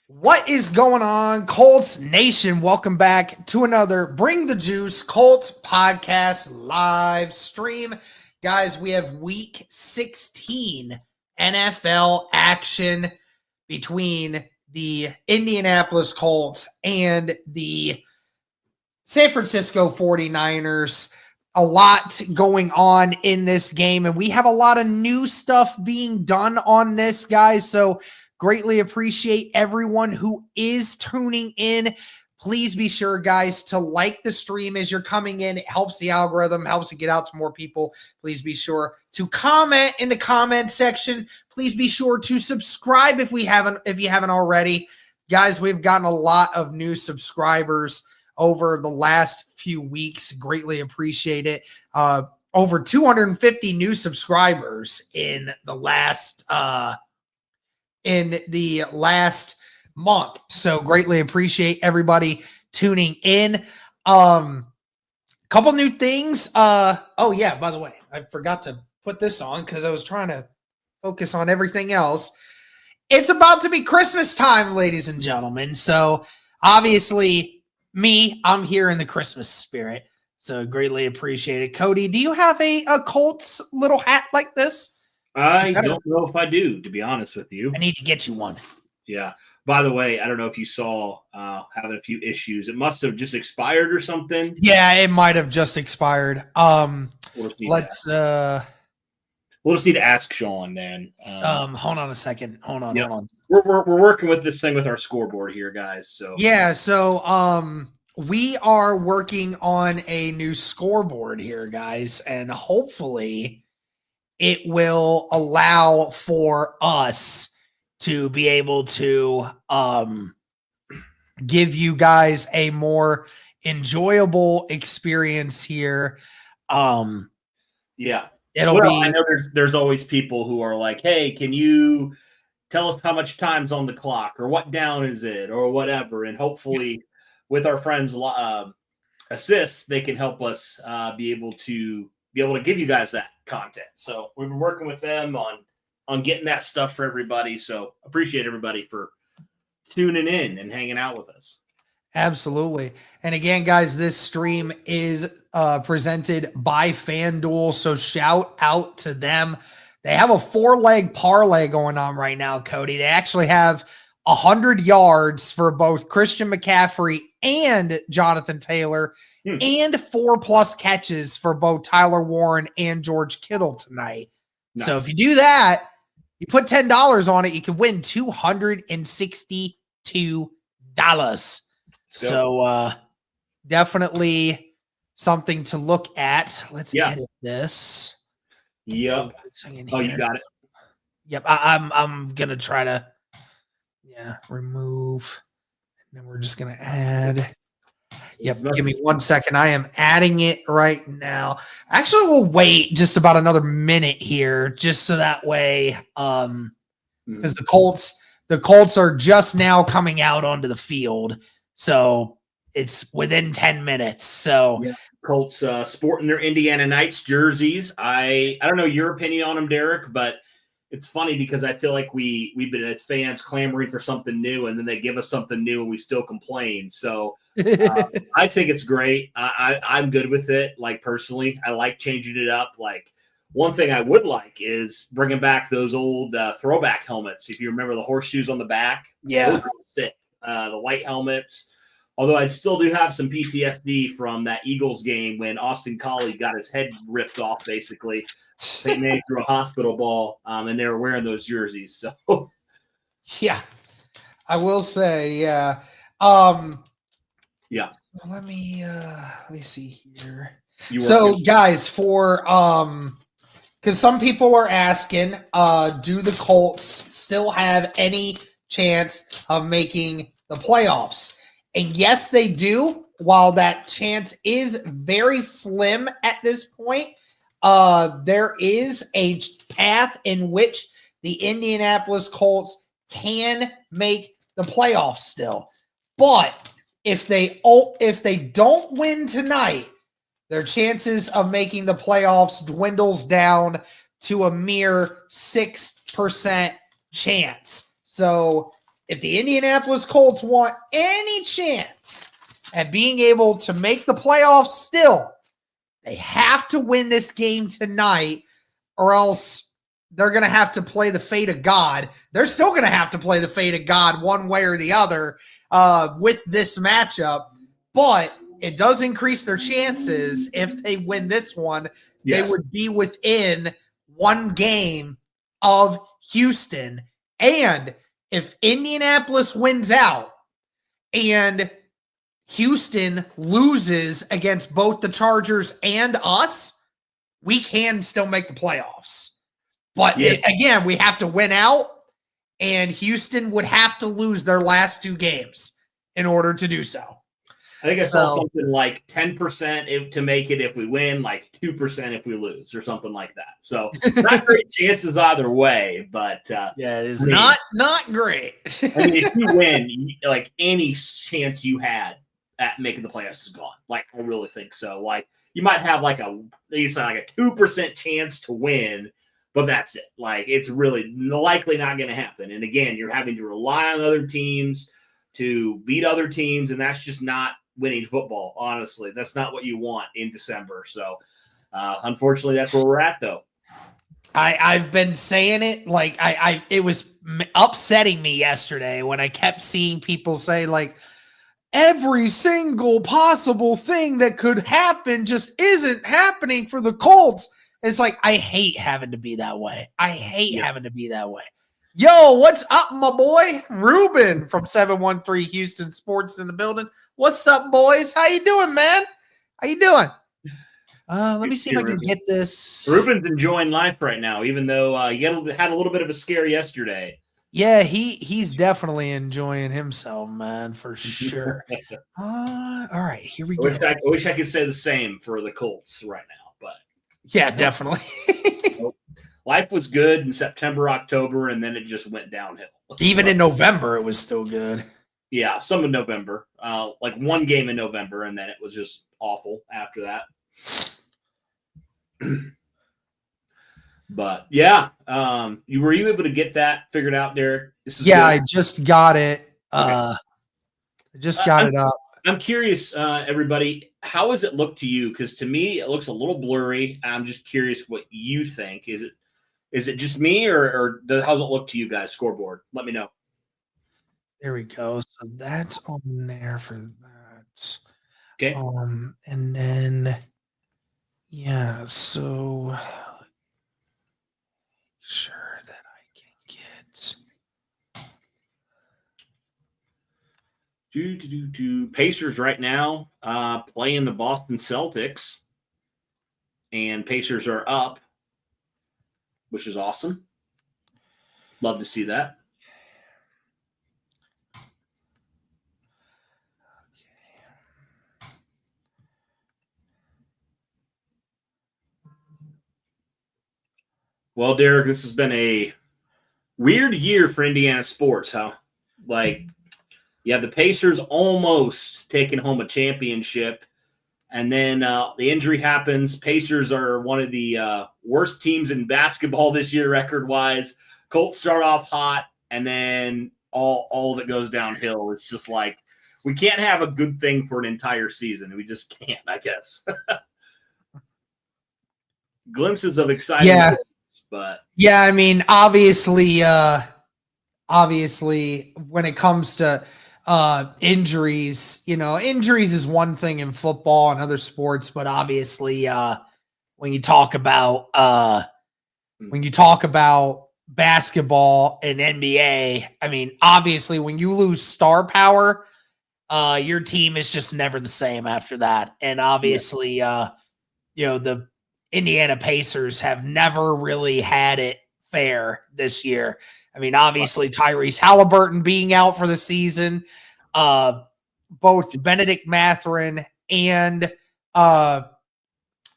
What is going on, Colts Nation? Welcome back to another Bring the Juice Colts podcast live stream. Guys, we have week 16 NFL action between the Indianapolis Colts and the San Francisco 49ers. A lot going on in this game, and we have a lot of new stuff being done on this, guys. So greatly appreciate everyone who is tuning in. Please be sure, guys, to like the stream as you're coming in. It helps the algorithm, helps it get out to more people. Please be sure to comment in the comment section. Please be sure to subscribe if you haven't already. Guys, we've gotten a lot of new subscribers over the last few weeks. Greatly appreciate it. Over 250 new subscribers in the last month. So greatly appreciate everybody tuning in. Couple new things. Oh yeah, by the way, I forgot to put this on because I was trying to focus on everything else. It's about to be Christmas time, ladies and gentlemen. So obviously I'm here in the Christmas spirit. So greatly appreciate it. Cody, do you have a Colts little hat like this? I don't know if I do, to be honest with you. I need to get you one. Yeah. By the way, I don't know if you saw having a few issues. It must have just expired or something. Yeah, it might have just expired. We'll just need to ask Sean then. Hold on a second. Hold on. We're working with this thing with our scoreboard here, guys. So yeah, we are working on a new scoreboard here, guys, and hopefully it will allow for us to be able to give you guys a more enjoyable experience here. Yeah. I know there's always people who are like, hey, can you tell us how much time's on the clock or what down is it or whatever? And hopefully with our friends assists, they can help us be able to give you guys that content. So we've been working with them on getting that stuff for everybody. So appreciate everybody for tuning in and hanging out with us. Absolutely. And again, guys, this stream is presented by FanDuel. So shout out to them. They have a 4-leg parlay going on right now, Cody. They actually have 100 yards for both Christian McCaffrey and Jonathan Taylor, and 4+ catches for both Tyler Warren and George Kittle tonight. Nice. So if you do that, you put $10 on it, you can win $262. So definitely something to look at. Let's edit this. Yep. Oh, you got it. Yep. I'm gonna try to remove, and then we're just gonna add. Yep. Give me 1 second. I am adding it right now. Actually, we'll wait just about another minute here, just so that way, because the Colts are just now coming out onto the field, so it's within 10 minutes. So Colts sporting their Indiana Knights jerseys. I don't know your opinion on them, Derek, but it's funny because I feel like we've been as fans clamoring for something new, and then they give us something new and we still complain. So I think it's great. I'm good with it. Like personally, I like changing it up. Like one thing I would like is bringing back those old throwback helmets. If you remember the horseshoes on the back, those are sick. The white helmets. Although I still do have some PTSD from that Eagles game when Austin Collie got his head ripped off, basically. They made through a hospital ball, and they were wearing those jerseys. So, yeah, I will say, yeah. Yeah. Let me see here. Guys, for because some people are asking, do the Colts still have any chance of making the playoffs? And yes, they do. While that chance is very slim at this point, there is a path in which the Indianapolis Colts can make the playoffs still. But if they don't win tonight, their chances of making the playoffs dwindles down to a mere 6% chance. So if the Indianapolis Colts want any chance at being able to make the playoffs still, they have to win this game tonight, or else they're going to have to play the fate of God. They're still going to have to play the fate of God one way or the other with this matchup, but it does increase their chances. If they win this one, they would be within one game of Houston. And if Indianapolis wins out and Houston loses against both the Chargers and us, we can still make the playoffs. But again, we have to win out, and Houston would have to lose their last two games in order to do so. I think I saw something like 10% to make it if we win, like 2% if we lose, or something like that. So not great chances either way, but yeah, it is not great. I mean, if you win, like any chance you had at making the playoffs is gone. Like, I really think so. Like, you might have like a 2% chance to win, but that's it. Like, it's really likely not going to happen. And again, you're having to rely on other teams to beat other teams, and that's just not winning football, honestly. That's not what you want in December. So, unfortunately, that's where we're at, though. I've been saying it. Like, it was upsetting me yesterday when I kept seeing people say, like, every single possible thing that could happen just isn't happening for the Colts. It's like, I hate having to be that way. I hate having to be that way. Yo, what's up, my boy? Ruben from 713 Houston Sports in the building. What's up, boys? How you doing, man? How you doing? Let me see if I can get this. Ruben's enjoying life right now, even though he had a little bit of a scare yesterday. Yeah, he's definitely enjoying himself, man, for sure. All right, here we go. I wish I could say the same for the Colts right now, but yeah, definitely. Life was good in September, October, and then it just went downhill. Even in November, it was still good. Yeah, some in November, like one game in November, and then it was just awful after that. But yeah, were you able to get that figured out, Derek? I just got it. Okay. I just got it up. I'm curious, everybody, how does it look to you? Because to me, it looks a little blurry. I'm just curious what you think. Is it just me, or how does it look to you guys? Scoreboard, let me know. There we go. So that's on there for that. Okay. And then so sure that I can get Pacers right now playing the Boston Celtics, and Pacers are up, which is awesome. Love to see that. Well, Derek, this has been a weird year for Indiana sports, huh? Like, you have the Pacers almost taking home a championship, and then the injury happens. Pacers are one of the worst teams in basketball this year, record-wise. Colts start off hot, and then all of it goes downhill. It's just like, we can't have a good thing for an entire season. We just can't, I guess. Glimpses of exciting. Yeah. But yeah, I mean, obviously, when it comes to injuries, injuries is one thing in football and other sports, but obviously, when you talk about basketball and NBA, I mean, obviously, when you lose star power, your team is just never the same after that. And obviously, the Indiana Pacers have never really had it fair this year. I mean, obviously Tyrese Halliburton being out for the season, both Benedict Mathurin and Andrew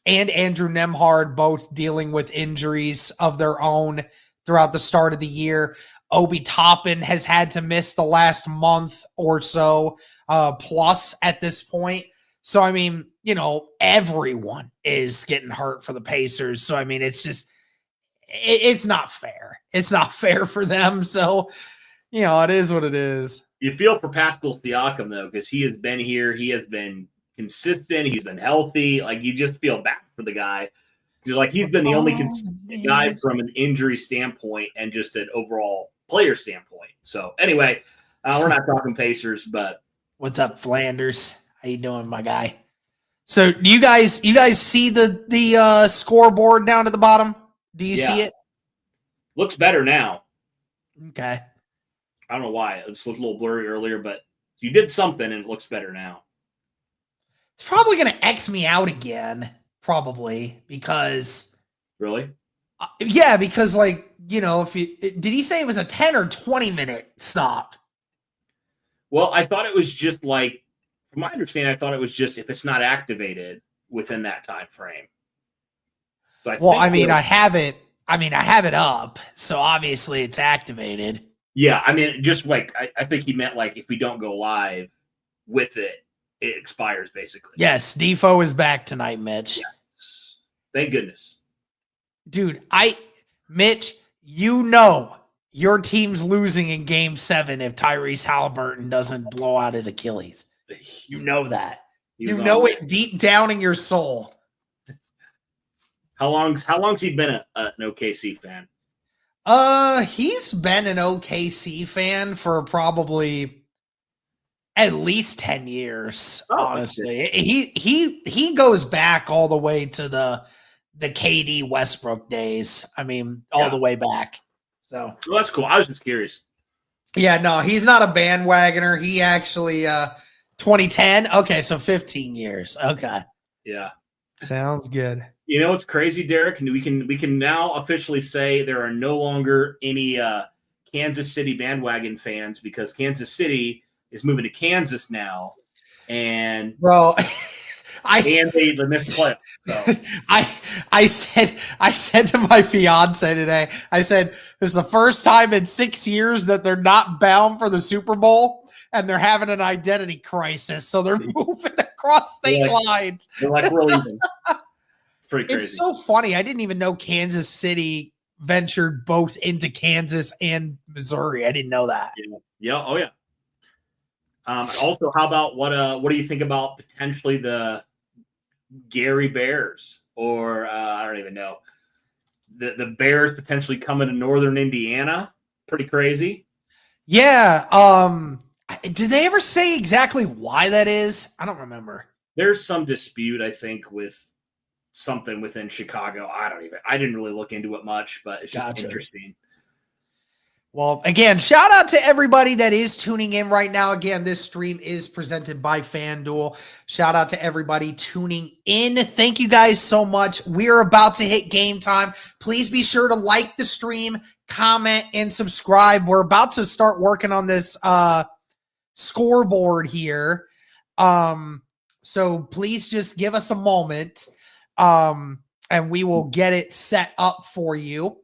Nembhard both dealing with injuries of their own throughout the start of the year. Obi Toppin has had to miss the last month or so plus at this point. So, I mean, everyone is getting hurt for the Pacers. So, I mean, it's just, it's not fair. It's not fair for them. So, it is what it is. You feel for Pascal Siakam, though, because he has been here. He has been consistent. He's been healthy. Like, you just feel bad for the guy. Like, he's been the only consistent guy from an injury standpoint and just an overall player standpoint. So, anyway, we're not talking Pacers, but. What's up, Flanders? How you doing, my guy? So, do you guys see the scoreboard down at the bottom? Do you see it? Looks better now. Okay. I don't know why. It looked a little blurry earlier, but you did something and it looks better now. It's probably going to X me out again, probably, because... Really? Yeah, because, did he say it was a 10 or 20-minute stop? Well, I thought it was just from my understanding, I thought it was just if it's not activated within that time frame. So I have it up, so obviously it's activated. Yeah, just I think he meant if we don't go live with it, it expires basically. Yes, Defoe is back tonight, Mitch. Yes. Thank goodness. Dude, Mitch, your team's losing in Game 7 if Tyrese Halliburton doesn't blow out his Achilles. You know that. You know it deep down in your soul. How long's he been an OKC fan? He's been an OKC fan for probably at least 10 years, honestly. He goes back all the way to the KD Westbrook days. All the way back. So well, that's cool. I was just curious. Yeah, no, he's not a bandwagoner. He actually 2010. Okay, so 15 years. Okay. Yeah. Sounds good. You know what's crazy, Derek? We can now officially say there are no longer any Kansas City bandwagon fans because Kansas City is moving to Kansas now, and they missed playoffs. So. I said to my fiance today, I said, this is the first time in 6 years that they're not bound for the Super Bowl and they're having an identity crisis. So they're moving across state lines. They're we're leaving. It's pretty crazy. It's so funny. I didn't even know Kansas City ventured both into Kansas and Missouri. I didn't know that. Yeah. Oh yeah. Also, how about what do you think about potentially the Gary Bears, or I don't even know, the Bears potentially coming to Northern Indiana? Pretty crazy. Yeah. Did they ever say exactly why that is? I don't remember. There's some dispute, I think, with something within Chicago. I didn't really look into it much, but it's just interesting. Well, again, shout out to everybody that is tuning in right now. Again, this stream is presented by FanDuel. Shout out to everybody tuning in. Thank you guys so much. We're about to hit game time. Please be sure to like the stream, comment, and subscribe. We're about to start working on this scoreboard here. So please just give us a moment, and we will get it set up for you.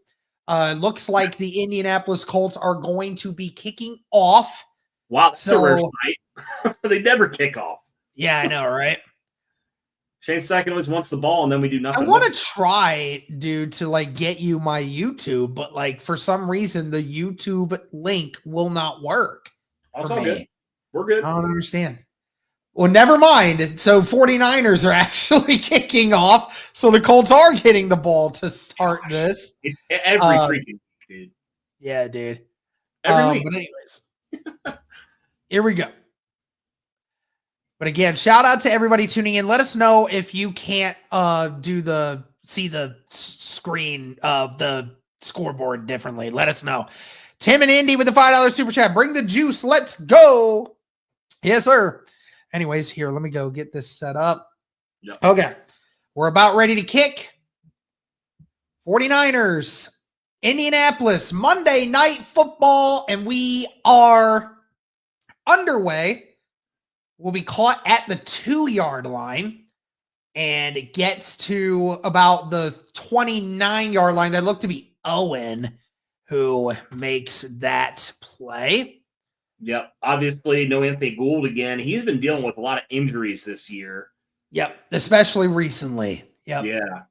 Looks like the Indianapolis Colts are going to be kicking off. Wow, that's a rare sight. They never kick off. Yeah, I know, right? Shane Steichen wants the ball, and then we do nothing. I want to try, dude, to get you my YouTube, but for some reason the YouTube link will not work. That's all good. We're good. I don't understand. Well, never mind. So 49ers are actually kicking off. So the Colts are getting the ball to start this. Every freaking week, dude. Yeah, dude. Every week. But anyways, here we go. But again, shout out to everybody tuning in. Let us know if you can't see the screen of the scoreboard differently. Let us know. Tim and Indy with the $5 super chat. Bring the juice. Let's go. Yes, sir. Anyways, here, let me go get this set up. Yep. Okay. We're about ready to kick. 49ers, Indianapolis, Monday Night Football, and we are underway. We'll be caught at the 2-yard line, and it gets to about the 29-yard line. That looked to be Owen who makes that play. Yep. Obviously, no Anthony Gould again. He's been dealing with a lot of injuries this year. Yep. Especially recently. Yep. Yeah.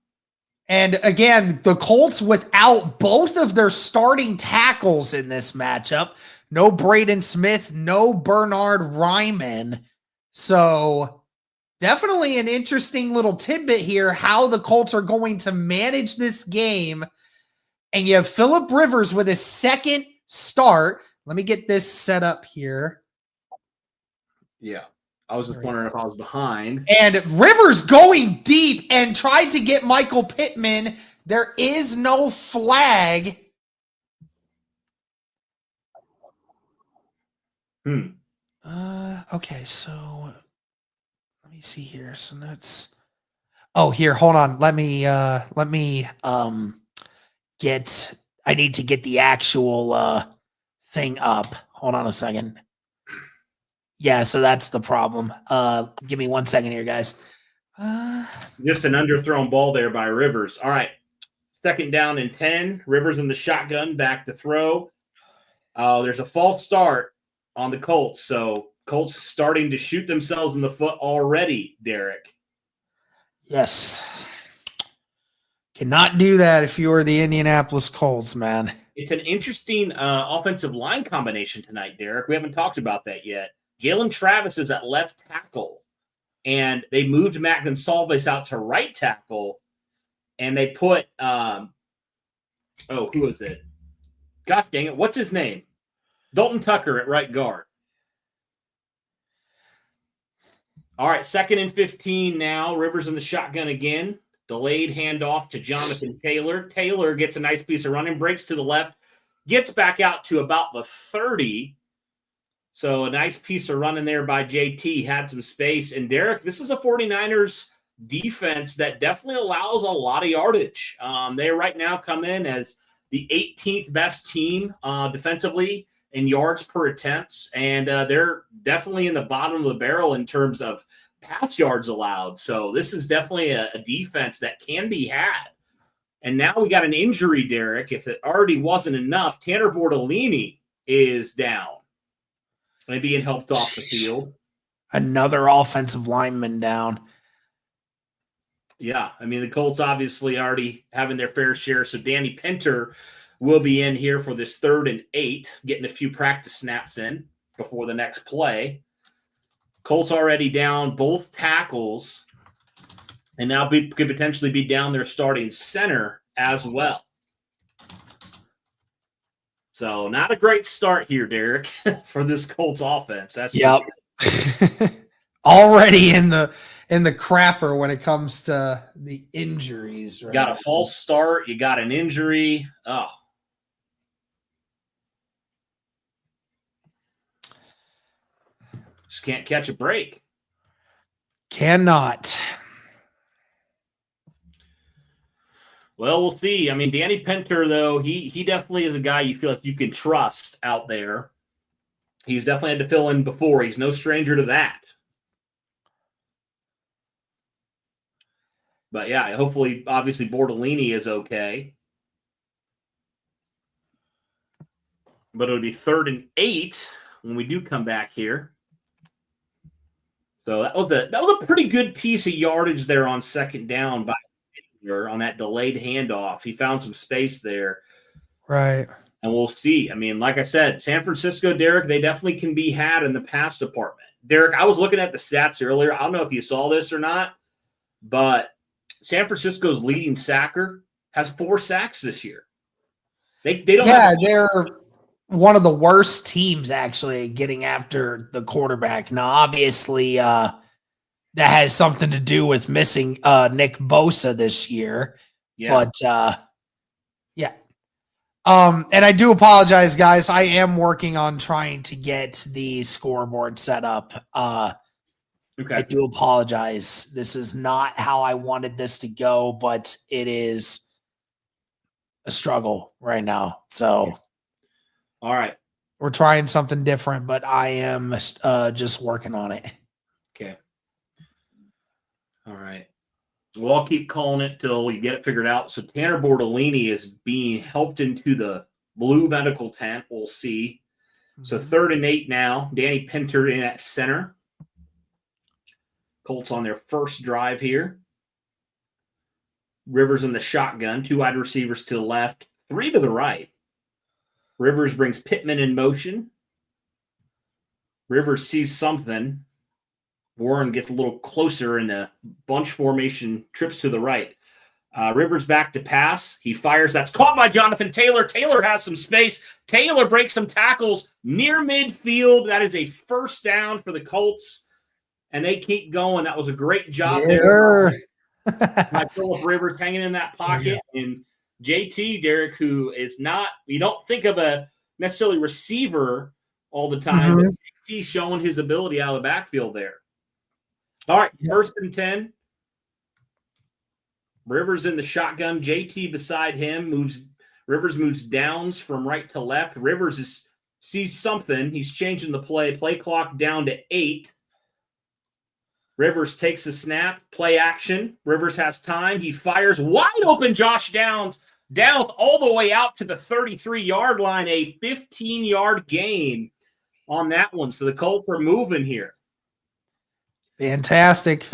And again, the Colts without both of their starting tackles in this matchup. no Braden Smith, no Bernard Ryman. So definitely an interesting little tidbit here, how the Colts are going to manage this game. And you have Phillip Rivers with his second start. Let me get this set up here. Yeah. I was just wondering if I was behind. And Rivers going deep and tried to get Michael Pittman. There is no flag. Okay, so let me see here. So that's here, hold on. Let me get I need to get the actual thing up. Hold on a second. Yeah, so that's the problem. Give me 1 second here, guys. Just an underthrown ball there by Rivers. All right. 2nd down and 10. Rivers in the shotgun, back to throw. There's a false start on the Colts. So Colts starting to shoot themselves in the foot already, Derek. Yes. Cannot do that if you are the Indianapolis Colts, man. It's an interesting offensive line combination tonight, Derek. We haven't talked about that yet. Jalen Travis is at left tackle, and they moved Matt Gonsalves out to right tackle, and they put who was it? Gosh dang it. What's his name? Dalton Tucker at right guard. All right, 2nd and 15 now. Rivers in the shotgun again. Delayed handoff to Jonathan Taylor. Taylor gets a nice piece of running, breaks to the left, gets back out to about the 30. So a nice piece of running there by JT, had some space. And Derek, this is a 49ers defense that definitely allows a lot of yardage. They right now come in as the 18th best team defensively in yards per attempts. And they're definitely in the bottom of the barrel in terms of pass yards allowed. So this is definitely a defense that can be had. And now we got an injury, Derek. If it already wasn't enough, Tanner Bortolini is down. And being helped off the field. Another offensive lineman down. Yeah, I mean, the Colts obviously already having their fair share. So Danny Pinter will be in here for this 3rd and 8, getting a few practice snaps in before the next play. Colts already down both tackles, and now could potentially be down their starting center as well. So not a great start here, Derek, for this Colts offense. That's already in the crapper when it comes to the injuries. Right? You got a false start. You got an injury. Oh. Just can't catch a break. Cannot. Well, we'll see. I mean, Danny Pinter, though, he definitely is a guy you feel like you can trust out there. He's definitely had to fill in before. He's no stranger to that. But, yeah, hopefully, obviously, Bortolini is okay. But it'll be 3rd and 8 when we do come back here. So that was a pretty good piece of yardage there on 2nd down by on that delayed handoff. He found some space there. Right. And we'll see. I mean, like I said, San Francisco, Derek, they definitely can be had in the pass department. Derek, I was looking at the stats earlier. I don't know if you saw this or not, but San Francisco's leading sacker has 4 sacks this year. They don't. Yeah, they're one of the worst teams actually getting after the quarterback. Now, obviously, that has something to do with missing Nick Bosa this year. Yeah. But yeah. And I do apologize, guys. I am working on trying to get the scoreboard set up. Okay. I do apologize. This is not how I wanted this to go, but it is a struggle right now. So all right. We're trying something different, but I am just working on it. Okay. All right. Well, I'll keep calling it till we get it figured out. So Tanner Bortolini is being helped into the blue medical tent. We'll see. So 3rd and 8 now. Danny Pinter in at center. Colts on their first drive here. Rivers in the shotgun. 2 wide receivers to the left, 3 to the right. Rivers brings Pittman in motion. Rivers sees something. Warren gets a little closer in a bunch formation, trips to the right. Rivers back to pass. He fires. That's caught by Jonathan Taylor. Taylor has some space. Taylor breaks some tackles near midfield. That is a first down for the Colts, and they keep going. That was a great job there. By Phillip Rivers hanging in that pocket. And JT, Derek, who is not, you don't think of a necessarily receiver all the time, but JT showing his ability out of the backfield there. All right, 1st and 10. Rivers in the shotgun. JT beside him Rivers moves downs from right to left. Rivers sees something. He's changing the play. Play clock down to 8. Rivers takes a snap. Play action. Rivers has time. He fires wide open. Josh Downs all the way out to the 33-yard line. A 15-yard gain on that one. So the Colts are moving here. Fantastic.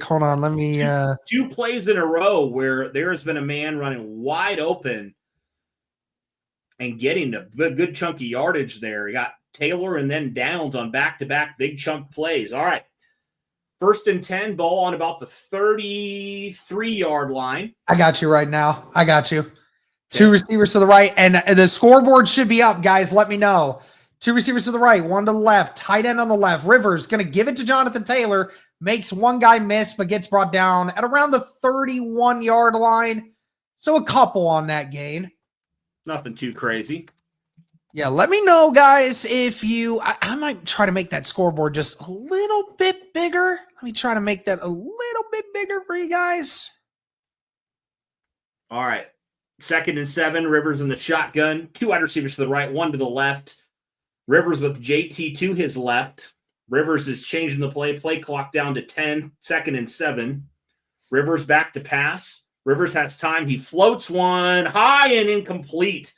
Hold on, let me two plays in a row where there has been a man running wide open and getting a good chunky yardage there. He got Taylor and then Downs on back-to-back big chunk plays. All right. 1st and 10, ball on about the 33-yard line. I got you right now. I got you. 2 receivers to the right, and the scoreboard should be up, guys. Let me know. 2 receivers to the right, 1 to the left, tight end on the left. Rivers going to give it to Jonathan Taylor, makes one guy miss, but gets brought down at around the 31-yard line. So a couple on that gain. Nothing too crazy. Yeah, let me know, guys, if you – I might try to make that scoreboard just a little bit bigger. Let me try to make that a little bit bigger for you guys. All right. 2nd and 7, Rivers in the shotgun. 2 wide receivers to the right, 1 to the left. Rivers with JT to his left. Rivers is changing the play. Play clock down to 10, 2nd and 7. Rivers back to pass. Rivers has time. He floats one high and incomplete.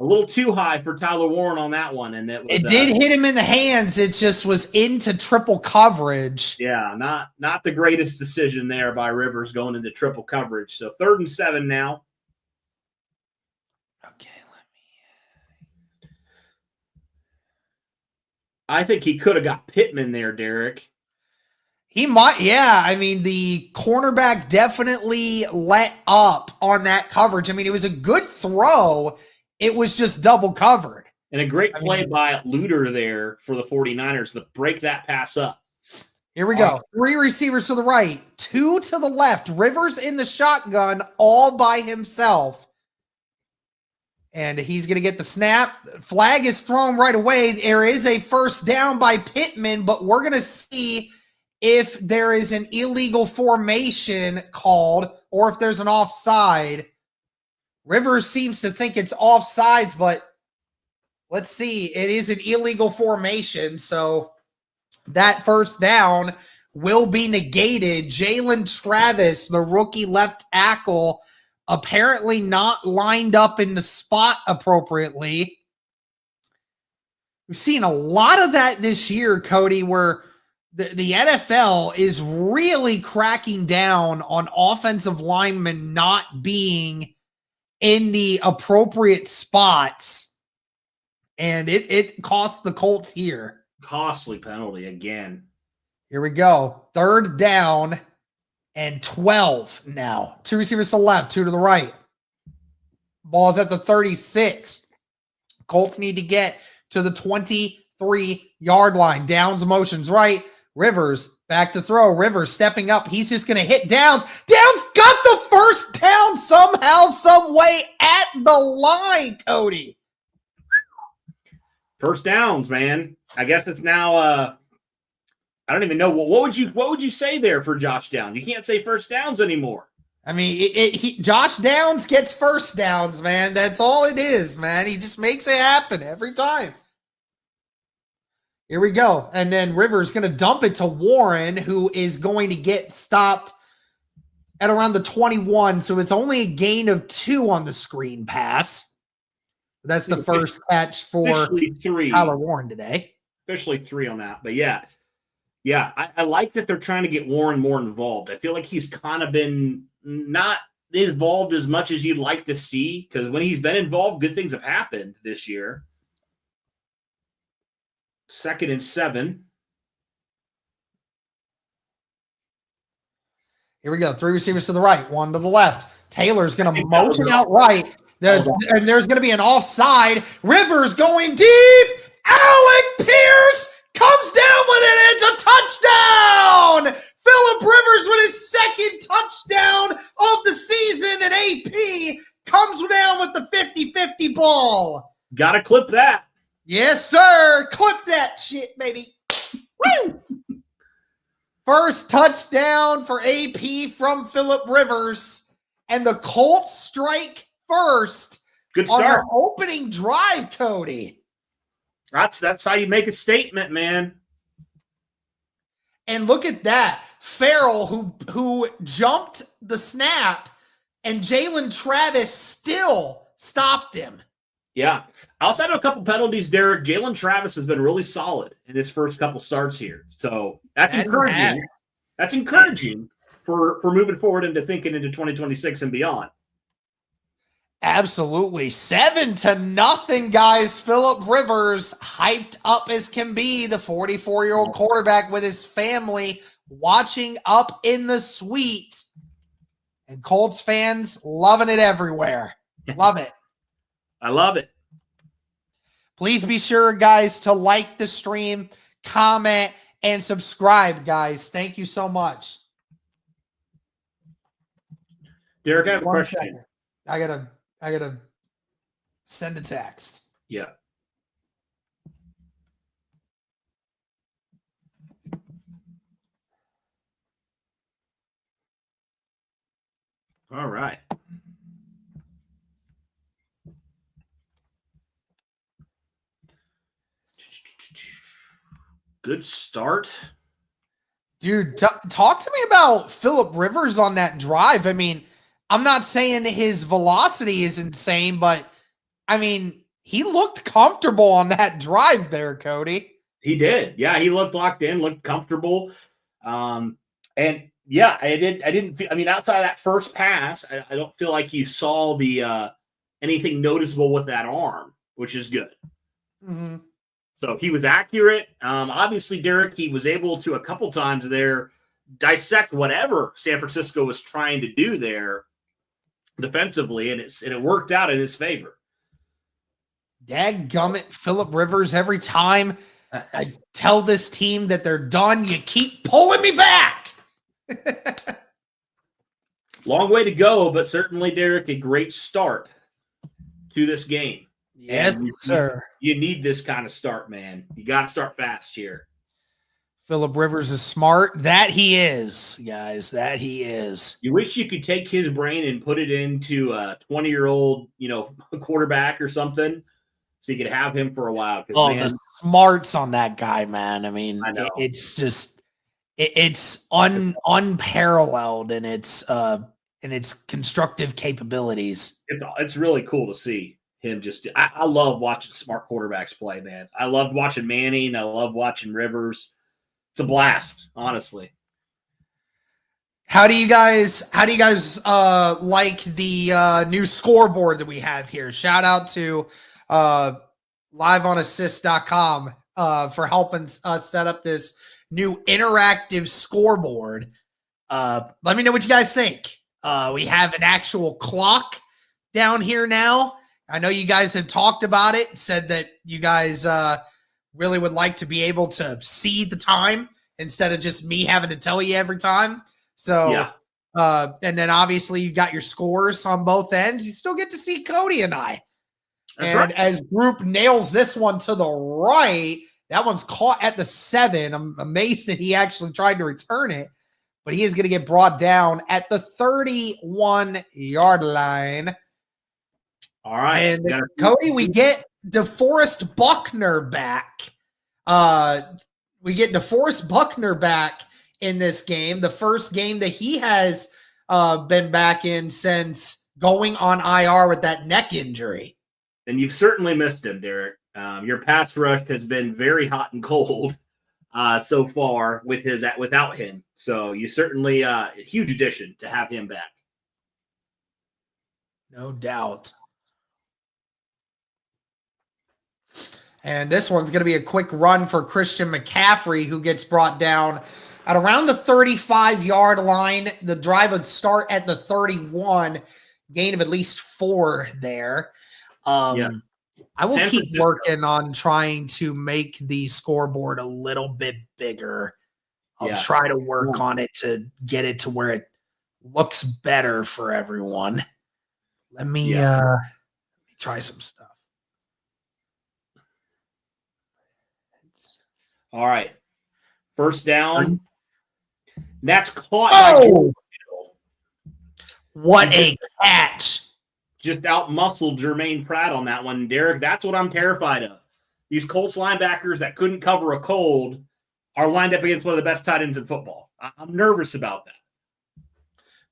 A little too high for Tyler Warren on that one. And it did hit him in the hands. It just was into triple coverage. Yeah, not the greatest decision there by Rivers going into triple coverage. So 3rd and 7 now. Okay, I think he could have got Pittman there, Derek. He might, yeah. I mean, the cornerback definitely let up on that coverage. I mean, it was a good throw. It was just double covered. And a great play by Luter there for the 49ers to break that pass up. Here we go. 3 receivers to the right, 2 to the left. Rivers in the shotgun all by himself. And he's going to get the snap. Flag is thrown right away. There is a first down by Pittman, but we're going to see if there is an illegal formation called or if there's an offside. Rivers seems to think it's offsides, but let's see. It is an illegal formation, so that first down will be negated. Jalen Travis, the rookie left tackle, apparently not lined up in the spot appropriately. We've seen a lot of that this year, Cody, where the NFL is really cracking down on offensive linemen not being in the appropriate spots, and it cost the Colts here. Costly penalty again. Here we go. 3rd down and 12 now. 2 receivers to the left, 2 to the right. Ball's at the 36. Colts need to get to the 23-yard line. Downs motions right. Rivers back to throw. Rivers stepping up. He's just going to hit Downs. Downs got the first down somehow, some way at the line, Cody. First downs, man. I guess it's now I don't even know. What would you say there for Josh Downs? You can't say first downs anymore. I mean, Josh Downs gets first downs, man. That's all it is, man. He just makes it happen every time. Here we go. And then Rivers going to dump it to Warren, who is going to get stopped at around the 21. So it's only a gain of 2 on the screen pass. That's the first catch for Tyler Warren today. Officially 3 on that. But yeah, I like that they're trying to get Warren more involved. I feel like he's kind of been not involved as much as you'd like to see, because when he's been involved, good things have happened this year. 2nd and 7. Here we go. 3 receivers to the right, 1 to the left. Taylor's going to motion out right. And there's going to be an offside. Rivers going deep. Alec Pierce comes down with it. It's a touchdown. Phillip Rivers with his 2nd touchdown of the season. And AP comes down with the 50-50 ball. Got to clip that. Yes, sir. Clip that shit, baby. Woo! First touchdown for AP from Phillip Rivers. And the Colts strike first. Good on start. the opening drive, Cody. That's how you make a statement, man. And look at that. Farrell, who jumped the snap, and Jalen Travis still stopped him. Yeah. Outside of a couple penalties, Derek, Jalen Travis has been really solid in his first couple starts here. So that's encouraging. That's encouraging for moving forward into thinking into 2026 and beyond. Absolutely. 7-0, guys. Phillip Rivers, hyped up as can be, the 44-year-old quarterback with his family watching up in the suite. And Colts fans loving it everywhere. Love it. I love it. Please be sure, guys, to like the stream, comment, and subscribe, guys. Thank you so much. Derek, I have a question. Second. I gotta send a text. Yeah. All right. Good start. Dude, talk to me about Phillip Rivers on that drive. I mean, I'm not saying his velocity is insane, but I mean, he looked comfortable on that drive there, Cody. He did. Yeah, he looked locked in, looked comfortable. And yeah, I didn't feel, I mean, outside of that first pass, I don't feel like you saw the anything noticeable with that arm, which is good. Mm-hmm. So he was accurate. Obviously, Derek, he was able to a couple times there dissect whatever San Francisco was trying to do there defensively, and it worked out in his favor. Dadgummit, Phillip Rivers, every time I tell this team that they're done, you keep pulling me back. Long way to go, but certainly, Derek, a great start to this game. Yes, sir. You need this kind of start, man. You got to start fast here. Phillip Rivers is smart. That he is, guys. That he is. You wish you could take his brain and put it into a 20-year-old, quarterback or something, so you could have him for a while. The smarts on that guy, man. I mean, I know. It's just it's unparalleled in its constructive capabilities. It's really cool to see him just. I love watching smart quarterbacks play, man. I love watching Manning. I love watching Rivers. It's a blast, honestly. How do you guys like the new scoreboard that we have here? Shout out to liveonassist.com for helping us set up this new interactive scoreboard. Let me know what you guys think. We have an actual clock down here now. I know you guys have talked about it, said that you guys really would like to be able to see the time instead of just me having to tell you every time. So, yeah. And then obviously you got your scores on both ends. You still get to see Cody and I. That's and right. As Group nails this one to the right, that one's caught at the 7. I'm amazed that he actually tried to return it, but he is going to get brought down at the 31-yard line. All right. And Cody, we get DeForest Buckner back. We get DeForest Buckner back in this game, the first game that he has been back in since going on IR with that neck injury. And you've certainly missed him, Derek. Your pass rush has been very hot and cold so far without him. So you certainly a huge addition to have him back. No doubt. And this one's going to be a quick run for Christian McCaffrey, who gets brought down at around the 35-yard line. The drive would start at the 31, gain of at least 4 there. I will keep working on trying to make the scoreboard a little bit bigger. I'll try to work on it to get it to where it looks better for everyone. Let me try some stuff. All right. First down. That's caught. Oh! What a catch. Just out-muscled Jermaine Pratt on that one, Derek. That's what I'm terrified of. These Colts linebackers that couldn't cover a cold are lined up against one of the best tight ends in football. I'm nervous about that.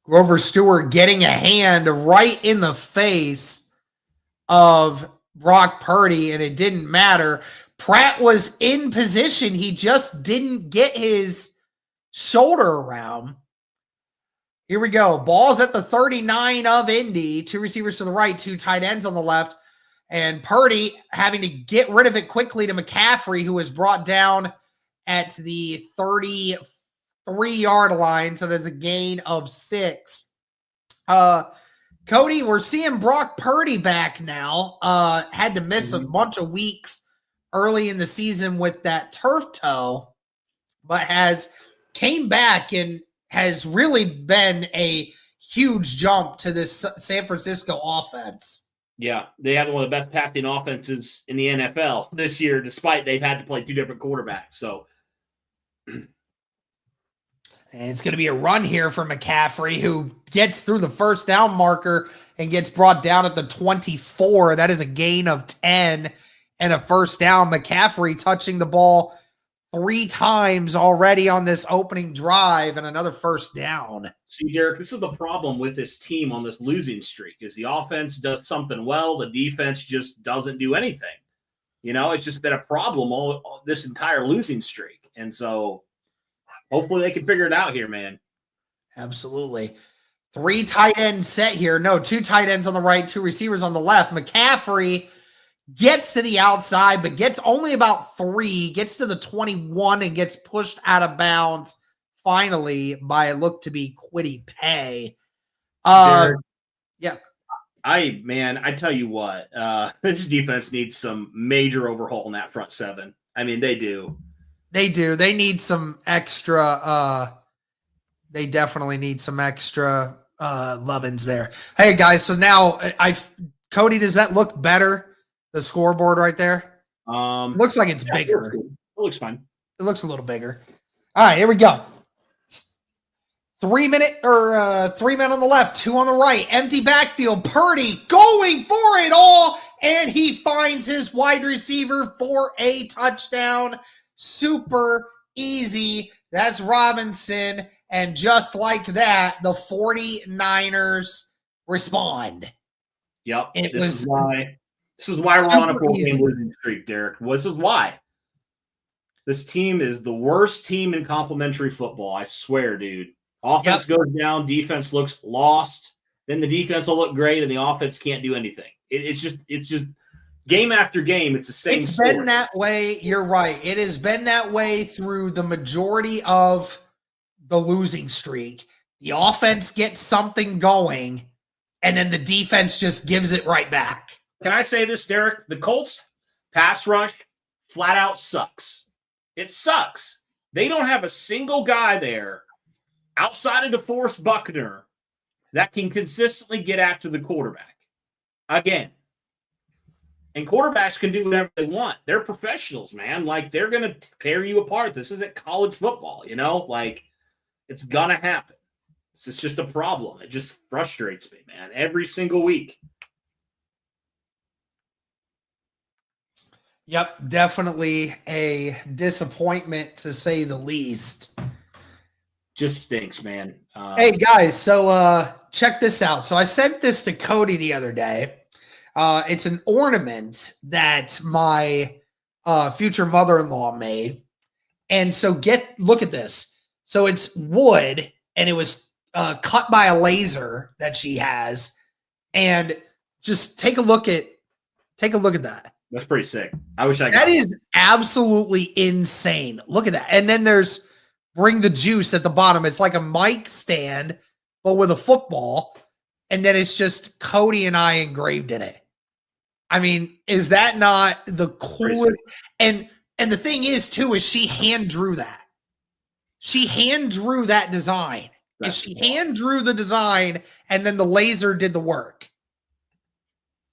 Grover Stewart getting a hand right in the face of Brock Purdy, and it didn't matter. Pratt was in position. He just didn't get his shoulder around. Here we go. Ball's at the 39 of Indy. 2 receivers to the right, 2 tight ends on the left. And Purdy having to get rid of it quickly to McCaffrey, who was brought down at the 33-yard line. So there's a gain of 6. Cody, we're seeing Brock Purdy back now. Had to miss a bunch of weeks early in the season with that turf toe, but has came back and has really been a huge jump to this San Francisco offense. Yeah, they have one of the best passing offenses in the NFL this year, despite they've had to play 2 different quarterbacks. So, and it's going to be a run here for McCaffrey, who gets through the first down marker and gets brought down at the 24. That is a gain of 10 and a first down. McCaffrey touching the ball 3 times already on this opening drive and another first down. See, Derek, this is the problem with this team on this losing streak is the offense does something well. The defense just doesn't do anything. You know, it's just been a problem all this entire losing streak. And so hopefully they can figure it out here, man. Absolutely. 3 tight end set here. No, 2 tight ends on the right, 2 receivers on the left. McCaffrey gets to the outside, but gets only about 3, gets to the 21 and gets pushed out of bounds finally by a look to be Kwity Paye. I tell you what, this defense needs some major overhaul in that front 7. I mean, they do. They do. They need some extra they definitely need some extra lovin's there. Hey guys, so now Cody, does that look better? The scoreboard right there? Looks like it's bigger. It looks fine. It looks a little bigger. All right, here we go. 3 men on the left, 2 on the right. Empty backfield. Purdy going for it all, and he finds his wide receiver for a touchdown. Super easy. That's Robinson. And just like that, the 49ers respond. Yep. This is why we're on a 4-game losing streak, Derek. This is why. This team is the worst team in complimentary football. I swear, dude. Offense goes down, defense looks lost. Then the defense will look great, and the offense can't do anything. It's just game after game. It's the same. It's been that way. You're right. It has been that way through the majority of the losing streak. The offense gets something going, and then the defense just gives it right back. Can I say this, Derek? The Colts pass rush flat out sucks. It sucks. They don't have a single guy there outside of DeForest Buckner that can consistently get after the quarterback. Again. And quarterbacks can do whatever they want. They're professionals, man. Like, they're going to tear you apart. This isn't college football, you know? Like, it's going to happen. It's just a problem. It just frustrates me, man, every single week. Yep, definitely a disappointment to say the least. Just stinks, man. Hey, guys, so check this out. So I sent this to Cody the other day. It's an ornament that my future mother-in-law made. And so look at this. So it's wood, and it was cut by a laser that she has. And just take a look at that. That's pretty sick. I wish I got That is absolutely insane. Look at that. And then there's Bring the Juice at the bottom. It's like a mic stand, but with a football. And then it's just Cody and I engraved in it. I mean, is that not the coolest? And the thing is, too, is she hand drew that. She hand drew that design. And she hand drew the design, and then the laser did the work.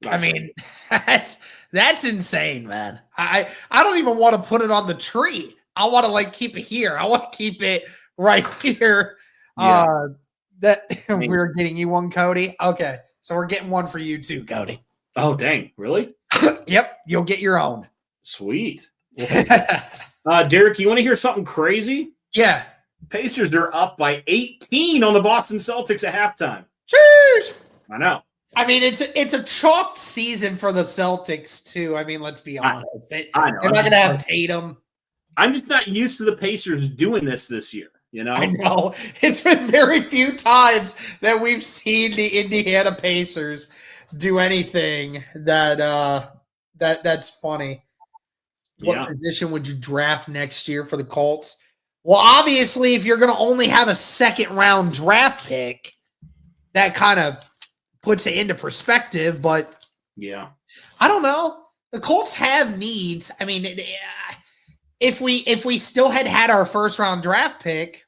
I mean, that's insane, man. I don't even want to put it on the tree. I want to like keep it here. I want to keep it right here. Yeah. We're getting you one, Cody. Okay, so we're getting one for you too, Cody. Oh, dang! Really? Yep, you'll get your own. Sweet. Derek, you want to hear something crazy? Yeah. Pacers are up by 18 on the Boston Celtics at halftime. Cheers! I know. I mean, it's a chalked season for the Celtics too. I mean, let's be honest. I know. They're not going to have Tatum. I'm just not used to the Pacers doing this year. You know, I know it's been very few times that we've seen the Indiana Pacers do anything that's funny. What position would you draft next year for the Colts? Well, obviously, if you're going to only have a second-round draft pick, that kind of puts it into perspective. But yeah, I don't know. The Colts have needs. I mean, if we still had our first-round draft pick,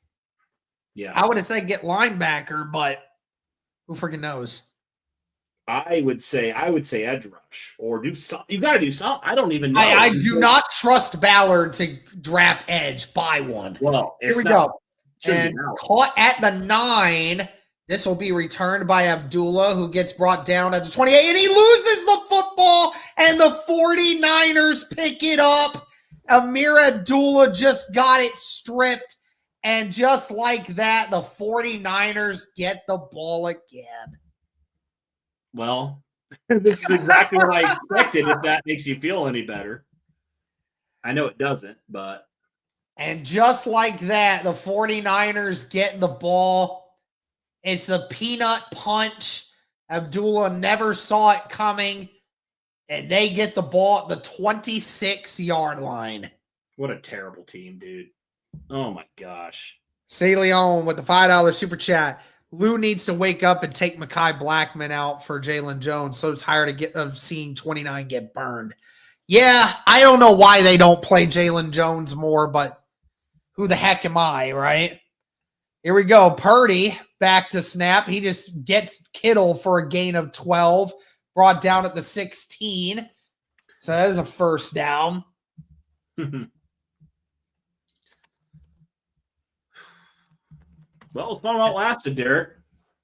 I would have said get linebacker, but who freaking knows? I would say edge rush or do something. You got to do something. I don't even know. I do not trust Ballard to draft edge. Buy one. Well, here we go. And caught at the 9. This will be returned by Abdullah, who gets brought down at the 28, and he loses the football, and the 49ers pick it up. Amir Abdullah just got it stripped, and just like that, the 49ers get the ball again. Well, this is exactly what I expected, if that makes you feel any better. I know it doesn't, but. And just like that, the 49ers get the ball. It's a peanut punch. Abdullah never saw it coming. And they get the ball at the 26-yard line. What a terrible team, dude. Oh, my gosh. Say Leon with the $5 super chat. Lou needs to wake up and take Mekhi Blackman out for Jalen Jones. So tired of seeing 29 get burned. Yeah, I don't know why they don't play Jalen Jones more, but who the heck am I, right? Here we go. Purdy back to snap. He just gets Kittle for a gain of 12, brought down at the 16. So that is a first down. Well, it's fun while it lasted, Derek.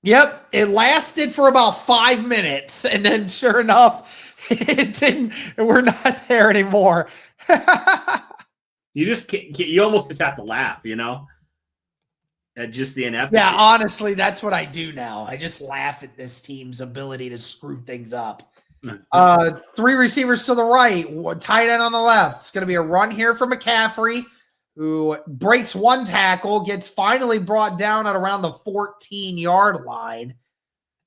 Yep, it lasted for about 5 minutes, and then sure enough, it didn't. We're not there anymore. You almost just have to laugh, you know, at just the ineptitude. Yeah, honestly, that's what I do now. I just laugh at this team's ability to screw things up. 3 receivers to the right, tight end on the left. It's going to be a run here for McCaffrey, who breaks one tackle, gets finally brought down at around the 14-yard line.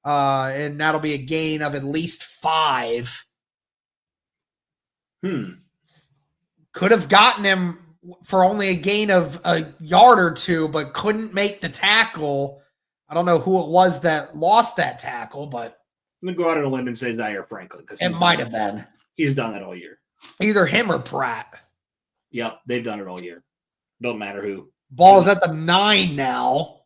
And that'll be a gain of at least 5. Could have gotten him for only a gain of a yard or 2, but couldn't make the tackle. I don't know who it was that lost that tackle, but I'm going to go out on a limb and say Zaire Franklin. It might have been. He's done that all year. Either him or Pratt. Yep, they've done it all year. Don't matter who. Ball's at the 9 now.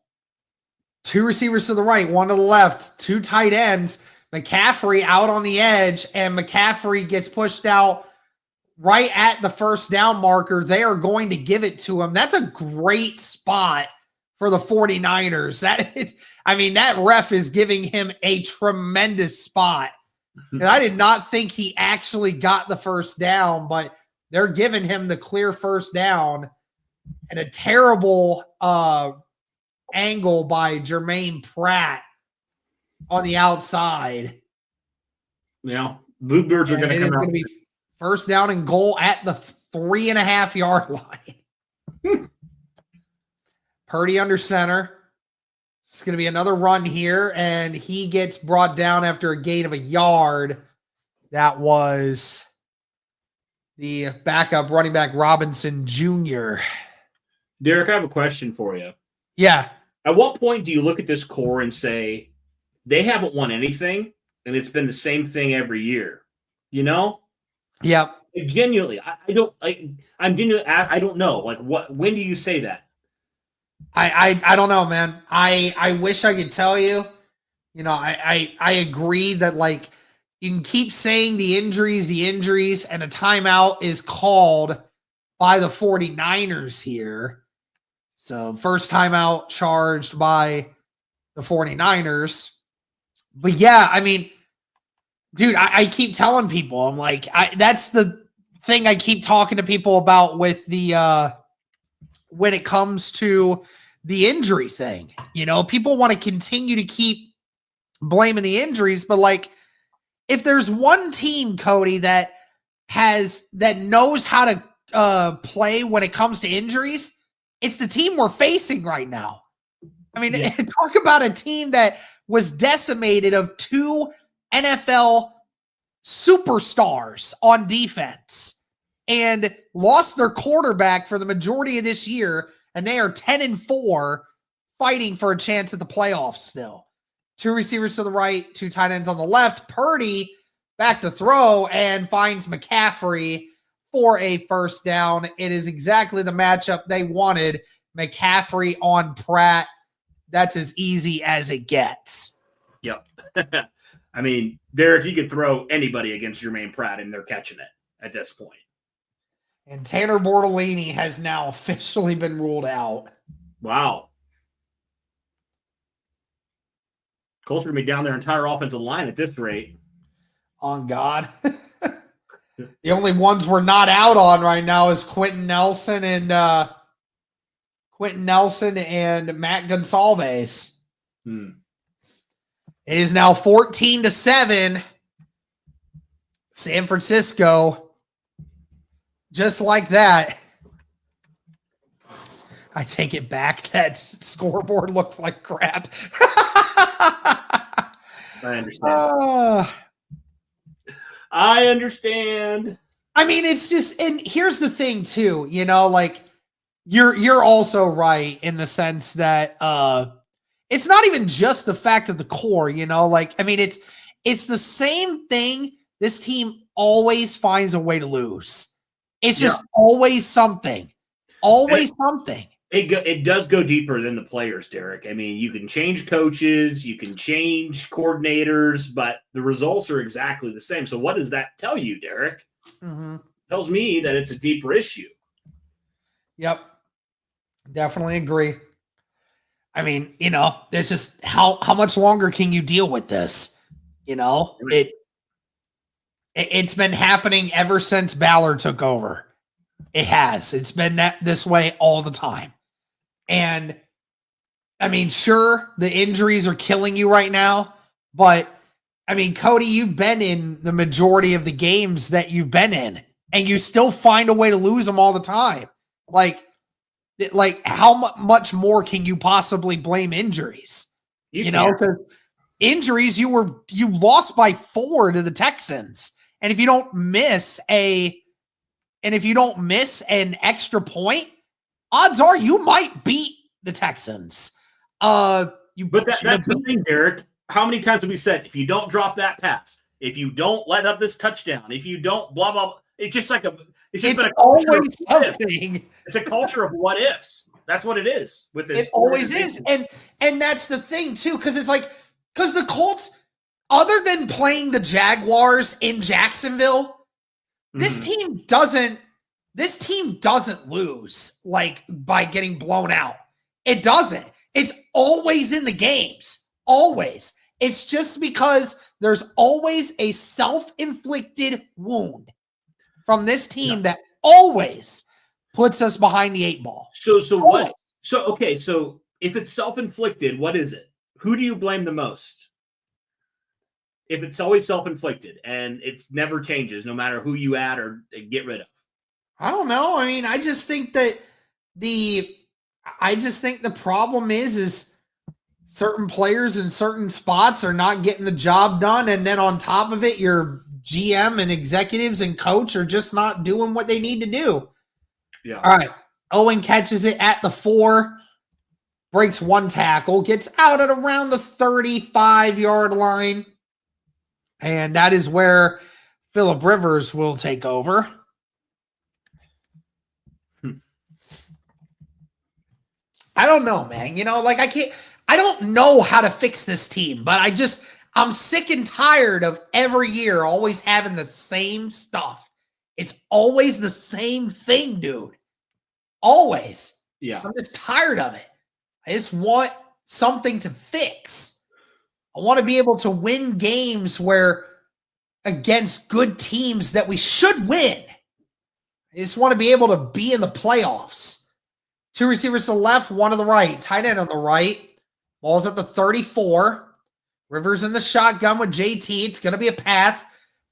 2 receivers to the right, 1 to the left, 2 tight ends. McCaffrey out on the edge, and McCaffrey gets pushed out right at the first down marker. They are going to give it to him. That's a great spot for the 49ers. That ref is giving him a tremendous spot. And I did not think he actually got the first down, but they're giving him the clear first down. And a terrible angle by Jermaine Pratt on the outside. Yeah, Bluebirds are going to come out. Be first down and goal at the 3.5-yard line. Purdy under center. It's going to be another run here, and he gets brought down after a gain of a yard. That was the backup running back Robinson Jr. Derek, I have a question for you. Yeah. At what point do you look at this core and say they haven't won anything and it's been the same thing every year? You know? Yep. Genuinely, I don't know. Like, when do you say that? I don't know, man. I wish I could tell you. You know, I agree that, like, you can keep saying the injuries, and a timeout is called by the 49ers here. So first timeout charged by the 49ers. But yeah, I mean, dude, I keep telling people, I'm like, that's the thing I keep talking to people about with the when it comes to the injury thing. You know, people want to continue to keep blaming the injuries, but like, if there's one team, Cody, that knows how to play when it comes to injuries, it's the team we're facing right now. I mean, talk about a team that was decimated of 2 NFL superstars on defense and lost their quarterback for the majority of this year, and they are 10-4 fighting for a chance at the playoffs still. 2 receivers to the right, 2 tight ends on the left. Purdy back to throw and finds McCaffrey for a first down. It is exactly the matchup they wanted. McCaffrey on Pratt. That's as easy as it gets. Yep. I mean, Derek, you could throw anybody against Jermaine Pratt and they're catching it at this point. And Tanner Bortolini has now officially been ruled out. Wow. Colts are going to be down their entire offensive line at this rate. On God. The only ones we're not out on right now is Quentin Nelson and Matt Gonsalves. It is now 14-7. San Francisco. Just like that. I take it back. That scoreboard looks like crap. I understand. I understand. I mean, it's just, and here's the thing too, you know, like you're also right in the sense that it's not even just the fact of the core, you know, like, I mean, it's the same thing. This team always finds a way to lose. It's just always something. Always something. It does go deeper than the players, Derek. I mean, you can change coaches, you can change coordinators, but the results are exactly the same. So what does that tell you, Derek? Tells me that it's a deeper issue. Yep. Definitely agree. I mean, you know, it's just how much longer can you deal with this? You know, it's been happening ever since Ballard took over. It has. It's been this way all the time. And I mean, sure, the injuries are killing you right now, but I mean, Cody, you've been in the majority of the games that you've been in, and you still find a way to lose them all the time. Like how much more can you possibly blame injuries? You know, because injuries, you lost by 4 to the Texans. And if you don't miss an extra point, odds are you might beat the Texans. But that's the thing, Derek. How many times have we said, if you don't drop that pass, if you don't let up this touchdown, if you don't blah, blah, blah, it's just like it's been a always something. It's a culture of what ifs. That's what it is with this. It always is. And that's the thing too, because it's like, because the Colts, other than playing the Jaguars in Jacksonville, this team doesn't lose like by getting blown out. It doesn't. It's always in the games. Always. It's just because there's always a self-inflicted wound from this team that always puts us behind the 8 ball. So what? So if it's self-inflicted, what is it? Who do you blame the most? If it's always self-inflicted and it never changes, no matter who you add or get rid of. I don't know. I mean, I just think that the problem is certain players in certain spots are not getting the job done. And then on top of it, you're GM and executives and coach are just not doing what they need to do. Yeah. All right. Owen catches it at the 4, breaks 1 tackle, gets out at around the 35-yard line. And that is where Phillip Rivers will take over. I don't know, man. I don't know how to fix this team, but I'm sick and tired of every year always having the same stuff. It's always the same thing, dude. Always. Yeah. I'm just tired of it. I just want something to fix. I want to be able to win games against good teams that we should win. I just want to be able to be in the playoffs. 2 receivers to the left, 1 to the right. Tight end on the right. Ball's at the 34. Rivers in the shotgun with JT. It's going to be a pass.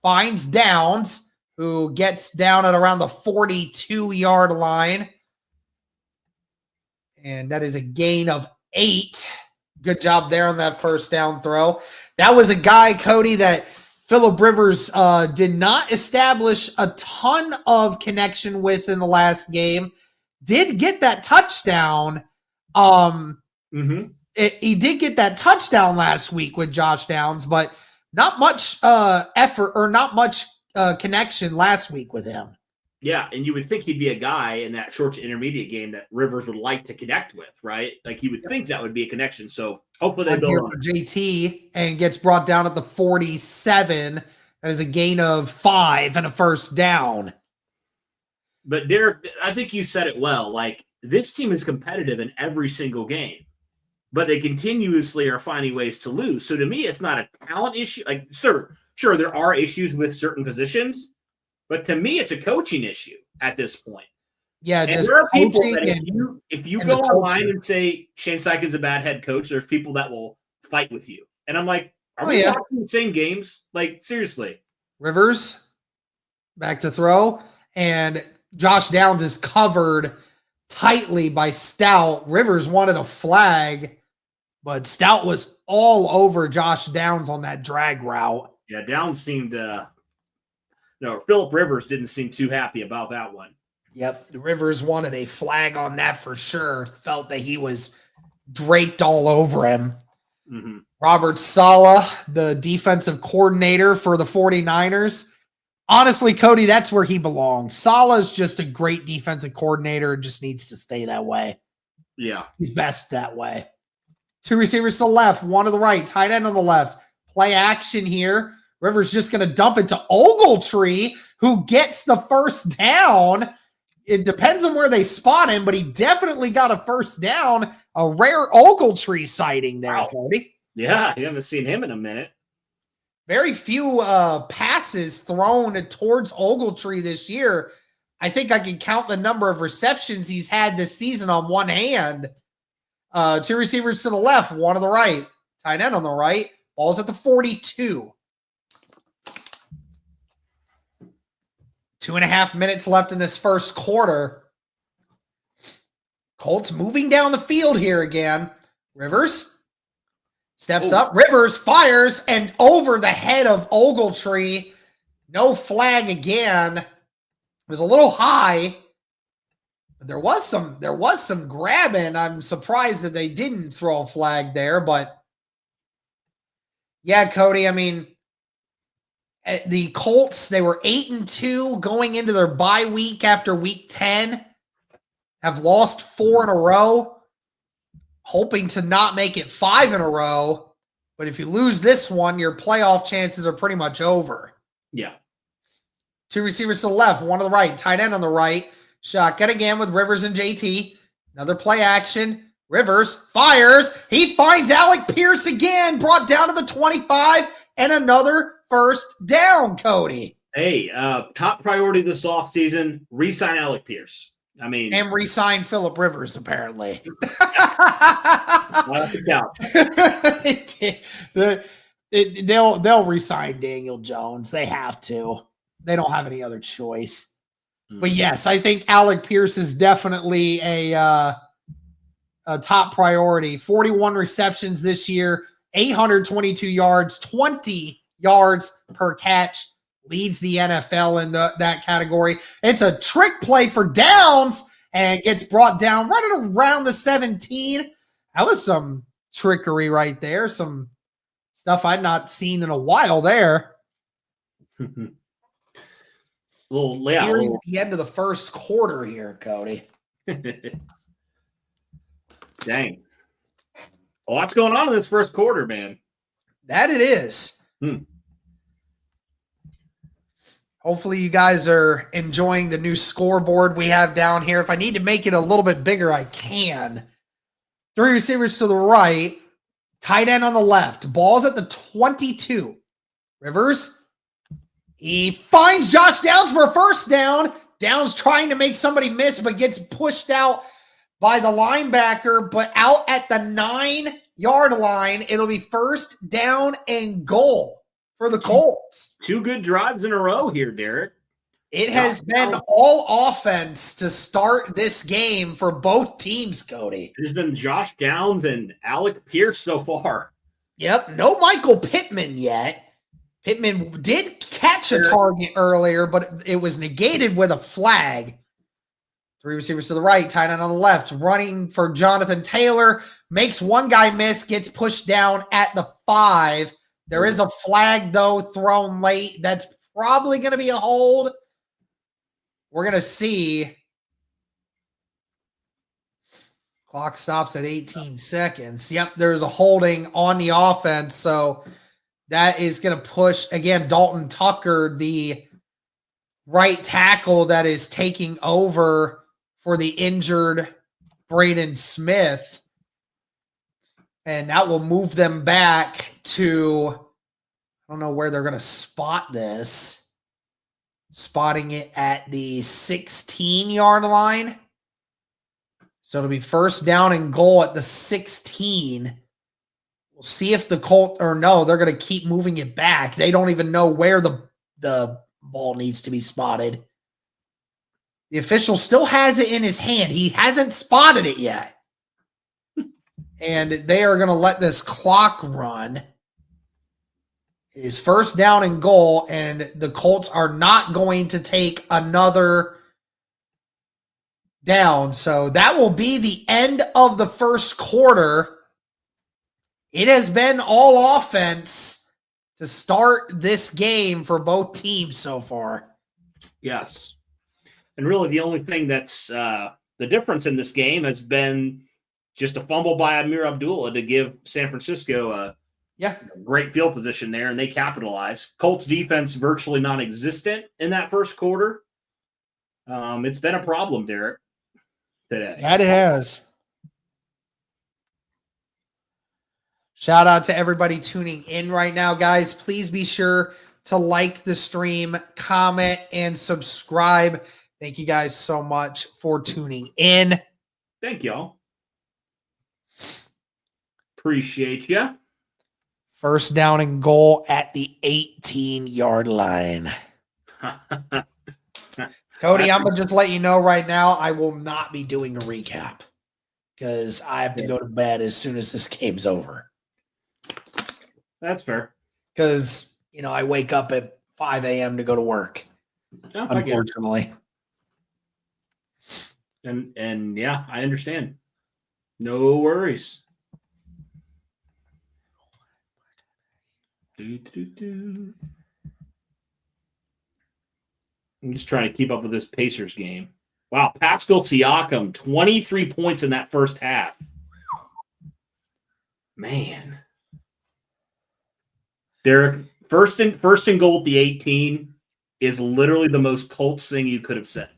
Finds Downs, who gets down at around the 42-yard line. And that is a gain of 8. Good job there on that first down throw. That was a guy, Cody, that Phillip Rivers did not establish a ton of connection with in the last game. Did get that touchdown. He did get that touchdown last week with Josh Downs, but not much effort or not much connection last week with him. Yeah, and you would think he'd be a guy in that short to intermediate game that Rivers would like to connect with, right? Like you would think that would be a connection. So hopefully they build on JT and gets brought down at the 47. That is a gain of 5 and a first down. But Derek, I think you said it well. Like this team is competitive in every single game, but they continuously are finding ways to lose. So to me, it's not a talent issue. Like, sure, there are issues with certain positions, but to me, it's a coaching issue at this point. Yeah, and just there are people that if you go online culture. and say Shane Steichen's a bad head coach, there's people that will fight with you. And I'm like, are we watching the same games? Like, seriously. Rivers, back to throw, and Josh Downs is covered tightly by Stout. Rivers wanted a flag, but Stout was all over Josh Downs on that drag route. Yeah, Downs seemed Phillip Rivers didn't seem too happy about that one. Yep, the Rivers wanted a flag on that for sure. Felt that he was draped all over him. Mm-hmm. Robert Saleh, the defensive coordinator for the 49ers. Honestly, Cody, that's where he belongs. Saleh's just a great defensive coordinator and just needs to stay that way. Yeah. He's best that way. 2 receivers to the left, 1 to the right, tight end on the left. Play action here. Rivers just going to dump it to Ogletree, who gets the first down. It depends on where they spot him, but he definitely got a first down. A rare Ogletree sighting there, wow. Cody. Yeah, you haven't seen him in a minute. Very few passes thrown towards Ogletree this year. I think I can count the number of receptions he's had this season on one hand. 2 receivers to the left, 1 to the right. Tight end on the right. Ball's at the 42. 2.5 minutes left in this first quarter. Colts moving down the field here again. Rivers steps up. Rivers fires and over the head of Ogletree. No flag again. It was a little high. But there was some grabbing. I'm surprised that they didn't throw a flag there, but yeah, Cody, I mean, the Colts, they were 8-2 going into their bye week after week 10, have lost 4 in a row, hoping to not make it 5 in a row. But if you lose this one, your playoff chances are pretty much over. Yeah. 2 receivers to the left, 1 to the right, tight end on the right. Shotgun again with Rivers and JT. Another play action. Rivers fires. He finds Alec Pierce again, brought down to the 25, and another first down, Cody. Hey, top priority this offseason, re-sign Alec Pierce. I mean, and re-sign Phillip Rivers, apparently. They'll re-sign Daniel Jones. They have to. They don't have any other choice. But yes, I think Alec Pierce is definitely a top priority. 41 receptions this year, 822 yards, 20 yards per catch leads the NFL in that category. It's a trick play for downs and gets brought down right at around the 17. That was some trickery right there. Some stuff I'd not seen in a while there. Nearing the end of the first quarter here, Cody. Dang. A lot's going on in this first quarter, man. That it is. Hopefully you guys are enjoying the new scoreboard we have down here. If I need to make it a little bit bigger, I can. 3 receivers to the right, tight end on the left. Ball's at the 22. Rivers. He finds Josh Downs for a first down. Downs trying to make somebody miss, but gets pushed out by the linebacker, but out at the 9-yard line. It'll be first down and goal for the Colts. 2 good drives in a row here, Derek. It has been all offense to start this game for both teams, Cody. It has been Josh Downs and Alec Pierce so far. Yep, no Michael Pittman yet. Pittman did catch a target earlier, but it was negated with a flag. 3 receivers to the right, tight end on the left, running for Jonathan Taylor, makes one guy miss, gets pushed down at the 5. There is a flag, though, thrown late. That's probably going to be a hold. We're going to see. Clock stops at 18 seconds. Yep, there's a holding on the offense, so that is going to push, again, Dalton Tucker, the right tackle that is taking over for the injured Braden Smith. And that will move them back to, I don't know where they're going to spot this. Spotting it at the 16-yard line. So it'll be first down and goal at the 16. We'll see if the Colt, or no, they're going to keep moving it back. They don't even know where the ball needs to be spotted. The official still has it in his hand. He hasn't spotted it yet. And they are going to let this clock run. It is first down and goal, and the Colts are not going to take another down. So that will be the end of the first quarter. It has been all offense to start this game for both teams so far. Yes. And really the only thing that's the difference in this game has been just a fumble by Amir Abdullah to give San Francisco a great field position there, and they capitalized. Colts defense virtually non-existent in that first quarter. It's been a problem, Derek, today. That it has. Shout out to everybody tuning in right now, guys. Please be sure to like the stream, comment, and subscribe. Thank you guys so much for tuning in. Thank y'all. Appreciate you. First down and goal at the 18-yard line. Cody, I'm going to just let you know right now, I will not be doing a recap because I have to go to bed as soon as this game's over. That's fair. Because, I wake up at 5 a.m. to go to work, unfortunately. And yeah, I understand. No worries. I'm just trying to keep up with this Pacers game. Wow, Pascal Siakam, 23 points in that first half. Man. Derek, first and goal at the 18 is literally the most Colts thing you could have said.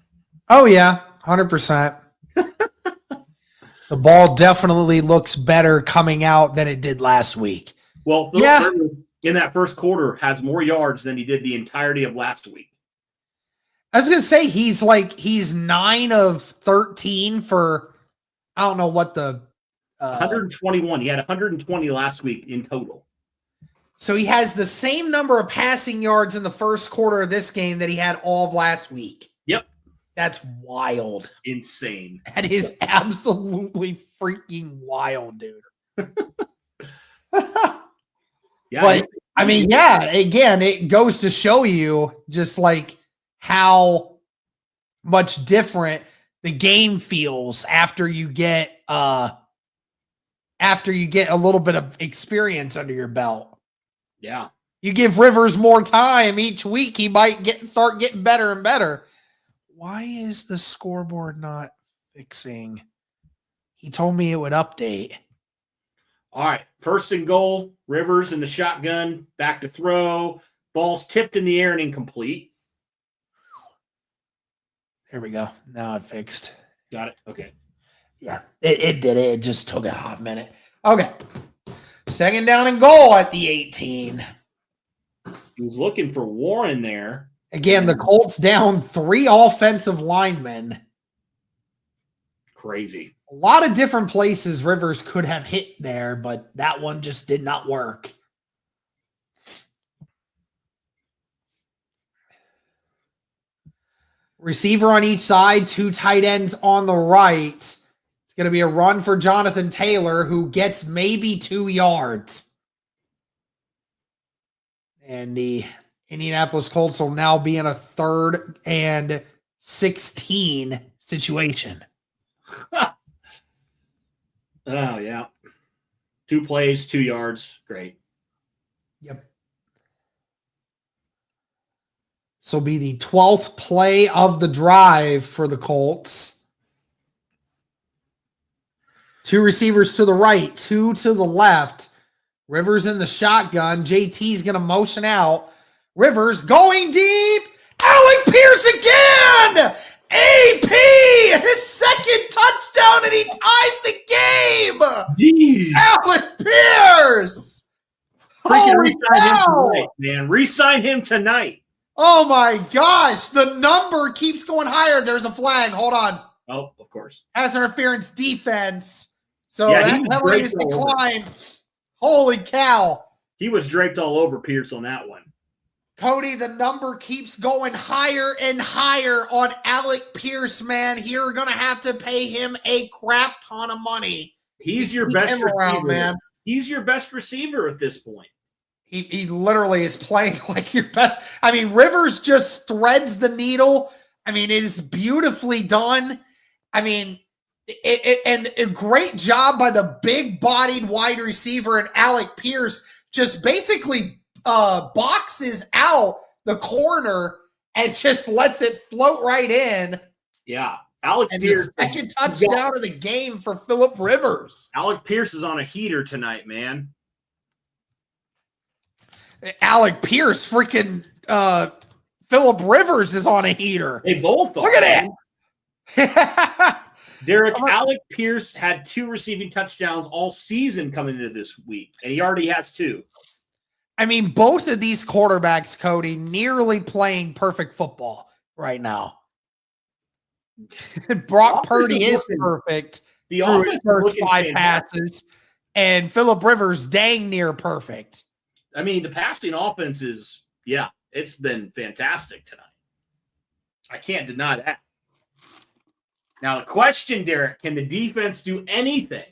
Oh, yeah, 100%. The ball definitely looks better coming out than it did last week. Well, Philip Rivers in that first quarter has more yards than he did the entirety of last week. I was going to say he's 9 of 13 for, I don't know what the 121. He had 120 last week in total. So he has the same number of passing yards in the first quarter of this game that he had all of last week. Yep. That's wild. Insane. That is absolutely freaking wild, dude. Yeah. But I mean, yeah, again, it goes to show you just like how much different the game feels after you get a little bit of experience under your belt. Yeah. You give Rivers more time each week, he might start getting better and better. Why is the scoreboard not fixing? He told me it would update. All right. 1st and goal. Rivers in the shotgun. Back to throw. Ball's tipped in the air and incomplete. There we go. Now it fixed. Got it. Okay. Yeah, it did it. It just took a hot minute. Okay. 2nd down and goal at the 18. He was looking for Warren there. Again, the Colts down 3 offensive linemen. Crazy. A lot of different places Rivers could have hit there, but that one just did not work. Receiver on each side, 2 tight ends on the right. It's going to be a run for Jonathan Taylor, who gets maybe 2 yards. And the Indianapolis Colts will now be in a 3rd and 16 situation. Oh, yeah. 2 plays, 2 yards. Great. Yep. This will be the 12th play of the drive for the Colts. 2 receivers to the right, 2 to the left. Rivers in the shotgun. JT's going to motion out. Rivers going deep. Alec Pierce again. AP, his 2nd touchdown, and he ties the game. Jeez. Alec Pierce. Freaking Holy resign him cow. tonight, man. Resign him tonight. Oh my gosh. The number keeps going higher. There's a flag. Hold on. Oh, of course. Pass interference defense. So Yeah, that penalty is declined. Holy cow. He was draped all over Pierce on that one. Cody, the number keeps going higher and higher on Alec Pierce, man. You're going to have to pay him a crap ton of money. He's your best receiver, around, man. He's your best receiver at this point. He literally is playing like your best. I mean, Rivers just threads the needle. I mean, it is beautifully done. I mean, and a great job by the big-bodied wide receiver and Alec Pierce just basically boxes out the corner and just lets it float right in. Yeah. Alec And Pierce. the 2nd touchdown of the game for Phillip Rivers. Alec Pierce is on a heater tonight, man. Alec Pierce, freaking Phillip Rivers is on a heater. They both are. Look at that. Derek, Alec Pierce had 2 receiving touchdowns all season coming into this week, and he already has 2. I mean, both of these quarterbacks, Cody, nearly playing perfect football right now. Brock Purdy is perfect. The Through his offense first 5 fantastic. passes, and Phillip Rivers dang near perfect. I mean, the passing offense is, yeah, it's been fantastic tonight. I can't deny that. Now, the question, Derek, can the defense do anything?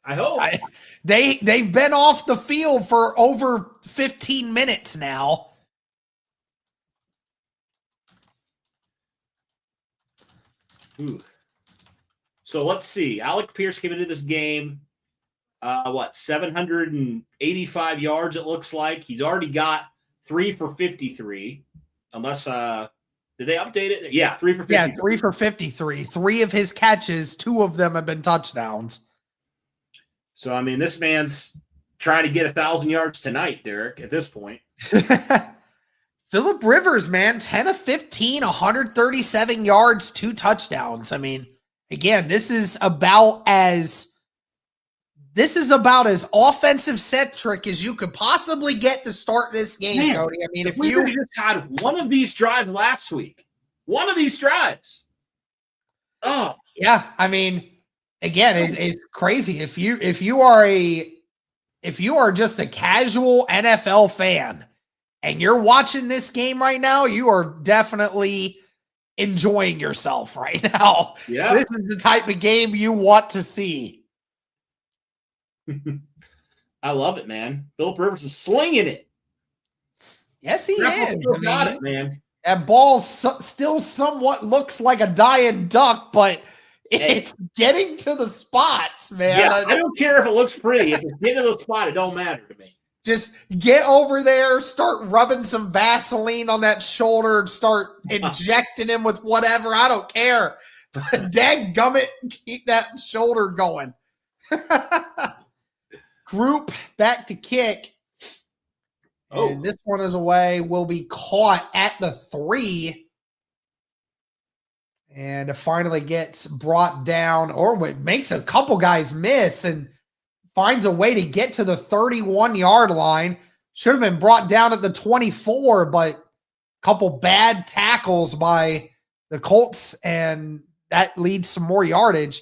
I hope. They've been off the field for over 15 minutes now. Ooh. So let's see. Alec Pierce came into this game, 785 yards, it looks like. He's already got 3 for 53. Unless, did they update it? Yeah, 3 for 53. Yeah, 3 for 53. 3 of his catches, 2 of them have been touchdowns. So, I mean, this man's trying to get 1,000 yards tonight, Derek, at this point. Phillip Rivers, man, 10 of 15, 137 yards, 2 touchdowns. I mean, again, this is about as offensive centric as you could possibly get to start this game, Man, Cody. I mean, if we you just had one of these drives last week, one of these drives. Oh, yeah, I mean, again, it's crazy. If you are just a casual NFL fan and you're watching this game right now, you are definitely enjoying yourself right now. yeah. This is the type of game you want to see. I love it, man. Philip Rivers is slinging it. Yes, he is. Still got it, man. That ball still somewhat looks like a dying duck, but it's getting to the spots, man. Yeah, I don't care if it looks pretty. If it's getting to the spot, it don't matter to me. Just get over there, start rubbing some Vaseline on that shoulder, and start injecting him with whatever. I don't care. Dadgummit, keep that shoulder going. Group back to kick. And this one is away. Will be caught at the 3. And it finally gets brought down, or makes a couple guys miss and finds a way to get to the 31-yard line. Should have been brought down at the 24, but a couple bad tackles by the Colts, and that leads some more yardage.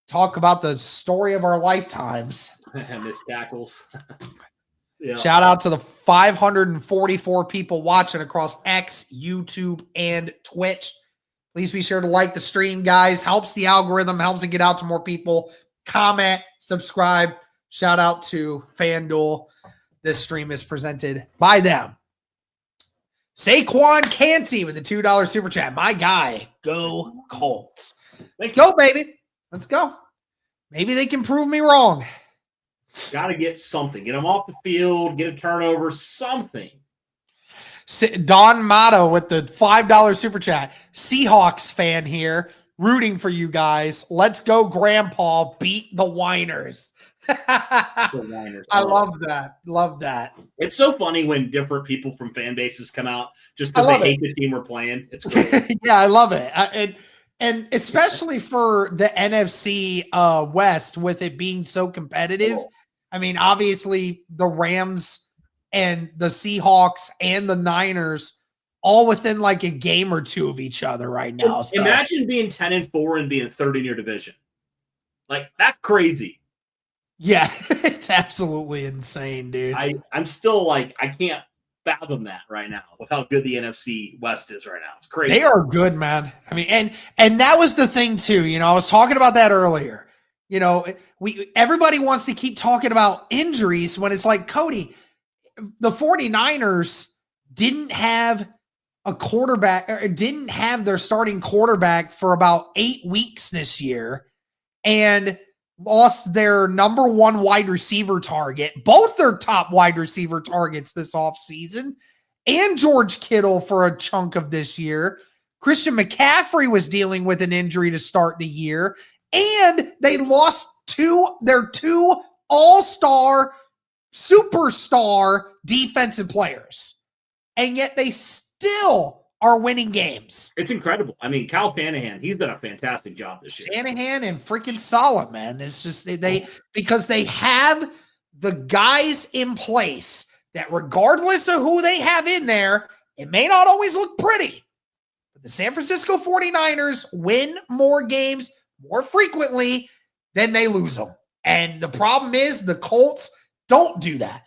Talk about the story of our lifetimes. Missed tackles. Yeah. Shout out to the 544 people watching across X, YouTube, and Twitch. Please be sure to like the stream, guys. Helps the algorithm, helps it get out to more people. Comment, subscribe. Shout out to FanDuel. This stream is presented by them. Saquon Canty with the $2 super chat. My guy, go Colts. Let's go, baby. Let's go. Maybe they can prove me wrong. Got to get something. Get them off the field, get a turnover, something. Don Mato with the $5 super chat. Seahawks fan here, rooting for you guys. Let's go, Grandpa. Beat the Whiners. I love that. Love that. It's so funny when different people from fan bases come out just because they hate the team we're playing. It's great. Yeah, I love it. And especially for the NFC West, with it being so competitive. I mean, obviously the Rams and the Seahawks and the Niners all within like a game or two of each other right now. So. Imagine being 10-4 and being third in your division. Like, that's crazy. Yeah, it's absolutely insane, dude. I'm still like, I can't fathom that right now with how good the NFC West is right now. It's crazy. They are good, man. I mean, and that was the thing too. You know, I was talking about that earlier. You know, everybody wants to keep talking about injuries when it's like, Cody, the 49ers didn't have a quarterback, or didn't have their starting quarterback for about 8 weeks this year, and lost their number 1 wide receiver target, both their top wide receiver targets this offseason, and George Kittle for a chunk of this year. Christian McCaffrey was dealing with an injury to start the year, and they lost their two all-star, superstar defensive players. And yet they still are winning games. It's incredible. I mean, Kyle Shanahan, he's done a fantastic job this year. Shanahan and freaking solid, man. It's just because they have the guys in place that regardless of who they have in there, it may not always look pretty. But the San Francisco 49ers win more games more frequently than they lose them. And the problem is the Colts don't do that.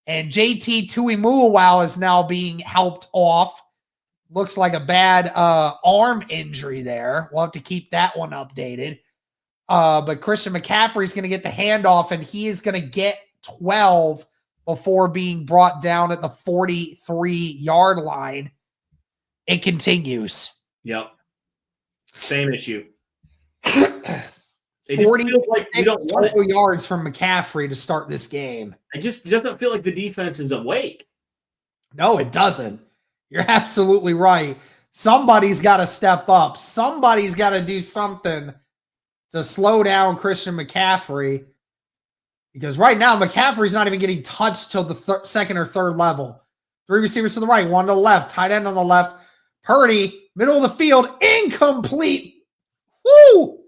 And JT Tuimuluau is now being helped off. Looks like a bad arm injury there. We'll have to keep that one updated. But Christian McCaffrey is going to get the handoff, and he is going to get 12 before being brought down at the 43-yard line. It continues. Yep. Same issue. 46 total yards from McCaffrey to start this game. It just doesn't feel like the defense is awake. No, it doesn't. You're absolutely right. Somebody's got to step up. Somebody's got to do something to slow down Christian McCaffrey. Because right now, McCaffrey's not even getting touched till the second or third level. 3 receivers to the right, 1 to the left, tight end on the left. Purdy, middle of the field, incomplete. Woo!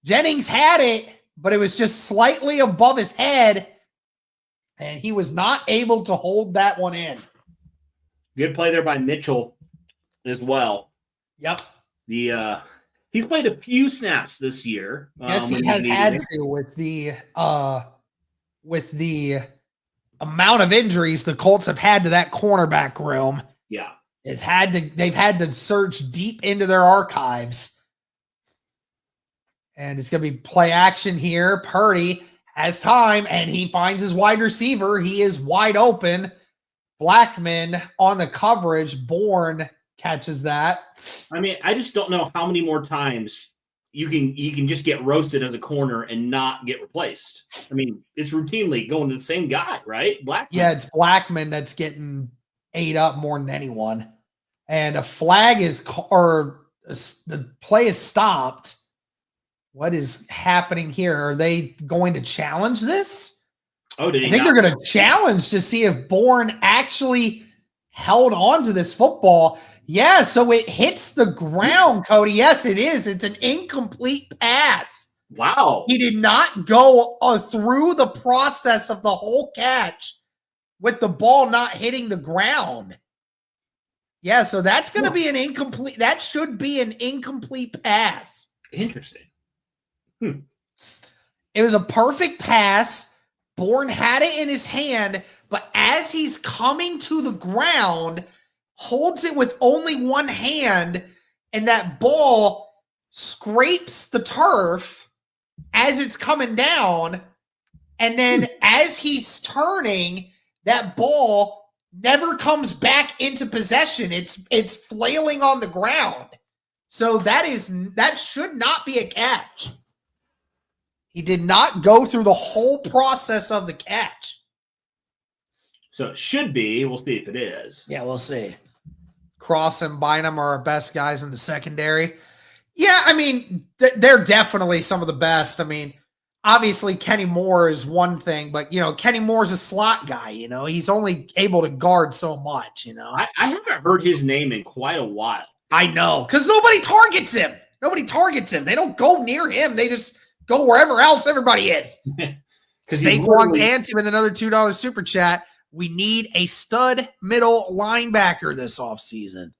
Jennings had it, but it was just slightly above his head, and he was not able to hold that one in. Good play there by Mitchell as well. Yep. He's played a few snaps this year. Yes, he has had to with the amount of injuries the Colts have had to that cornerback room. Yeah. They've had to search deep into their archives. And it's going to be play action here. Purdy has time, and he finds his wide receiver. He is wide open. Blackman on the coverage. Bourne catches that. I mean, I just don't know how many more times you can just get roasted as a corner and not get replaced. I mean, it's routinely going to the same guy, right? Blackman. Yeah, it's Blackman that's getting ate up more than anyone. And a flag the play is stopped. What is happening here? Are they going to challenge this? Oh, did he? I think they're going to challenge to see if Bourne actually held on to this football. Yeah, so it hits the ground, Cody. Yes, it is. It's an incomplete pass. Wow. He did not go through the process of the whole catch with the ball not hitting the ground. Yeah, so that's going to be an incomplete. That should be an incomplete pass. Interesting. It was a perfect pass. Bourne had it in his hand, but as he's coming to the ground, holds it with only one hand, and that ball scrapes the turf as it's coming down. And then as he's turning, that ball never comes back into possession. It's flailing on the ground. So that should not be a catch. He did not go through the whole process of the catch. So it should be. We'll see if it is. Yeah, we'll see. Cross and Bynum are our best guys in the secondary. Yeah, I mean, they're definitely some of the best. I mean, obviously Kenny Moore is one thing, but, Kenny Moore's a slot guy, He's only able to guard so much, I haven't heard his name in quite a while. I know, because nobody targets him. They don't go near him. They just go wherever else everybody is. Saquon Canty with another $2 super chat. We need a stud middle linebacker this offseason.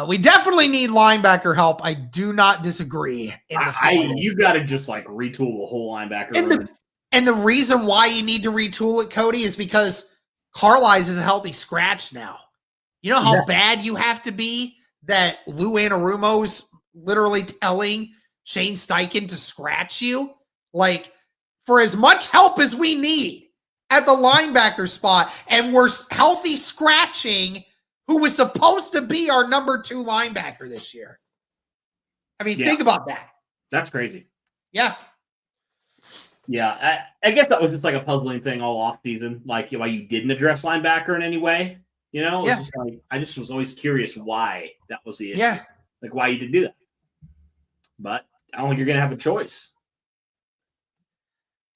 We definitely need linebacker help. I do not disagree. You've got to just retool the whole linebacker. And the reason why you need to retool it, Cody, is because Carlisle is a healthy scratch now. You know how bad you have to be that Lou Anarumo's literally telling Shane Steichen to scratch you? For as much help as we need at the linebacker spot, and we're healthy scratching who was supposed to be our number 2 linebacker this year. I mean, think about that. That's crazy. Yeah. Yeah, I guess that was just a puzzling thing all off season, why you didn't address linebacker in any way. Just I just was always curious why that was the issue. Yeah. Why you didn't do that. But I don't think you're going to have a choice.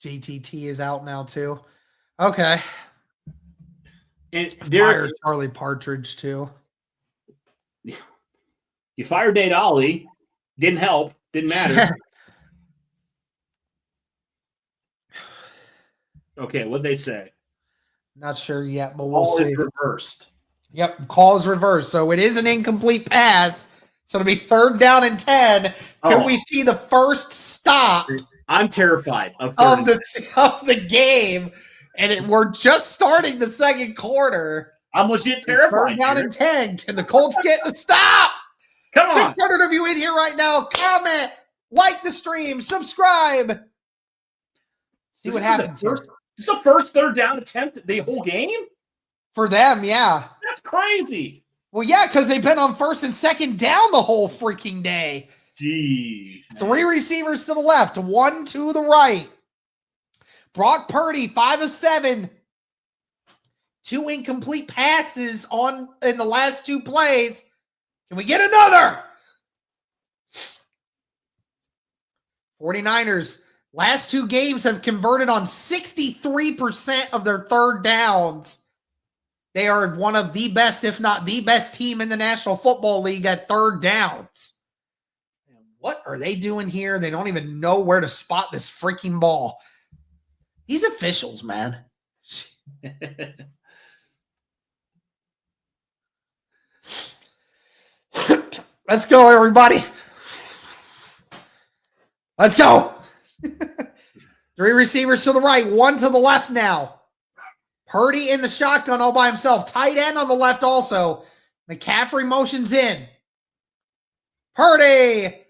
JTT is out now too. Okay. And fired Charlie Partridge too. You fired Nate Ollie. Didn't help. Didn't matter. Okay, what'd they say? Not sure yet, but we'll see. Reversed. Yep, call is reversed. So it is an incomplete pass. So it'll be 3rd down and 10. Can we see the first stop? I'm terrified of the game. And we're just starting the second quarter. I'm legit terrified. 3rd down and 10. Can the Colts get the stop? Come on. 600 of you in here right now. Comment, like the stream, subscribe. See what happens. This is the first 3rd down attempt the whole game? For them, yeah. That's crazy. Well, yeah, because they've been on 1st and 2nd down the whole freaking day. Jeez. 3 receivers to the left, 1 to the right. Brock Purdy, 5 of 7. 2 incomplete passes in the last 2 plays. Can we get another? 49ers, last 2 games have converted on 63% of their 3rd downs. They are one of the best, if not the best team in the National Football League at 3rd downs. What are they doing here? They don't even know where to spot this freaking ball. These officials, man. Let's go, everybody. Let's go. 3 receivers to the right, 1 to the left now. Purdy in the shotgun all by himself. Tight end on the left also. McCaffrey motions in. Purdy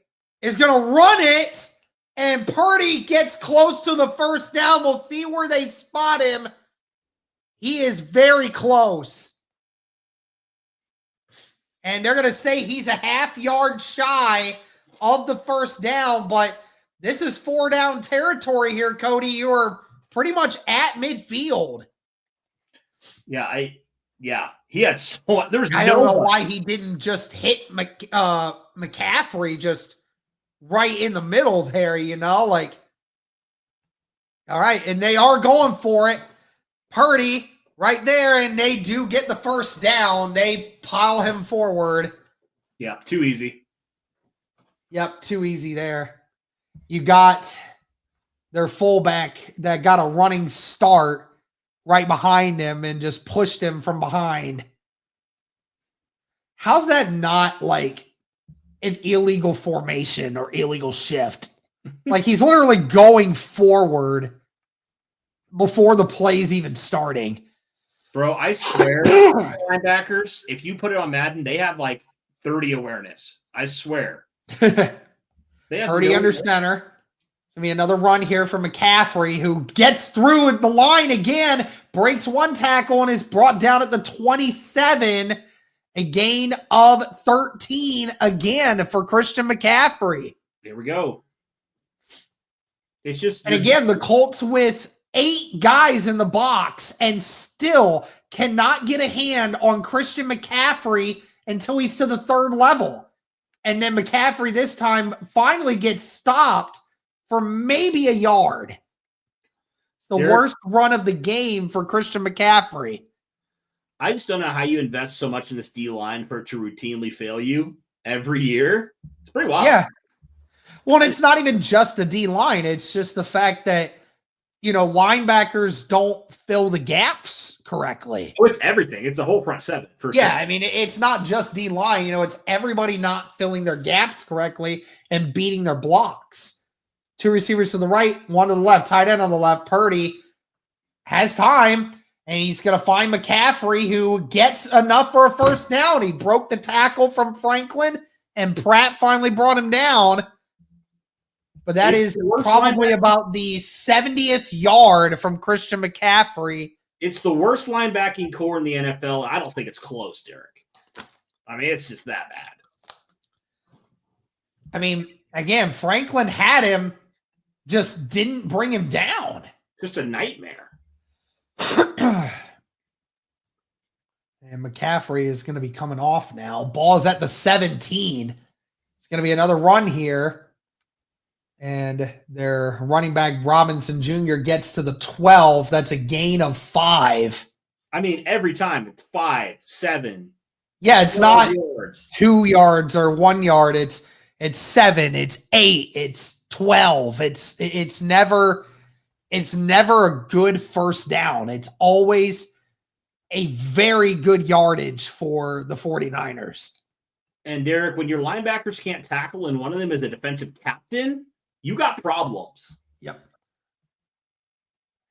is going to run it. And Purdy gets close to the first down. We'll see where they spot him. He is very close. And they're going to say he's a half yard shy of the first down, but this is 4 down territory here, Cody. You're pretty much at midfield. Yeah, he had so there was I don't know why he didn't just hit McCaffrey just right in the middle there, like, all right, and they are going for it. Purdy right there, and they do get the first down. They pile him forward. Yeah, too easy. Yep, too easy there. You got their fullback that got a running start right behind him and just pushed him from behind. How's that not like an illegal formation or illegal shift? Like, he's literally going forward before the play's even starting. Bro, I swear, linebackers, if you put it on Madden, they have like 30 awareness. I swear. They have Purdy under center. It's going to be another run here for McCaffrey, who gets through the line again, breaks one tackle, and is brought down at the 27. A gain of 13 again for Christian McCaffrey. There we go. It's just... And again, the Colts with 8 guys in the box and still cannot get a hand on Christian McCaffrey until he's to the 3rd level. And then McCaffrey this time finally gets stopped for maybe a yard. It's the worst run of the game for Christian McCaffrey. I just don't know how you invest so much in this D-line for it to routinely fail you every year. It's pretty wild. Yeah. Well, it's not even just the D-line. It's just the fact that, linebackers don't fill the gaps correctly. Oh, it's everything. It's a whole front 7. For sure. I mean, it's not just D-line. It's everybody not filling their gaps correctly and beating their blocks. 2 receivers to the right, 1 to the left, tight end on the left. Purdy has time. And he's going to find McCaffrey, who gets enough for a first down. He broke the tackle from Franklin, and Pratt finally brought him down. But that is probably about the 70th yard from Christian McCaffrey. It's the worst linebacking core in the NFL. I don't think it's close, Derek. I mean, it's just that bad. I mean, again, Franklin had him, just didn't bring him down. Just a nightmare. And McCaffrey is going to be coming off now. Ball is at the 17. It's going to be another run here. And their running back Robinson Jr. gets to the 12. That's a gain of 5. I mean, every time it's 5, 7. Yeah, it's not yards. 2 yards or 1 yard. It's 7. It's 8. It's 12. It's never a good first down. It's always a very good yardage for the 49ers. And Derek, when your linebackers can't tackle and one of them is a defensive captain, you got problems. Yep.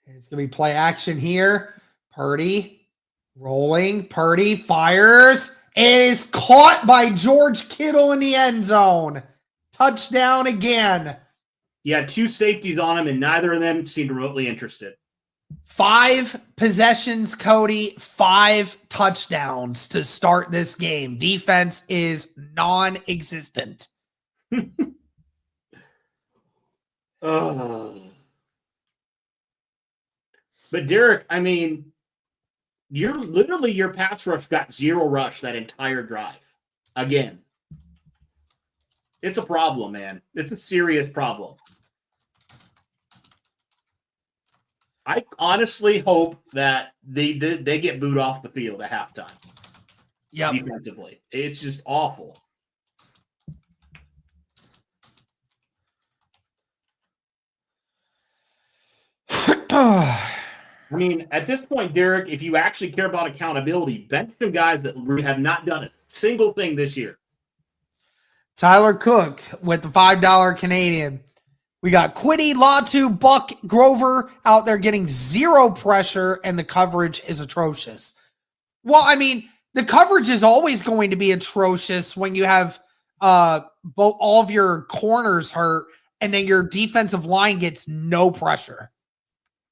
It's going to be play action here. Purdy rolling. Purdy fires. It is caught by George Kittle in the end zone. Touchdown again. He had 2 safeties on him, and neither of them seemed remotely interested. 5 possessions, Cody, 5 touchdowns to start this game. Defense is non-existent. But Derek, I mean, your pass rush got 0 rush that entire drive. Again. It's a problem, man. It's a serious problem. I honestly hope that they get booed off the field at halftime. Yeah, defensively, it's just awful. I mean, at this point, Derek, if you actually care about accountability, bench some guys that have not done a single thing this year. Tyler Cook with the $5 Canadian. We got Quiddy, Latu, Buck, Grover out there getting 0 pressure, and the coverage is atrocious. Well, I mean, the coverage is always going to be atrocious when you have both all of your corners hurt and then your defensive line gets no pressure.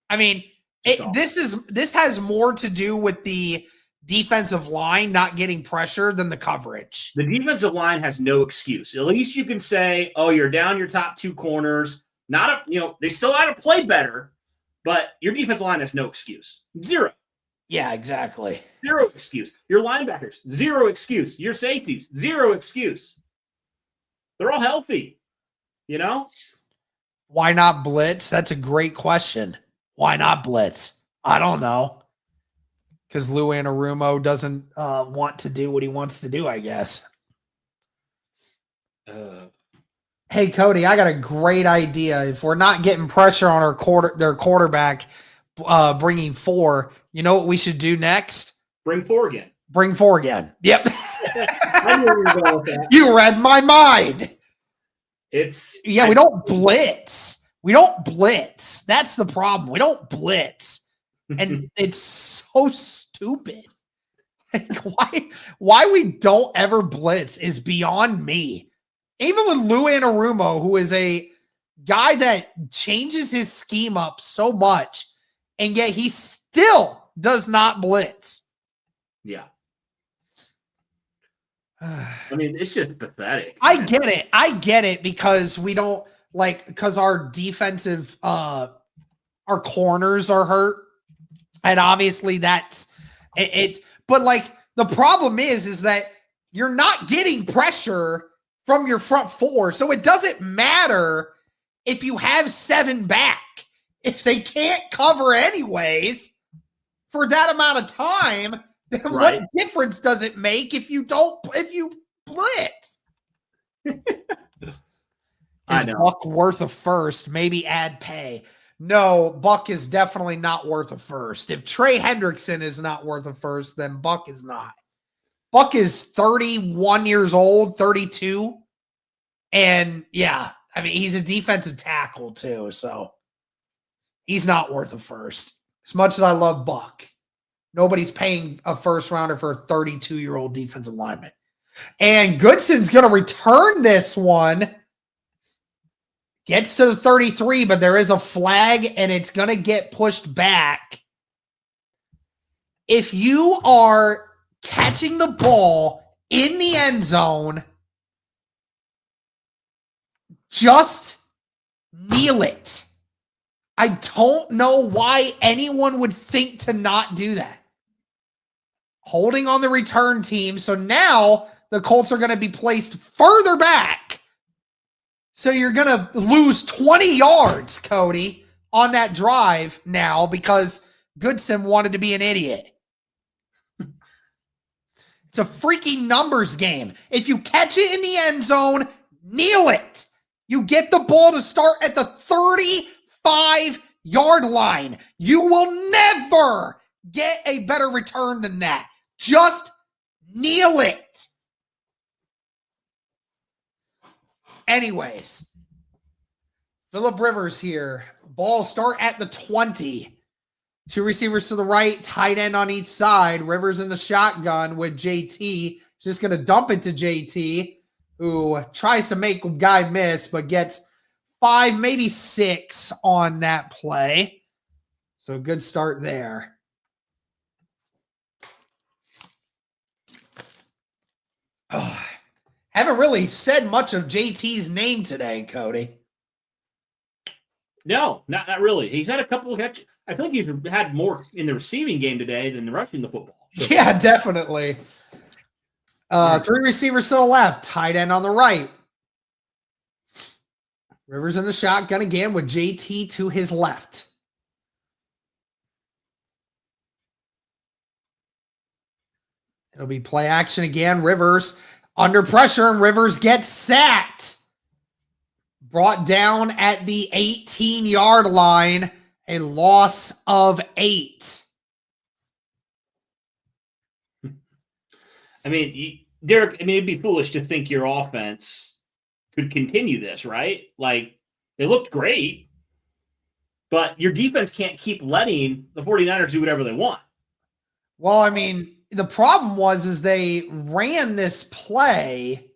I mean, this has more to do with the defensive line not getting pressure than the coverage. The defensive line has no excuse. At least you can say, "Oh, you're down your top two corners." They still had to play better, but your defensive line has no excuse. Zero. Yeah, exactly. Zero excuse. Your linebackers, zero excuse. Your safeties, zero excuse. They're all healthy. Why not blitz? That's a great question. Why not blitz? I don't know. Because Lou Anarumo doesn't want to do what he wants to do, I guess. Hey, Cody, I got a great idea. If we're not getting pressure on their quarterback bringing 4, you know what we should do next? Bring 4 again. Bring 4 again. Yep. I knew you were going with that. You read my mind. We don't blitz. We don't blitz. That's the problem. We don't blitz. And it's so stupid. Why we don't ever blitz is beyond me. Even with Lou Anarumo, who is a guy that changes his scheme up so much, and yet he still does not blitz. Yeah. I mean, it's just pathetic. I get it because we don't because our defensive, our corners are hurt. And obviously that's it. But the problem is that you're not getting pressure from your front 4. So it doesn't matter if you have 7 back. If they can't cover anyways for that amount of time, then what difference does it make if you blitz? Is Buck worth a first? Maybe add pay. No, Buck is definitely not worth a first. If Trey Hendrickson is not worth a first, then Buck is not. Buck is 31 years old, 32. And yeah, I mean, he's a defensive tackle too. So he's not worth a first. As much as I love Buck, nobody's paying a first rounder for a 32-year-old defensive lineman. And Goodson's going to return this one. Gets to the 33, but there is a flag and it's going to get pushed back. If you are catching the ball in the end zone, just kneel it. I don't know why anyone would think to not do that. Holding on the return team. So now the Colts are going to be placed further back. So you're going to lose 20 yards, Cody, on that drive now because Goodson wanted to be an idiot. It's a freaking numbers game. If you catch it in the end zone, kneel it. You get the ball to start at the 35-yard line. You will never get a better return than that. Just kneel it. Anyways, Phillip Rivers here. Ball start at the 20. 2 receivers to the right, tight end on each side. Rivers in the shotgun with JT. Just going to dump it to JT, who tries to make a guy miss, but gets 5, maybe 6 on that play. So good start there. Oh, haven't really said much of JT's name today, Cody. No, not really. He's had a couple of catches. I feel like he's had more in the receiving game today than rushing the football. So. Yeah, definitely. 3 receivers to the left, tight end on the right. Rivers in the shotgun again with JT to his left. It'll be play action again. Rivers under pressure, and Rivers gets sacked. Brought down at the 18-yard line, a loss of 8. I mean, Derek, it'd be foolish to think your offense could continue this, right? Like, they looked great, but your defense can't keep letting the 49ers do whatever they want. Well, I mean, the problem is they ran this play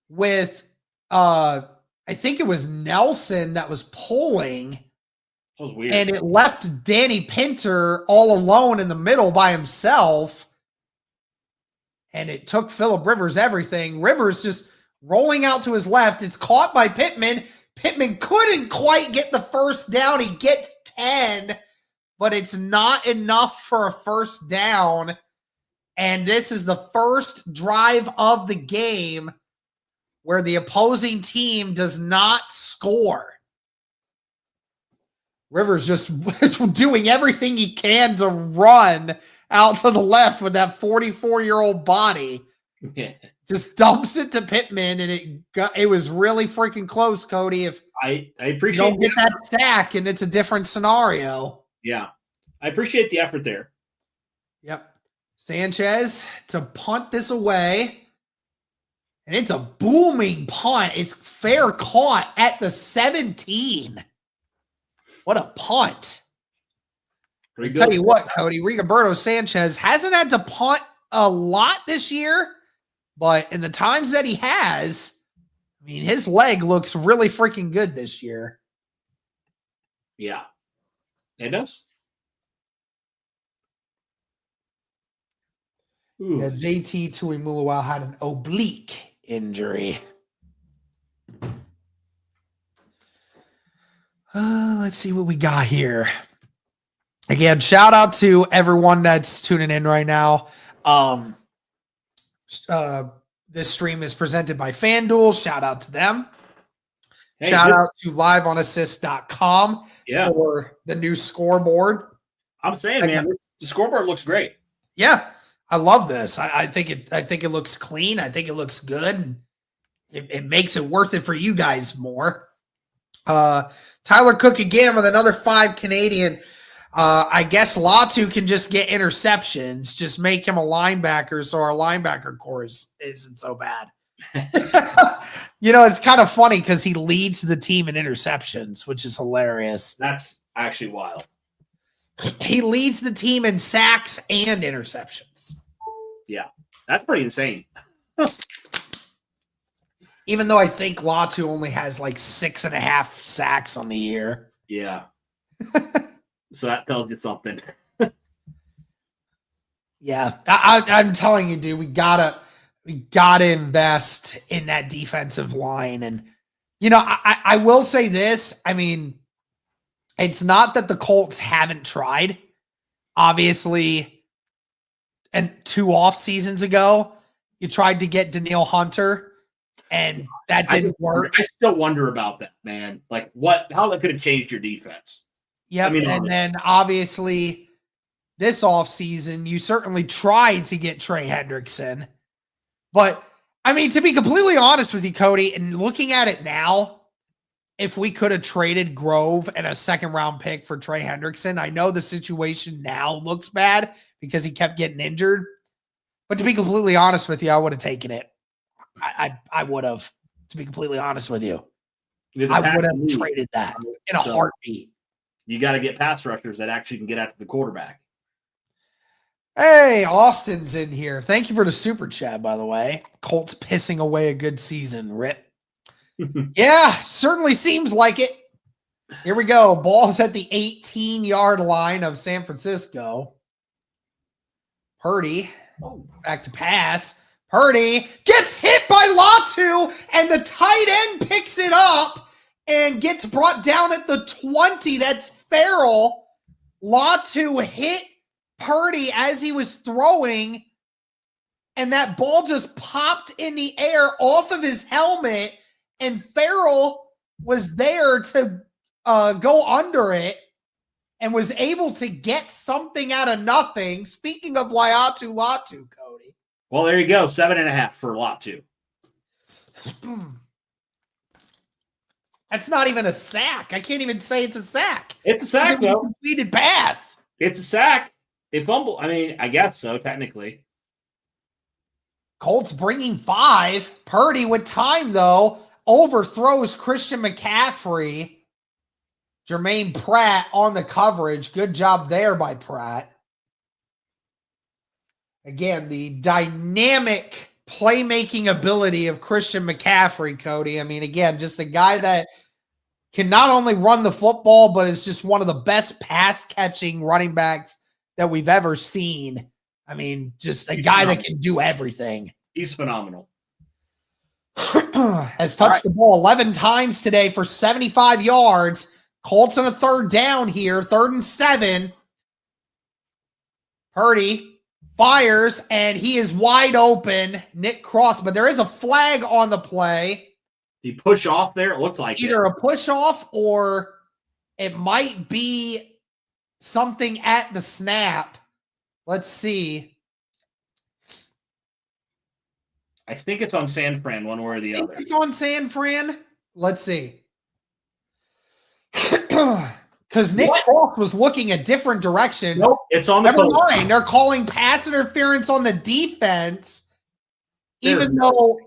with I think it was Nelson that was pulling. That was weird. And it left Danny Pinter all alone in the middle by himself. And it took Phillip Rivers everything. Rivers just rolling out to his left. It's caught by Pittman. Pittman couldn't quite get the first down. He gets 10, but it's not enough for a first down. And this is the first drive of the game where the opposing team does not score. Rivers just doing everything he can to run out to the left with that 44-year-old body. Yeah. Just dumps it to Pittman, and it was really freaking close, Cody. If I appreciate you don't get that sack, and it's a different scenario. Yeah. I appreciate the effort there. Yep. Sanchez to punt this away. And it's a booming punt. It's fair caught at the 17. What a punt. I tell you what, Cody, Rigoberto Sanchez hasn't had to punt a lot this year, but in the times that he has, I mean, his leg looks really freaking good this year. Yeah. It does. Yeah, JT Tuimuluau had an oblique injury. Let's see what we got here. Again, shout out to everyone that's tuning in right now. This stream is presented by FanDuel. Shout out to them. Hey, shout out to liveonassist.com for the new scoreboard. I'm saying, man, the scoreboard looks great. Yeah, I love this. I think it looks clean. I think it looks good. And it makes it worth it for you guys more. Tyler Cook again with another 5 Canadian. I guess Latu can just get interceptions. Just make him a linebacker so our linebacker core isn't so bad. It's kind of funny because he leads the team in interceptions, which is hilarious. That's actually wild. He leads the team in sacks and interceptions. Yeah, that's pretty insane. Even though I think Latu only has like 6.5 sacks on the year. Yeah. So that tells you something. Yeah, I'm telling you, dude, we gotta invest in that defensive line. And I will say this. I mean, it's not that the Colts haven't tried. Obviously, and 2 off seasons ago, you tried to get Danielle Hunter, and that didn't work. I still wonder about that, man. Like how that could have changed your defense. Yep. And then obviously this offseason, you certainly tried to get Trey Hendrickson. But I mean, to be completely honest with you, Cody, and looking at it now, if we could have traded Grove and a 2nd-round pick for Trey Hendrickson, I know the situation now looks bad because he kept getting injured. But to be completely honest with you, I would have taken it. I would have, to be completely honest with you. I would have traded that in a heartbeat. You got to get pass rushers that actually can get after the quarterback. Hey, Austin's in here. Thank you for the super chat, by the way. Colts pissing away a good season, Rip. Yeah, certainly seems like it. Here we go. Ball's at the 18-yard line of San Francisco. Purdy, back to pass. Purdy gets hit by Latu, and the tight end picks it up and gets brought down at the 20. That's Farrell. Latu hit Purdy as he was throwing, and that ball just popped in the air off of his helmet, and Farrell was there to go under it and was able to get something out of nothing. Speaking of Latu, Cody. Well, there you go. 7.5 for Latu. That's not even a sack. I can't even say it's a sack. It's a sack, though. Completed pass. It's a sack. They fumble. I mean, I guess so, technically. Colts bringing 5. Purdy with time, though, overthrows Christian McCaffrey. Jermaine Pratt on the coverage. Good job there by Pratt. Again, the dynamic playmaking ability of Christian McCaffrey, Cody. I mean, again, just a guy that can not only run the football, but is just one of the best pass catching running backs that we've ever seen. I mean, just a guy that can do everything. He's phenomenal. Has touched the ball 11 times today for 75 yards. Colts on a third down here, 3rd and 7. Purdy fires, and he is wide open. Nick Cross, but there is a flag on the play. He push off there. It looked like either a push off or it might be something at the snap. Let's see. I think it's on San Fran, one way or the other. It's on San Fran. Let's see. Because Nick Cross was looking a different direction. Nope, it's on the Never mind. They're calling pass interference on the defense. Even though,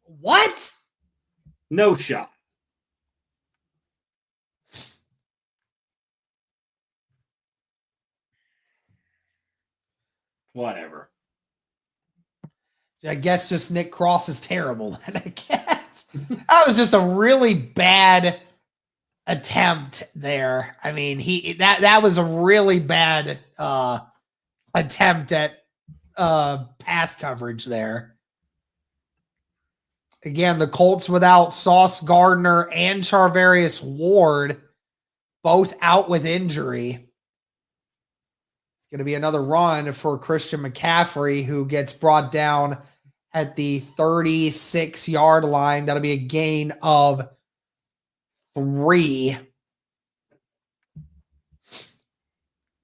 what? No shot. Whatever. I guess just Nick Cross is terrible. I guess that was just a really bad attempt there. I mean, that was a really bad attempt at pass coverage there. Again, the Colts without Sauce Gardner and Charvarius Ward, both out with injury. Going to be another run for Christian McCaffrey, who gets brought down at the 36-yard line. That'll be a gain of 3.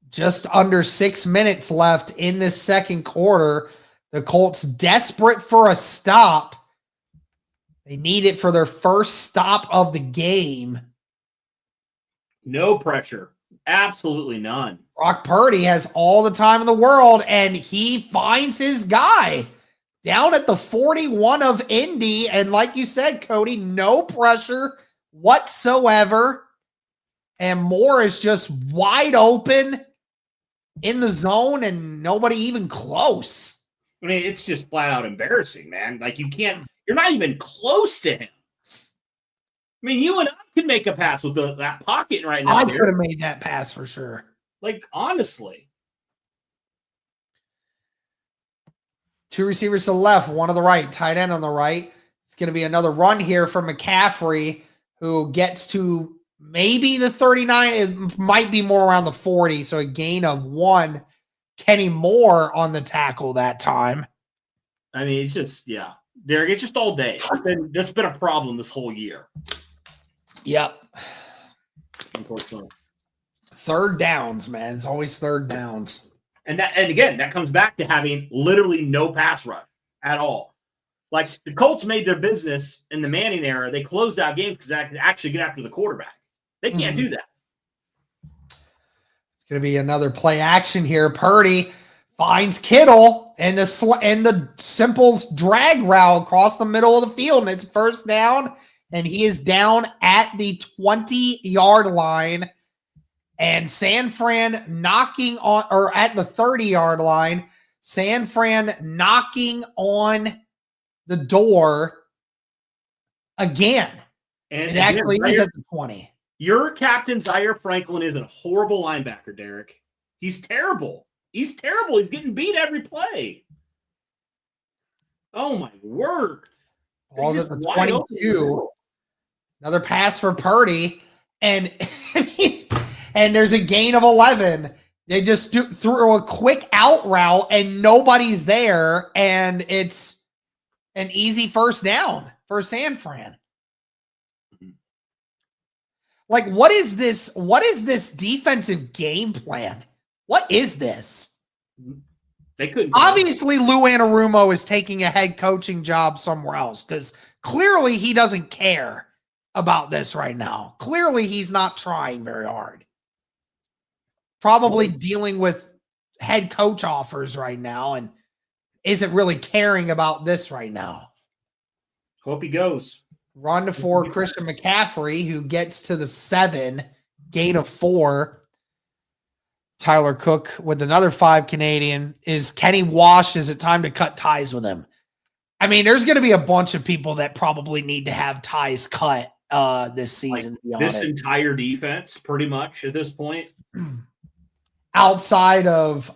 Just under 6 minutes left in this second quarter. The Colts desperate for a stop. They need it for their first stop of the game. No pressure. Absolutely none. Brock Purdy has all the time in the world, and he finds his guy down at the 41 of Indy. And like you said, Cody, no pressure whatsoever. And Moore is just wide open in the zone and nobody even close. I mean, it's just flat out embarrassing, man. Like, you're not even close to him. I mean, you and I could make a pass with that pocket right now. I could have made that pass for sure. Like, honestly. 2 receivers to the left, 1 on the right, tight end on the right. It's going to be another run here for McCaffrey, who gets to maybe the 39. It might be more around the 40, so a gain of 1. Kenny Moore on the tackle that time. I mean, it's just, yeah. Derek, it's just all day. That's been a problem this whole year. Yep. Unfortunately. 3rd downs, man. It's always 3rd downs. And again, that comes back to having literally no pass rush at all. Like, the Colts made their business in the Manning era. They closed out games because they could actually get after the quarterback. They can't do that. It's going to be another play action here. Purdy finds Kittle and the simple drag route across the middle of the field. And it's 1st down, and he is down at the 20-yard line. And San Fran knocking on, or at the 30-yard line, San Fran knocking on the door again. And it actually is at the 20. Your captain, Zaire Franklin, is a horrible linebacker, Derek. He's terrible. He's terrible. He's getting beat every play. Oh, my word. Ball's at the 22. Another pass for Purdy. And and there's a gain of 11. They just threw a quick out route and nobody's there. And it's an easy 1st down for San Fran. Like, what is this? What is this defensive game plan? What is this? They couldn't. Obviously, Lou Anarumo is taking a head coaching job somewhere else because clearly he doesn't care about this right now. Clearly, he's not trying very hard. Probably dealing with head coach offers right now and isn't really caring about this right now. Hope he goes. Run for Christian McCaffrey, who gets to the 7, gain of 4. Tyler Cook with another 5 Canadian. Is Kenny Wash? Is it time to cut ties with him? I mean, there's going to be a bunch of people that probably need to have ties cut this season. Like this entire defense, pretty much at this point, outside of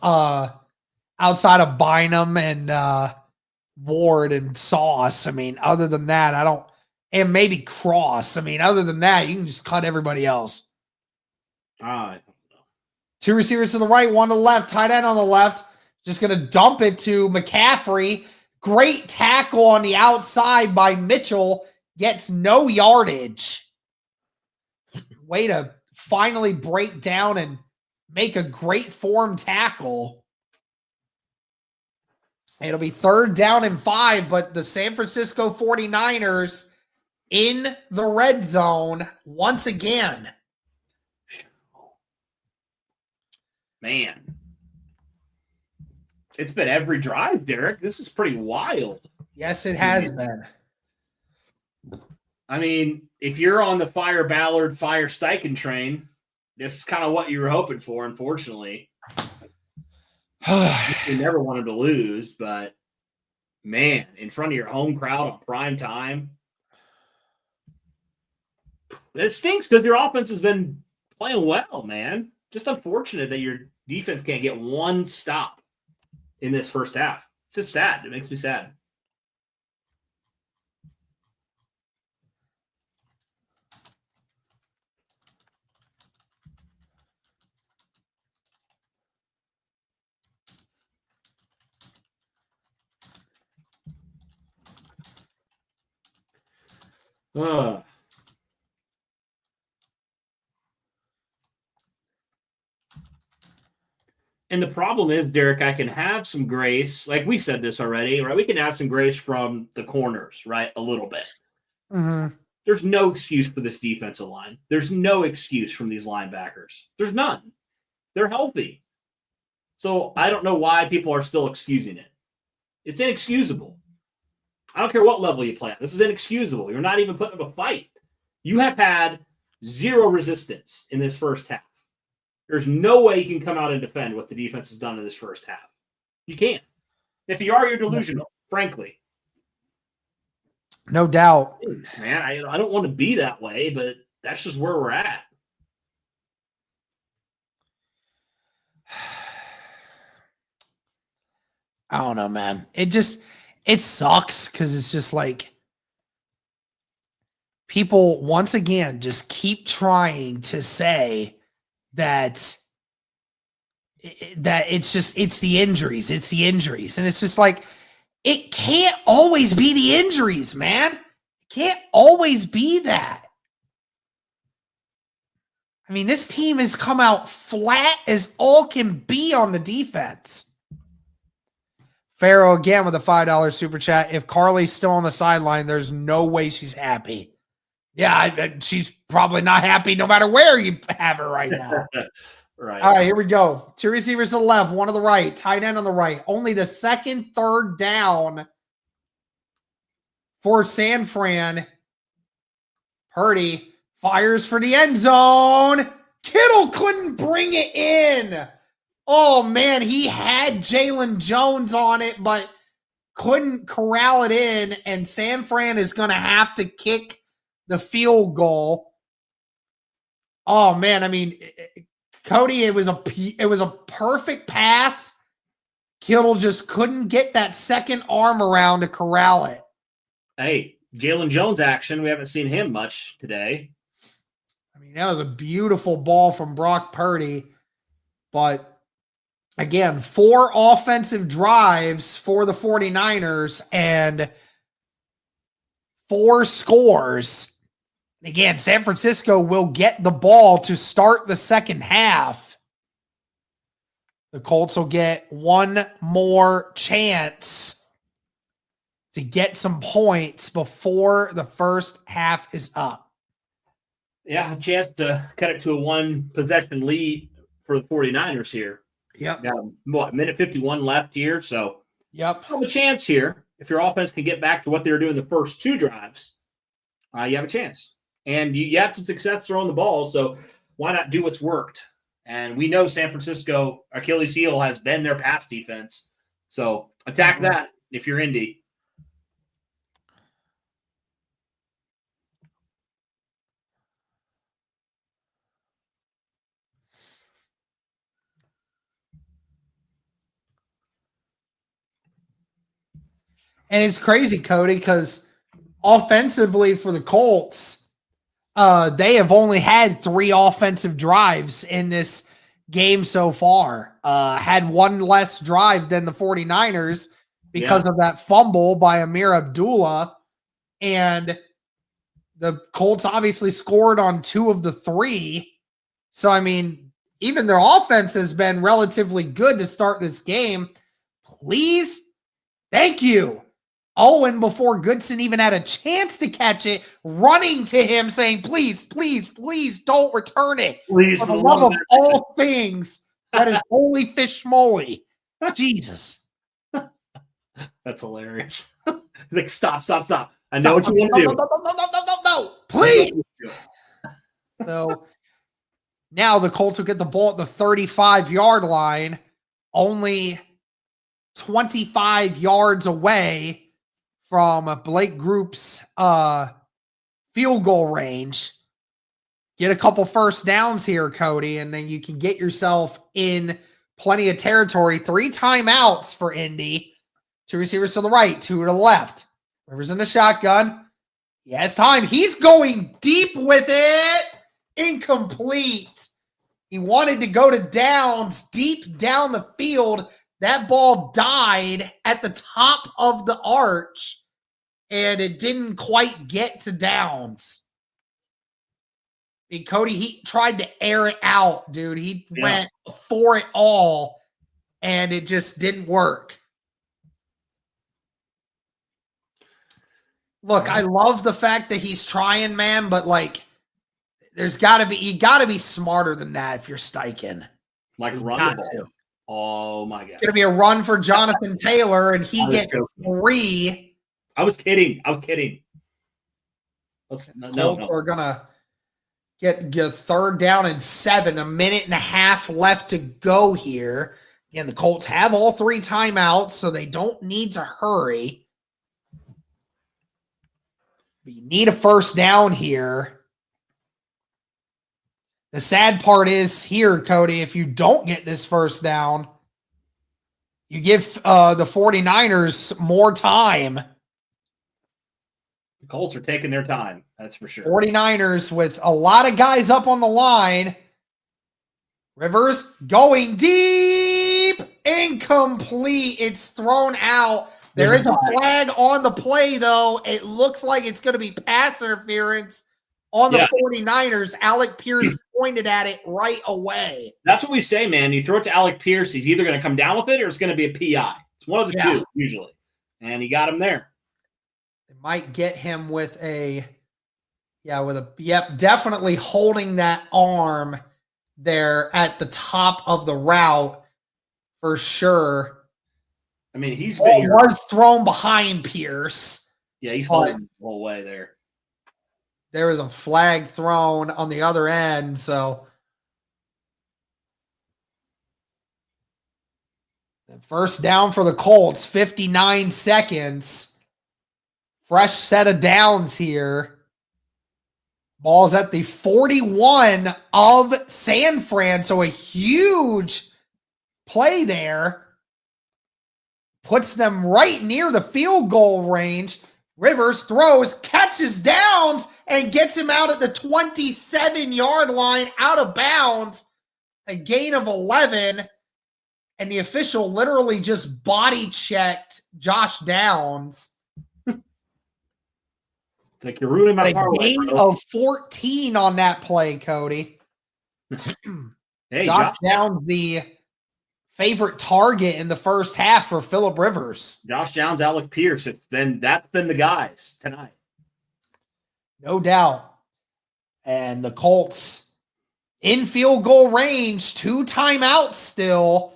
Bynum and Ward and Sauce. I mean, other than that, I don't. And maybe Cross. I mean, other than that, you can just cut everybody else. I don't know. 2 receivers to the right, 1 to the left, tight end on the left. Just going to dump it to McCaffrey. Great tackle on the outside by Mitchell. Gets no yardage. Way to finally break down and make a great form tackle. It'll be 3rd down and 5, but the San Francisco 49ers in the red zone once again. Man. It's been every drive, Derek. This is pretty wild. Yes, it has been. I mean, if you're on the fire Ballard, fire Steichen train, this is kind of what you were hoping for, unfortunately. You never wanted to lose, but man, in front of your home crowd on prime time. It stinks because your offense has been playing well, man. Just unfortunate that your defense can't get one stop in this first half. It's just sad. It makes me sad. And the problem is, Derek, I can have some grace. Like we said this already, right? We can have some grace from the corners, right? A little bit. Mm-hmm. There's no excuse for this defensive line. There's no excuse from these linebackers. There's none. They're healthy. So I don't know why people are still excusing it. It's inexcusable. I don't care what level you play at. This is inexcusable. You're not even putting up a fight. You have had zero resistance in this first half. There's no way you can come out and defend what the defense has done in this first half. You can't. If you are, you're delusional, frankly. No doubt. Thanks, man. I don't want to be that way, but that's just where we're at. I don't know, man. It sucks because it's just like people, once again, just keep trying to say that it's the injuries. It's the injuries. And it's just like, it can't always be the injuries, man. It can't always be that. I mean, this team has come out flat as all can be on the defense. Pharaoh again with a $5 super chat. If Carly's still on the sideline, there's no way she's happy. Yeah, she's probably not happy no matter where you have her right now. Right. All right, here we go. 2 receivers to the left, 1 to the right, tight end on the right. Only the 2nd, 3rd down for San Fran. Purdy fires for the end zone. Kittle couldn't bring it in. Oh, man, he had Jalen Jones on it, but couldn't corral it in, and San Fran is going to have to kick the field goal. Oh, man, I mean, Cody, it was a perfect pass. Kittle just couldn't get that second arm around to corral it. Hey, Jalen Jones action. We haven't seen him much today. I mean, that was a beautiful ball from Brock Purdy, but again, 4 offensive drives for the 49ers and 4 scores. Again, San Francisco will get the ball to start the second half. The Colts will get one more chance to get some points before the first half is up. Yeah, a chance to cut it to a 1-possession lead for the 49ers here. Yep. Got minute 51 left here, so yep. have a chance here. If your offense can get back to what they were doing the first 2 drives, you have a chance. And you had some success throwing the ball, so why not do what's worked? And we know San Francisco, Achilles heel has been their pass defense. So attack that if you're Indy. And it's crazy, Cody, because offensively for the Colts, they have only had 3 offensive drives in this game so far. Had one less drive than the 49ers because of that fumble by Amir Abdullah. And the Colts obviously scored on 2 of the 3. So, I mean, even their offense has been relatively good to start this game. Please, thank you. Owen, before Goodson even had a chance to catch it, running to him saying, please, please, please don't return it. Please, for the love of all things, that is holy fish schmoly. Jesus. That's hilarious. Like, stop. I know what you want to do. No. Please. So now the Colts will get the ball at the 35-yard line, only 25 yards away from Blake Group's field goal range. Get a couple first downs here, Cody, and then you can get yourself in plenty of territory. 3 timeouts for Indy. 2 receivers to the right, 2 to the left. Rivers in the shotgun. He has time. He's going deep with it. Incomplete. He wanted to go to downs deep down the field. That ball died at the top of the arch, and it didn't quite get to downs. And Cody, he tried to air it out, dude. He went for it all, and it just didn't work. Look, I love the fact that he's trying, man, but like, you got to be smarter than that if you're Steichen. Like, run the ball. Oh my God. It's going to be a run for Jonathan Taylor, and he gets 3. I was kidding. Colts are going to get 3rd down and 7, a minute and a half left to go here. Again, the Colts have all 3 timeouts, so they don't need to hurry. But you need a first down here. The sad part is here, Cody, if you don't get this first down, you give the 49ers more time. The Colts are taking their time, that's for sure. 49ers with a lot of guys up on the line. Rivers going deep. Incomplete. It's thrown out. There is a flag on the play, though. It looks like it's going to be pass interference on the 49ers. Alec Pierce pointed at it right away. That's what we say, man. You throw it to Alec Pierce, he's either going to come down with it or it's going to be a PI. It's one of the two, usually. And he got him there. They might get him with definitely holding that arm there at the top of the route for sure. I mean, he's been was thrown behind Pierce. Yeah, he's holding the whole way there. There was a flag thrown on the other end, so first down for the Colts, 59 seconds. Fresh set of downs here. Ball's at the 41 of San Fran, so a huge play there. Puts them right near the field goal range. Rivers throws, catches downs, and gets him out at the 27-yard line, out of bounds. A gain of 11. And the official literally just body checked Josh Downs. It's like you're ruining my parlay. A gain of 14 on that play, Cody. Hey, Josh Downs, the favorite target in the first half for Phillip Rivers. Josh Downs, Alec Pierce. That's been the guys tonight. No doubt. And the Colts in field goal range, 2 timeouts still.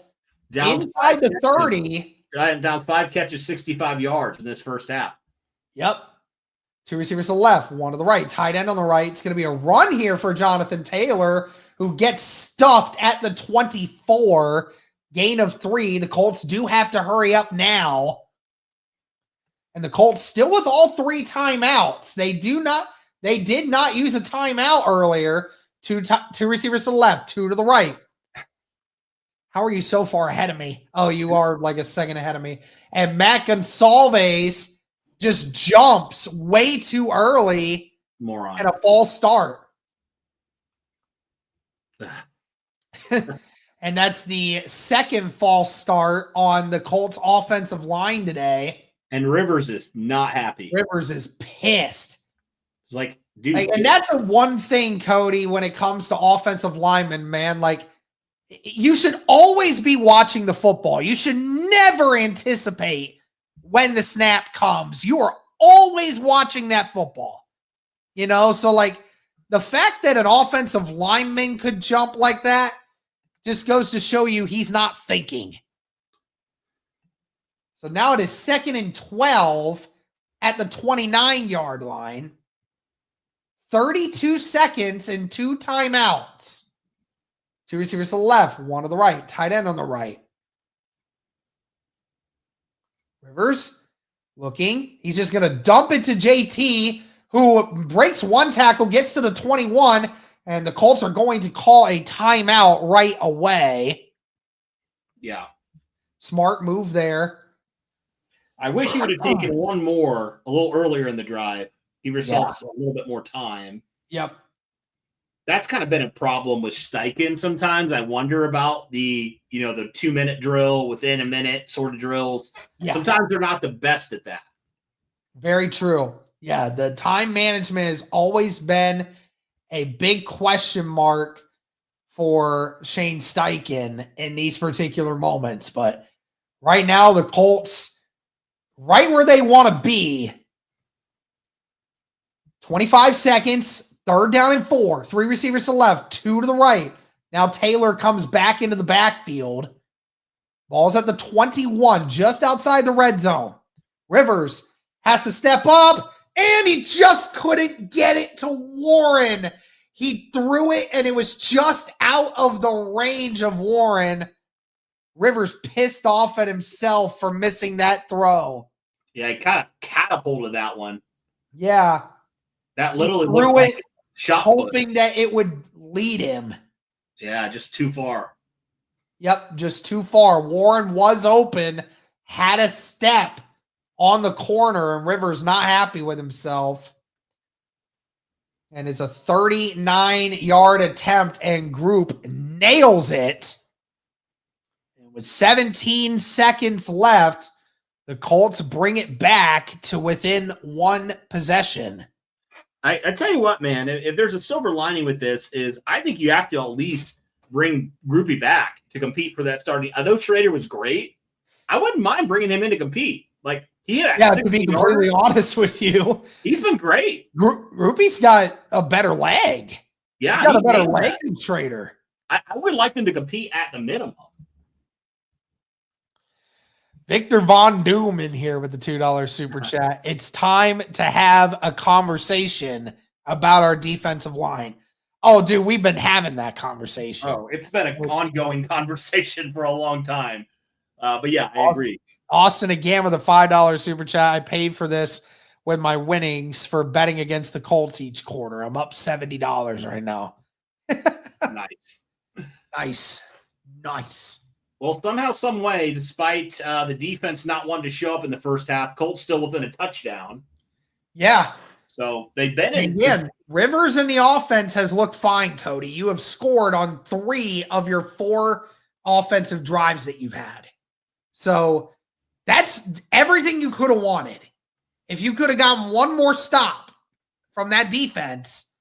Downs inside the 30. Downs 5 catches, 65 yards in this first half. Yep. 2 receivers to the left, 1 to the right. Tight end on the right. It's going to be a run here for Jonathan Taylor, who gets stuffed at the 24. Gain of 3. The Colts do have to hurry up now. And the Colts still with all 3 timeouts. They did not use a timeout earlier. 2 receivers to the left, 2 to the right. How are you so far ahead of me? Oh, you are like a second ahead of me. And Matt Gonsalves just jumps way too early. Moron. And a false start. And that's the second false start on the Colts offensive line today. And Rivers is not happy. Rivers is pissed. It's like, dude. And that's a one thing, Cody, when it comes to offensive linemen, man. Like, you should always be watching the football. You should never anticipate when the snap comes. You are always watching that football. You know, so like the fact that an offensive lineman could jump like that just goes to show you he's not thinking. So now it is 2nd and 12 at the 29-yard line. 32 seconds and 2 timeouts. 2 receivers to the left, 1 to the right, tight end on the right. Rivers looking. He's just going to dump it to JT, who breaks 1 tackle, gets to the 21, and the Colts are going to call a timeout right away. Yeah. Smart move there. I wish he would have taken one more a little earlier in the drive. Give yourself a little bit more time. Yep. That's kind of been a problem with Steichen sometimes. I wonder about the 2-minute drill within a minute sort of drills. Yeah. Sometimes they're not the best at that. Very true. Yeah, the time management has always been a big question mark for Shane Steichen in these particular moments. But right now, the Colts, right where they want to be, 25 seconds, 3rd down and 4, 3 receivers to the left, 2 to the right. Now Taylor comes back into the backfield. Ball's at the 21, just outside the red zone. Rivers has to step up, and he just couldn't get it to Warren. He threw it, and it was just out of the range of Warren. Rivers pissed off at himself for missing that throw. Yeah, he kind of catapulted that one. Yeah. That literally threw looked it, like shot hoping that it would lead him. Yeah, just too far. Yep, just too far. Warren was open, had a step on the corner, and Rivers not happy with himself. And it's a 39-yard attempt, and Group nails it. And with 17 seconds left, the Colts bring it back to within 1 possession. I tell you what, man, if there's a silver lining with this is I think you have to at least bring Groupie back to compete for that starting. I know Schrader was great. I wouldn't mind bringing him in to compete. Like, he had to be completely honest with you, he's been great. Groupie's got a better leg. Yeah, he's got a better leg than Schrader. I would like them to compete at the minimum. Victor Von Doom in here with the $2 super chat. It's time to have a conversation about our defensive line. Oh, dude, we've been having that conversation. Oh, it's been an ongoing conversation for a long time. But yeah, I agree. Austin again with a $5 super chat. I paid for this with my winnings for betting against the Colts each quarter. I'm up $70 right now. Nice. Well, somehow, some way, despite the defense not wanting to show up in the first half, Colts still within a touchdown. Yeah. So they've been in. Again, Rivers in the offense has looked fine, Cody. You have scored on 3 of your 4 offensive drives that you've had. So that's everything you could have wanted. If you could have gotten one more stop from that defense,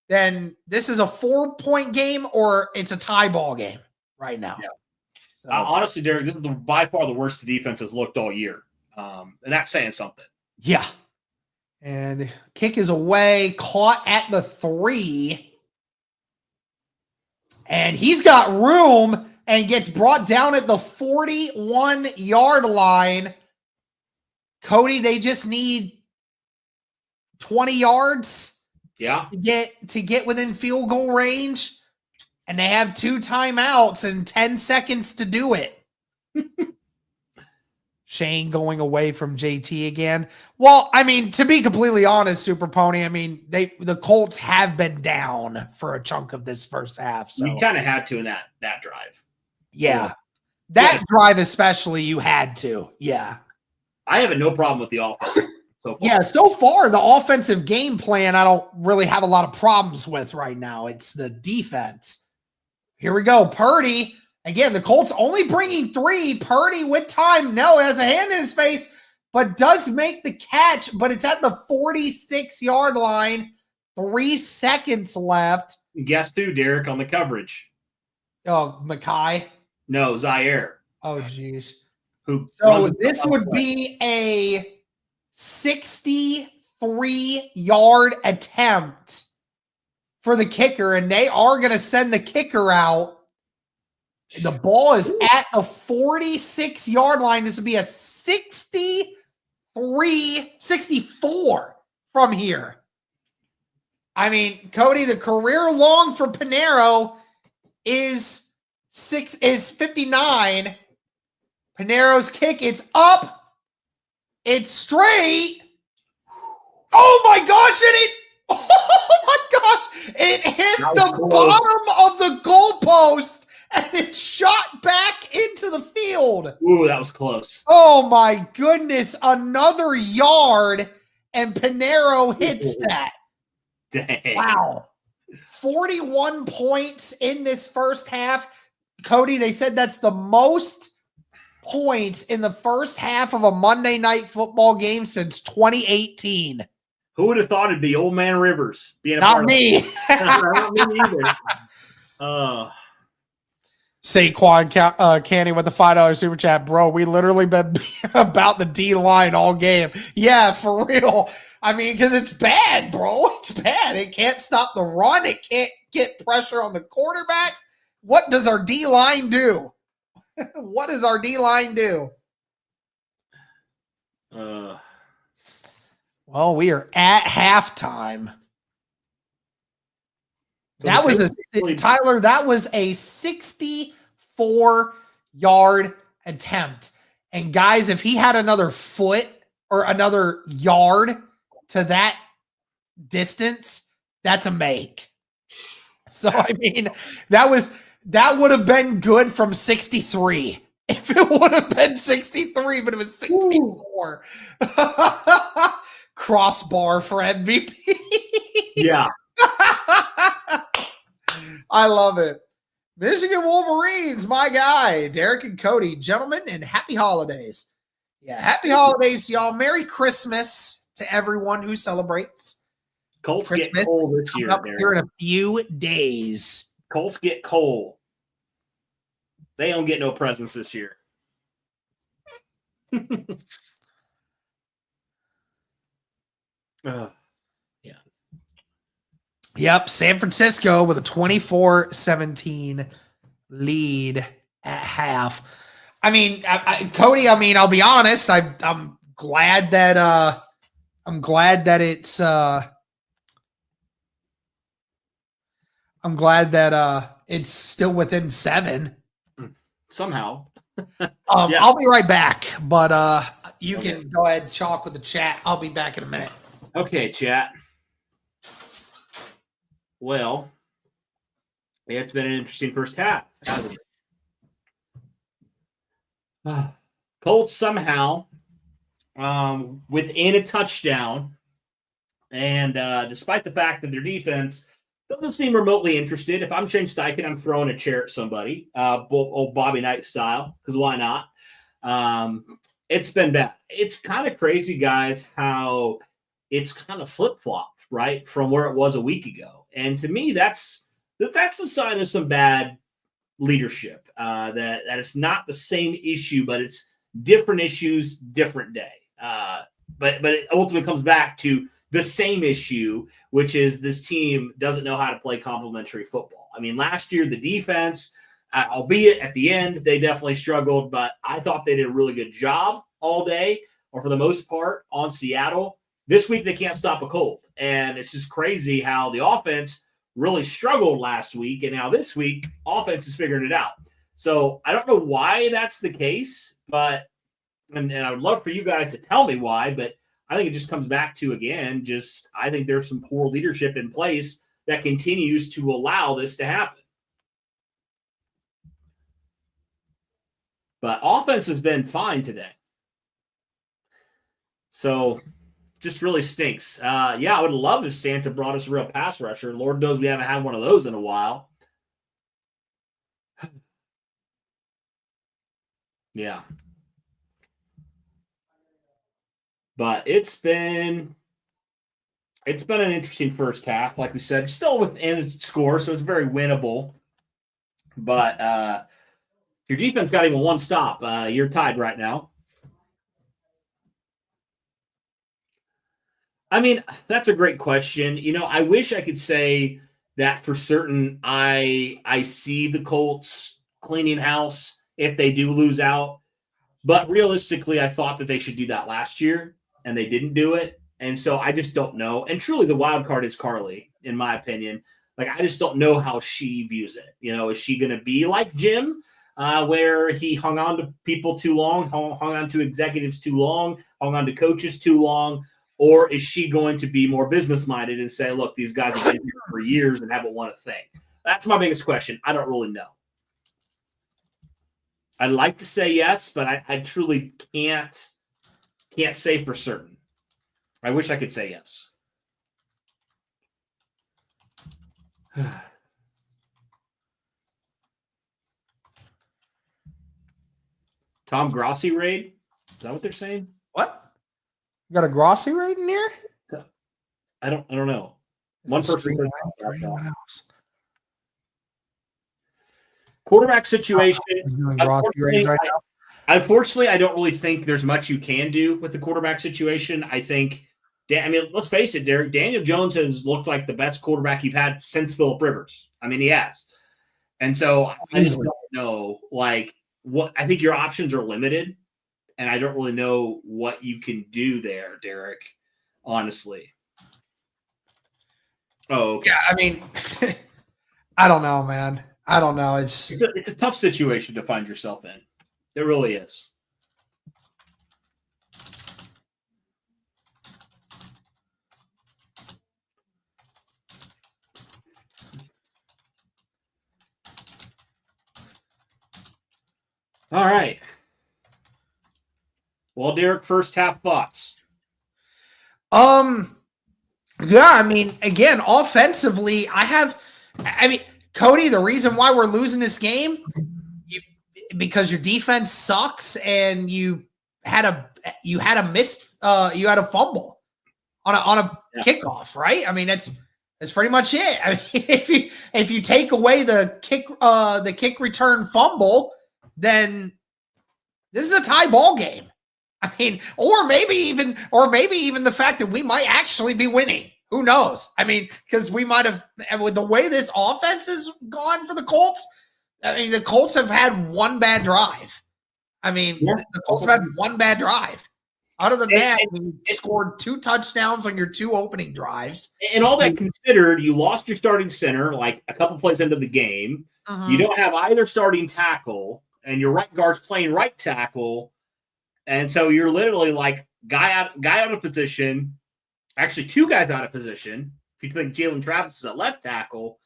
then this is a 4-point game or it's a tie ball game right now. Yeah. So, honestly, Derek, this is by far the worst the defense has looked all year. And that's saying something. Yeah. And kick is away, caught at the 3. And he's got room and gets brought down at the 41-yard line. Cody, they just need 20 yards to get within field goal range. And they have 2 timeouts and 10 seconds to do it. Shane going away from JT again. Well, I mean, to be completely honest, Super Pony, I mean, the Colts have been down for a chunk of this first half. So you kind of had to in that drive. Yeah. That drive especially, you had to. Yeah. I have no problem with the offense so far. Yeah, so far, the offensive game plan, I don't really have a lot of problems with right now. It's the defense. Here we go. Purdy. Again, the Colts only bringing 3. Purdy with time. No, has a hand in his face, but does make the catch, but it's at the 46-yard line. 3 seconds left. Guess who, Derek, on the coverage? Oh, Mackay. No, Zaire. Oh, geez. So this would be a 63-yard attempt for the kicker, and they are going to send the kicker out. The ball is at the 46-yard line. This would be a 64 from here. I mean, Cody, the career long for Pinheiro is 59. Pinero's kick, it's up. It's straight. Oh my gosh, it hit the bottom of the goalpost and it shot back into the field. Ooh, that was close. Oh my goodness, another yard and Pinheiro hits that. Dang. Wow. 41 points in this first half. Cody, they said that's the most points in the first half of a Monday Night Football game since 2018. Who would have thought it'd be Old Man Rivers being a Not part me. of it? Not me either. Saquon Canny with the $5 super chat. Bro, we literally been about the D-line all game. Yeah, for real. I mean, because it's bad, bro. It's bad. It can't stop the run. It can't get pressure on the quarterback. What does our D-line do? What does our D-line do? Well, we are at halftime. That was Tyler, that was a 64-yard attempt. And guys, if he had another foot or another yard to that distance, that's a make. So, I mean, that would have been good from 63. If it would have been 63, but it was 64. Crossbar for MVP. Yeah. I love it. Michigan Wolverines, my guy, Derek and Cody. Gentlemen, and happy holidays. Yeah, happy holidays to y'all. Merry Christmas to everyone who celebrates. Colts Christmas get cold this year. up here in a few days. Colts get cold. They don't get no presents this year. Yeah. Yep, San Francisco with a 24-17 lead at half. I mean, Cody, I mean, I'll be honest, I'm glad that it's still within 7. Somehow. Yeah. I'll be right back, but you can go ahead and chalk with the chat. I'll be back in a minute. Okay, chat. Well, yeah, it's been an interesting first half, hasn't it? Colts somehow within a touchdown, and despite the fact that their defense doesn't seem remotely interested. If I'm Shane Steichen, I'm throwing a chair at somebody, old Bobby Knight style, because why not? It's been bad. It's kind of crazy, guys, how it's kind of flip-flopped, right, from where it was a week ago. And to me, that's a sign of some bad leadership, that it's not the same issue, but it's different issues, different day. But it ultimately comes back to the same issue, which is this team doesn't know how to play complementary football. I mean, last year, the defense, albeit at the end, they definitely struggled, but I thought they did a really good job all day, or for the most part, on Seattle. This week, they can't stop a cold. And it's just crazy how the offense really struggled last week. And now this week, offense is figuring it out. So I don't know why that's the case, but and I would love for you guys to tell me why, but I think it just comes back to, again, I think there's some poor leadership in place that continues to allow this to happen. But offense has been fine today. So just really stinks. I would love if Santa brought us a real pass rusher. Lord knows we haven't had one of those in a while. Yeah. But it's been an interesting first half. Like we said, still within score, so it's very winnable. But your defense got even one stop. You're tied right now. I mean, that's a great question. I wish I could say that for certain I see the Colts cleaning house if they do lose out. But realistically, I thought that they should do that last year, and they didn't do it. And so I just don't know. And truly, the wild card is Carly, in my opinion. Like, I just don't know how she views it. Is she going to be like Jim, where he hung on to people too long, hung on to executives too long, hung on to coaches too long? Or is she going to be more business-minded and say, look, these guys have been here for years and haven't won a thing? That's my biggest question. I don't really know. I'd like to say yes, but I truly can't say for certain. I wish I could say yes. Tom Grossi raid? Is that what they're saying? What? You got a Grossi raid in here? I don't know. One person. Quarterback situation. Unfortunately, I don't really think there's much you can do with the quarterback situation. I think, let's face it, Derek. Daniel Jones has looked like the best quarterback you've had since Phillip Rivers. He has. And so I just don't know, what I think your options are limited, and I don't really know what you can do there, Derek, honestly. Oh, okay. Yeah, I don't know, man. I don't know. It's a tough situation to find yourself in. It really is. All right. Well, Derek, first half thoughts. Yeah, again, offensively, Cody, the reason why we're losing this game, because your defense sucks and you had a fumble on a kickoff, right? That's pretty much it. If you take away the kick return fumble, then this is a tie ball game. Or maybe even the fact that we might actually be winning. Who knows? Because we might have, with the way this offense has gone for the Colts, the Colts have had one bad drive. The Colts have had one bad drive. Other than that, you scored 2 touchdowns on your 2 opening drives. And all that considered, you lost your starting center like a couple plays into the game. You don't have either starting tackle, and your right guard's playing right tackle. And so you're literally like guy out of position, actually 2 guys out of position. If you think Jalen Travis is a left tackle,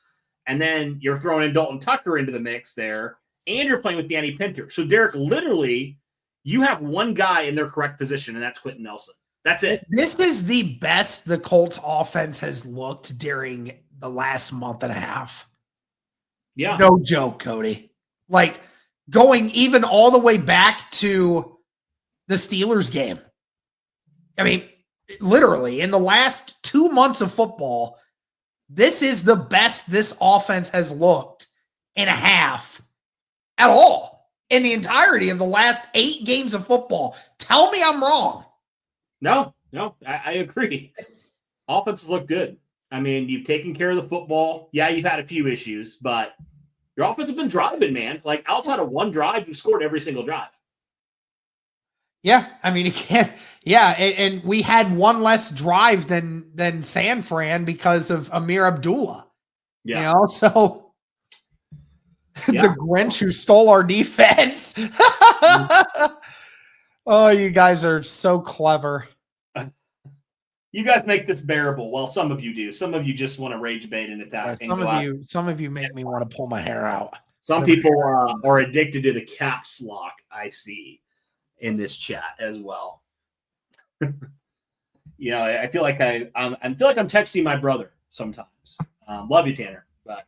and then you're throwing in Dalton Tucker into the mix there, and you're playing with Danny Pinter. So, Derek, literally, you have one guy in their correct position, and that's Quentin Nelson. That's it. This is the best the Colts offense has looked during the last month and a half. Yeah. No joke, Cody. Going even all the way back to the Steelers game. Literally, in the last 2 months of football, this is the best this offense has looked in a half at all in the entirety of the last 8 games of football. Tell me I'm wrong. No, I agree. Offenses look good. You've taken care of the football. Yeah, you've had a few issues, but your offense has been driving, man. Outside of one drive, you've scored every single drive. Yeah, you can't. Yeah, and we had one less drive than San Fran because of Amir Abdullah. Yeah. So the Grinch who stole our defense. Oh, you guys are so clever. You guys make this bearable. Well, some of you do. Some of you just want to rage bait and attack. Yeah, some of you make me want to pull my hair out. Some people are addicted to the caps lock I see in this chat as well. I feel like I feel like I'm texting my brother sometimes. Love you, Tanner, but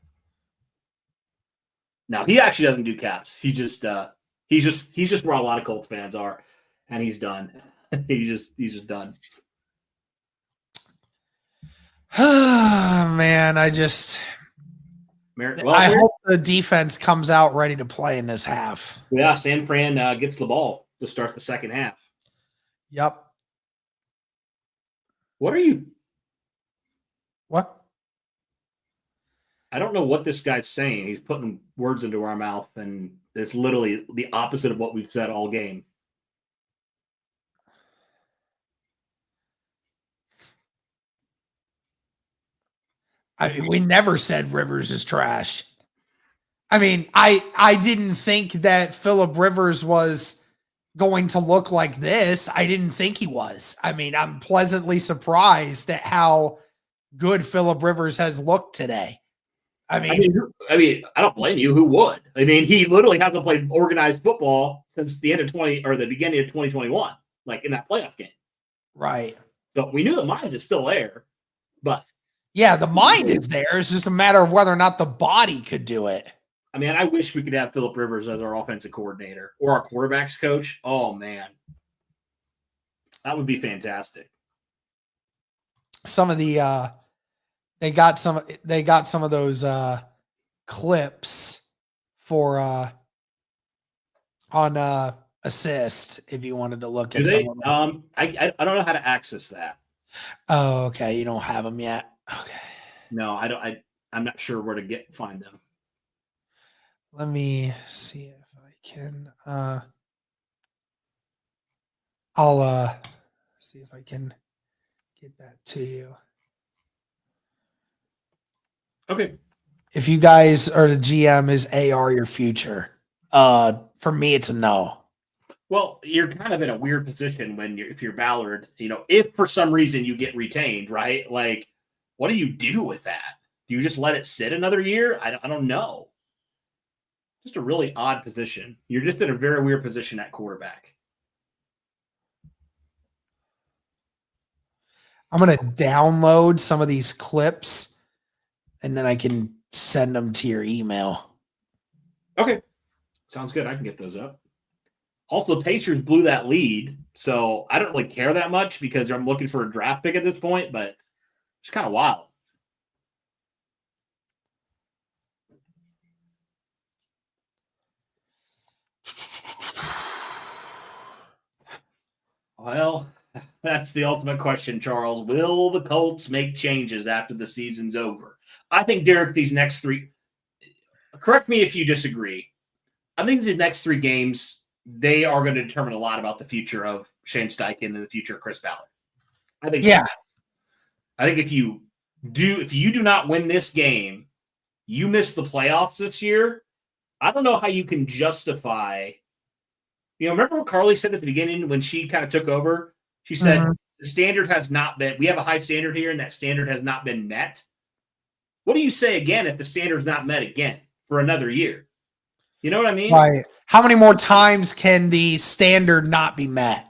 no, he actually doesn't do caps. He's just where a lot of Colts fans are, and he's done. he's just done. Man, I hope the defense comes out ready to play in this half. Yeah, San Fran gets the ball to start the second half. Yep. What are you? What? I don't know what this guy's saying. He's putting words into our mouth, and it's literally the opposite of what we've said all game. We never said Rivers is trash. I mean, I didn't think that Phillip Rivers was going to look like this. I didn't think he was. I mean, I'm pleasantly surprised at how good Phillip Rivers has looked today. I mean, I don't blame you. Who would? I mean, he literally hasn't played organized football since the end of the beginning of 2021, like in that playoff game. Right. So we knew the mind is still there, but yeah, the mind is there. It's just a matter of whether or not the body could do it. I mean, I wish we could have Phillip Rivers as our offensive coordinator or our quarterbacks coach. Oh man, that would be fantastic. Some of the they got some of those clips for on assist if you wanted to look at some of them. I don't know how to access that. Oh, okay. You don't have them yet. Okay. No, I don't. I'm not sure where to find them. Let me see if I can. I'll see if I can get that to you. Okay. If you guys are the GM, is AR your future? For me, it's a no. Well, you're kind of in a weird position if you're Ballard. If for some reason you get retained, right? Like, what do you do with that? Do you just let it sit another year? I don't know. Just a really odd position. You're just in a very weird position at quarterback. I'm going to download some of these clips and then I can send them to your email. Okay. Sounds good. I can get those up. Also, the Pacers blew that lead, so I don't really care that much because I'm looking for a draft pick at this point, but it's kind of wild. Well, that's the ultimate question, Charles. Will the Colts make changes after the season's over? I think, Derek, these next three – correct me if you disagree. I think these next three games, they are going to determine a lot about the future of Shane Steichen and the future of Chris Ballard. I think yeah. I think if you do not win this game, you miss the playoffs this year. I don't know how you can justify – remember what Carly said at the beginning when she kind of took over? She said, the standard has not been – we have a high standard here, and that standard has not been met. What do you say again if the standard's not met again for another year? You know what I mean? Right. How many more times can the standard not be met?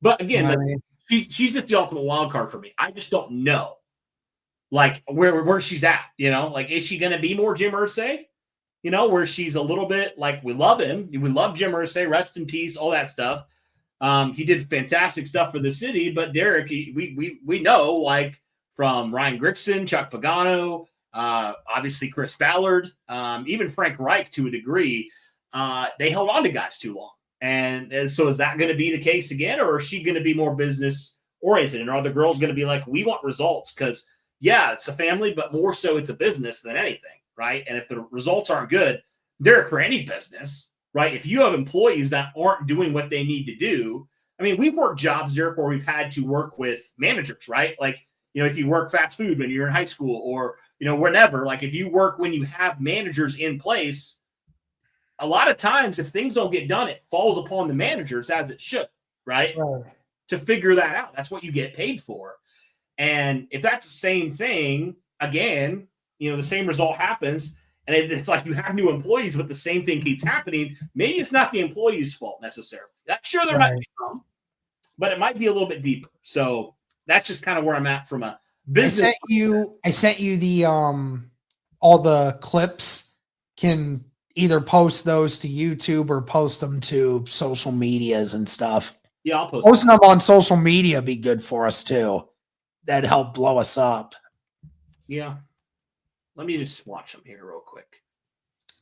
But again, she's just the ultimate wild card for me. I just don't know, like, where she's at. Like, is she going to be more Jim Irsay? Where she's a little bit like, we love him. We love Jim Irsay. Rest in peace, all that stuff. He did fantastic stuff for the city. But Derek, we know, like, from Ryan Grigson, Chuck Pagano, obviously Chris Ballard, even Frank Reich to a degree, they held on to guys too long. And so is that going to be the case again, or is she going to be more business oriented? And are the girls going to be like, we want results? Because, yeah, it's a family, but more so it's a business than anything, right? And if the results aren't good, Derek, for any business, right? If you have employees that aren't doing what they need to do, I mean, we've worked jobs, Derek, where we've had to work with managers, right? Like, if you work fast food when you're in high school or, whenever, like if you work when you have managers in place, a lot of times if things don't get done, it falls upon the managers as it should, right? To figure that out. That's what you get paid for. And if that's the same thing, again, the same result happens. And it's like you have new employees, but the same thing keeps happening. Maybe it's not the employee's fault necessarily. I'm sure there might be some, but it might be a little bit deeper. So that's just kind of where I'm at from a business. I sent you the all the clips. Can either post those to YouTube or post them to social medias and stuff. Yeah, I'll post posting them on social media be good for us too. That'd help blow us up. Yeah. Let me just watch them here real quick.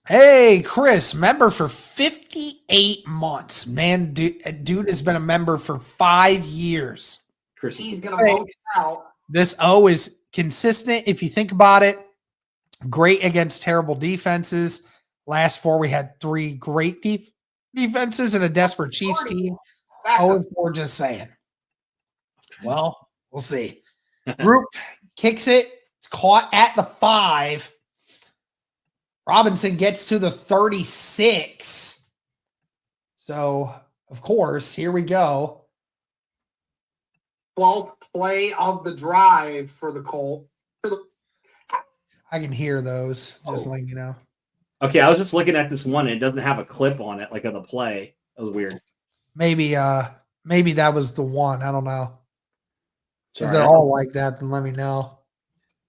Hey, Chris, member for 58 months. Man, dude has been a member for 5 years. Chris, he's going to vote out. This O is consistent. If you think about it, great against terrible defenses. Last 4, we had 3 great defenses and a desperate Chiefs team. 0-4, just saying. Well, we'll see. Group kicks it. It's caught at the 5. Robinson gets to the 36. So, of course, here we go. 12th play of the drive for the Colts. I can hear those, just letting you know. Okay, I was just looking at this one, and it doesn't have a clip on it, like of the play. That was weird. Maybe that was the one. I don't know. If they're all like that, then let me know.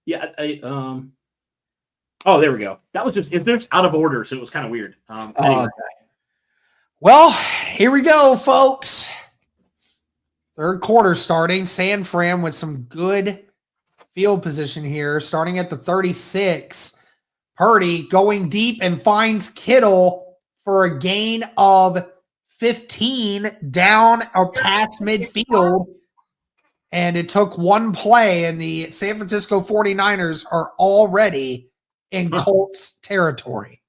Yeah, oh, there we go. That was just there's out of order, so it was kind of weird. Anyway. Well, here we go, folks. Third quarter starting. San Fran with some good field position here, starting at the 36. Purdy going deep and finds Kittle for a gain of 15 down or past midfield. And it took one play, and the San Francisco 49ers are already in Colts territory.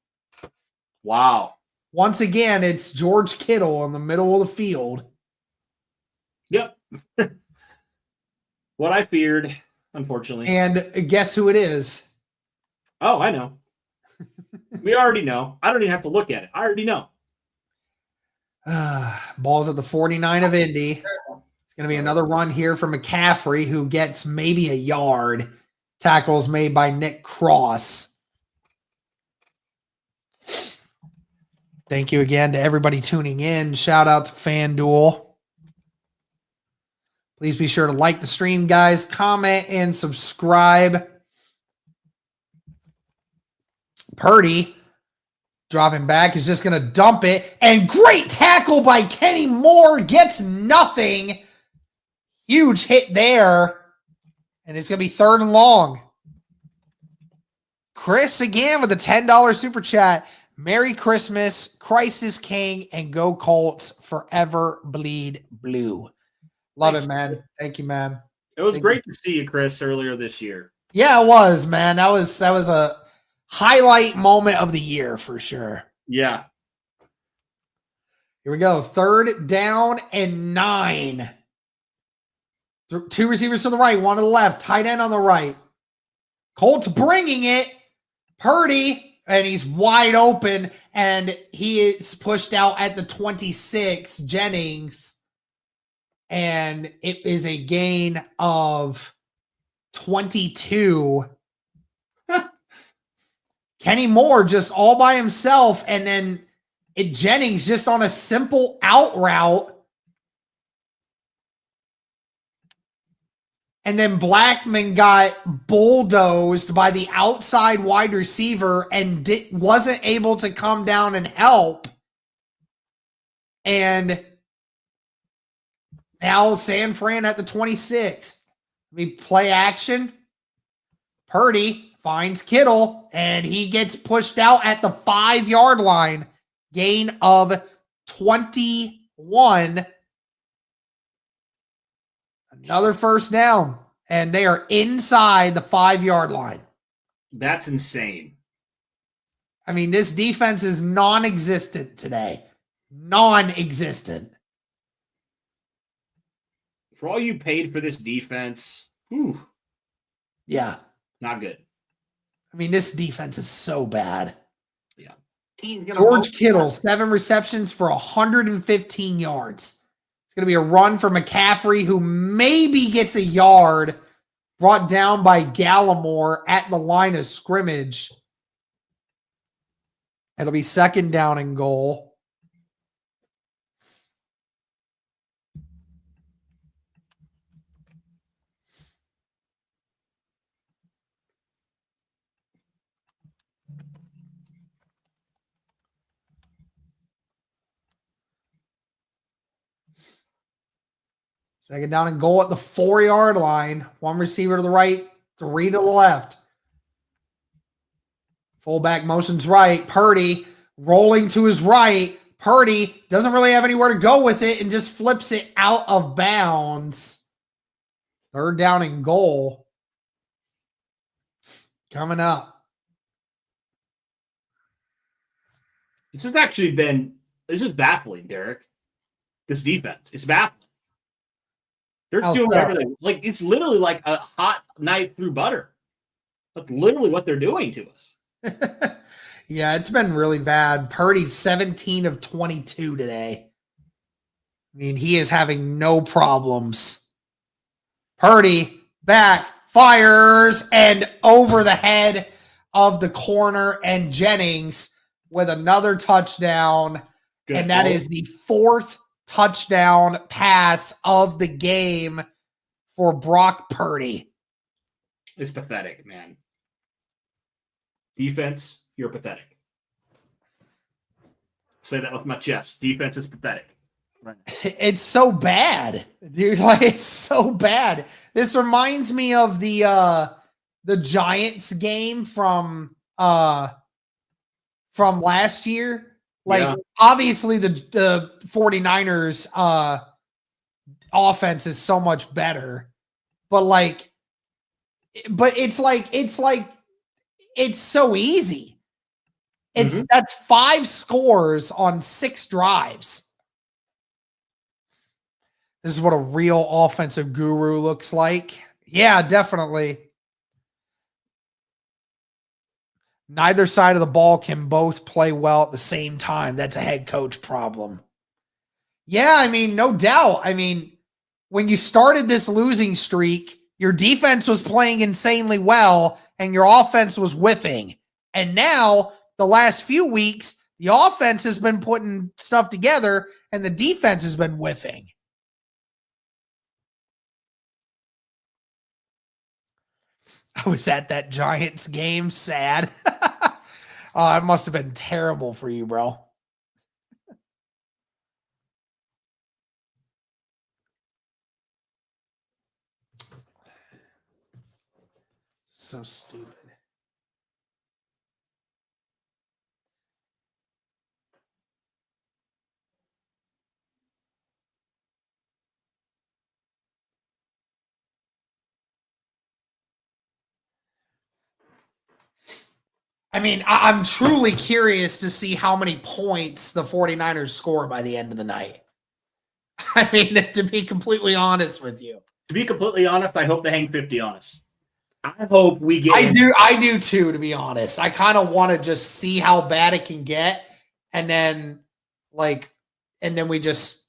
Wow. Once again, it's George Kittle in the middle of the field. Yep. What I feared, unfortunately. And guess who it is? Oh, I know. We already know. I don't even have to look at it. I already know. Ball's at the 49 of Indy. It's going to be another run here for McCaffrey, who gets maybe a yard. Tackles made by Nick Cross. Thank you again to everybody tuning in. Shout out to FanDuel. Please be sure to like the stream, guys. Comment and subscribe. Purdy dropping back is just going to dump it. And great tackle by Kenny Moore. Gets nothing. Huge hit there. And it's going to be 3rd and long. Chris again with a $10 super chat. Merry Christmas. Christ is King. And go Colts. Forever bleed blue. Love it, man. Thank you, man. It was great to see you, Chris, earlier this year. Yeah, it was, man. That was a highlight moment of the year for sure. Yeah. Here we go. 3rd down and 9. 2 receivers to the right, 1 to the left. Tight end on the right. Colts bringing it. Purdy, and he's wide open, and he is pushed out at the 26. Jennings. And it is a gain of 22. Kenny Moore just all by himself, and then Jennings just on a simple out route. And then Blackman got bulldozed by the outside wide receiver and wasn't able to come down and help. And now San Fran at the 26. We play action. Purdy finds Kittle, and he gets pushed out at the 5-yard line. Gain of 21. Another first down, and they are inside the 5-yard line. That's insane. I mean, this defense is non-existent today. Non-existent. For all you paid for this defense, yeah, not good. I mean, this defense is so bad. Yeah. George Kittle, 7 receptions for 115 yards. It's going to be a run for McCaffrey, who maybe gets a yard, brought down by Gallimore at the line of scrimmage. It'll be 2nd down and goal. Second down and goal at the 4-yard line. 1 receiver to the right, 3 to the left. Fullback motions right. Purdy rolling to his right. Purdy doesn't really have anywhere to go with it and just flips it out of bounds. 3rd down and goal. Coming up. This is baffling, Derek. This defense. It's baffling. They're just doing everything. Like, it's literally like a hot knife through butter. That's literally what they're doing to us. Yeah, it's been really bad. Purdy's 17 of 22 today. I mean, he is having no problems. Purdy back, fires, and over the head of the corner, and Jennings with another touchdown. Good and that is the 4th touchdown pass of the game for Brock Purdy. It's pathetic, man. Defense, you're pathetic. Say that with my chest. Defense is pathetic. Right. It's so bad, dude. Like, it's so bad. This reminds me of the Giants game from last year. Like, obviously the 49ers offense is so much better, but it's so easy. That's 5 scores on 6 drives. This is what a real offensive guru looks like. Yeah, definitely. Neither side of the ball can both play well at the same time. That's a head coach problem. Yeah, I mean, no doubt. I mean, when you started this losing streak, your defense was playing insanely well and your offense was whiffing. And now, the last few weeks, the offense has been putting stuff together and the defense has been whiffing. I was at that Giants game, sad. Oh, it must have been terrible for you, bro. So stupid. I mean, I'm truly curious to see how many points the 49ers score by the end of the night. I mean, to be completely honest with you. To be completely honest, I hope they hang 50 on us. I hope we get... I do too, to be honest. I kind of want to just see how bad it can get, and then, we just,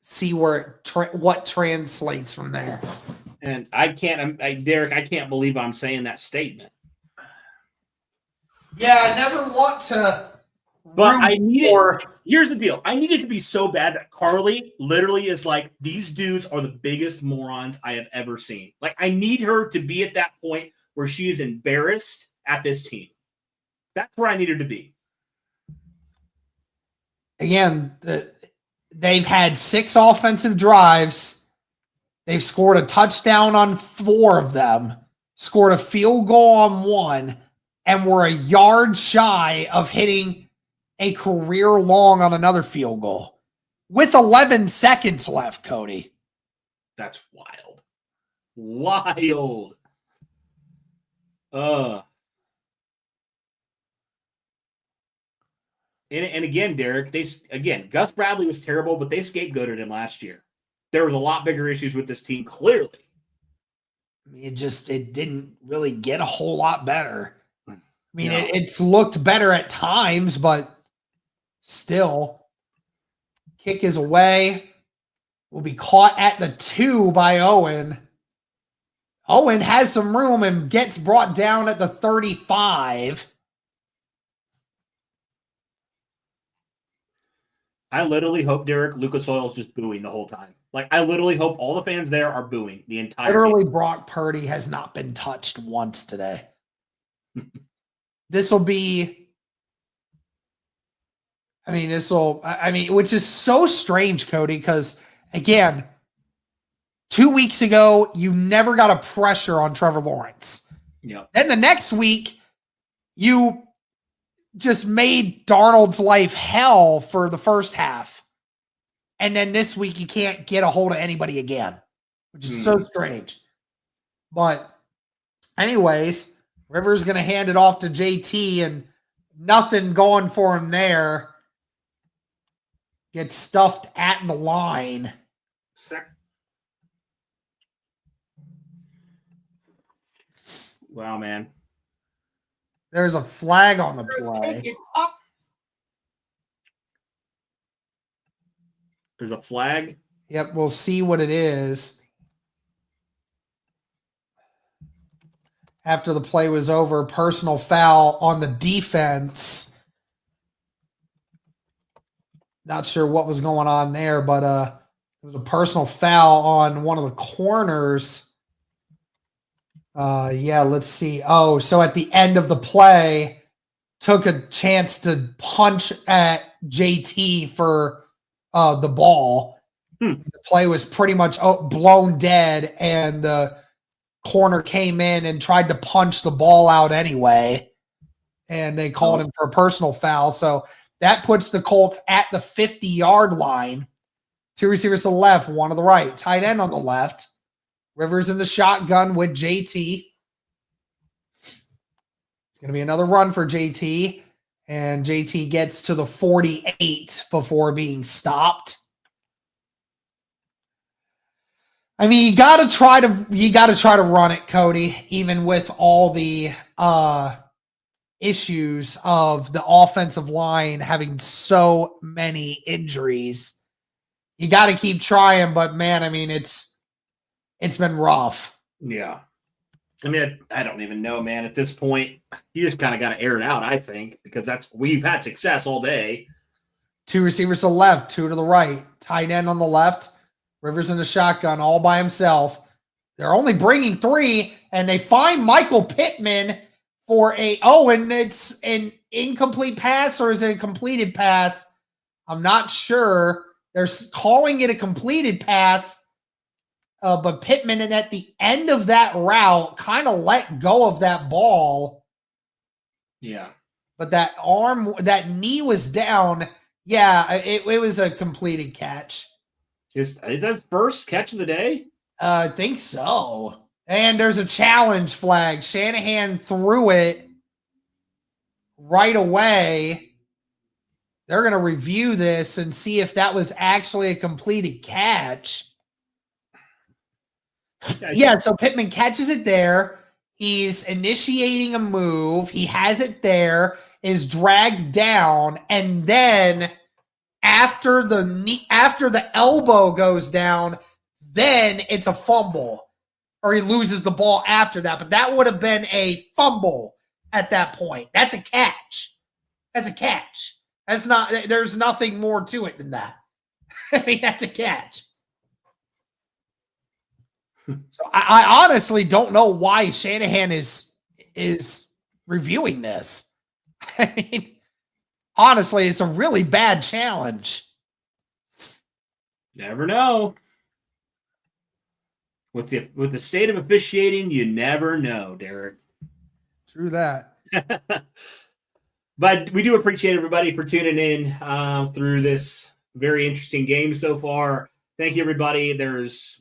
see where what translates from there. And Derek, I can't believe I'm saying that statement. Yeah, I never want to. But here's the deal. I need it to be so bad that Carly literally is like, these dudes are the biggest morons I have ever seen. Like, I need her to be at that point where she is embarrassed at this team. That's where I need her to be. Again, they've had 6 offensive drives. They've scored a touchdown on 4 of them, scored a field goal on 1, and we're a yard shy of hitting a career long on another field goal with 11 seconds left, Cody. That's wild. Wild. And again, Derek, Gus Bradley was terrible, but they scapegoated him last year. There was a lot bigger issues with this team, clearly. I mean, it didn't really get a whole lot better. I mean, it's looked better at times, but still, kick is away. Will be caught at the 2 by Owen. Owen has some room and gets brought down at the 35. I literally hope, Derek, Lucas Oil's just booing the whole time. Like, I literally hope all the fans there are booing the entire Literally, game. Brock Purdy has not been touched once today. This will be, which is so strange, Cody, because, again, 2 weeks ago, you never got a pressure on Trevor Lawrence. Yeah. Then the next week, you just made Darnold's life hell for the first half. And then this week, you can't get a hold of anybody again, which is so strange. But anyways, Rivers going to hand it off to JT, and nothing going for him there. Gets stuffed at the line. Wow, man. There's a flag on the play. Kick is up. There's a flag. Yep, we'll see what it is. After the play was over, personal foul on the defense. Not sure what was going on there, but it was a personal foul on one of the corners. Let's see. Oh, so at the end of the play, took a chance to punch at JT for the ball. The play was pretty much blown dead, and the corner came in and tried to punch the ball out anyway, and they called him for a personal foul. So that puts the Colts at the 50-yard line. 2 receivers to the left, 1 to the right. Tight end on the left. Rivers in the shotgun with JT. It's going to be another run for JT, and JT gets to the 48 before being stopped. I mean, you got to try to run it, Cody, even with all the issues of the offensive line having so many injuries. You got to keep trying, but man, I mean, it's been rough. Yeah. I mean, I don't even know, man. At this point, you just kind of got to air it out, I think, because we've had success all day. 2 receivers to the left, 2 to the right. Tight end on the left. Rivers in the shotgun all by himself. They're only bringing 3, and they find Michael Pittman for and it's an incomplete pass, or is it a completed pass? I'm not sure. They're calling it a completed pass, but Pittman, and at the end of that route, kind of let go of that ball. Yeah. But that knee was down. Yeah, it was a completed catch. Is that first catch of the day? I think so. And there's a challenge flag. Shanahan threw it right away. They're going to review this and see if that was actually a completed catch. Yeah, so Pittman catches it there. He's initiating a move. He has it there, is dragged down, and then after the elbow goes down, then it's a fumble, or he loses the ball after that. But that would have been a fumble at that point. That's a catch. That's a catch. There's nothing more to it than that. I mean, that's a catch. So I honestly don't know why Shanahan is reviewing this. I mean, honestly, it's a really bad challenge. Never know. With the state of officiating, you never know, Derek. True that. But we do appreciate everybody for tuning in through this very interesting game so far. Thank you, everybody. There's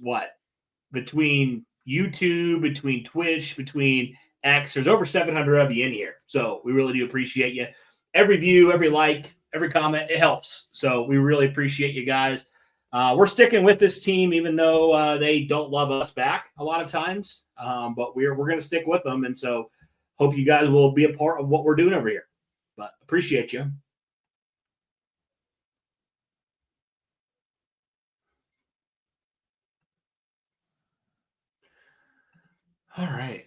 between YouTube, between Twitch, between X, there's over 700 of you in here. So we really do appreciate you. Every view, every like, every comment, it helps. So we really appreciate you guys. We're sticking with this team, even though they don't love us back a lot of times. But we're going to stick with them. And so hope you guys will be a part of what we're doing over here. But appreciate you. All right.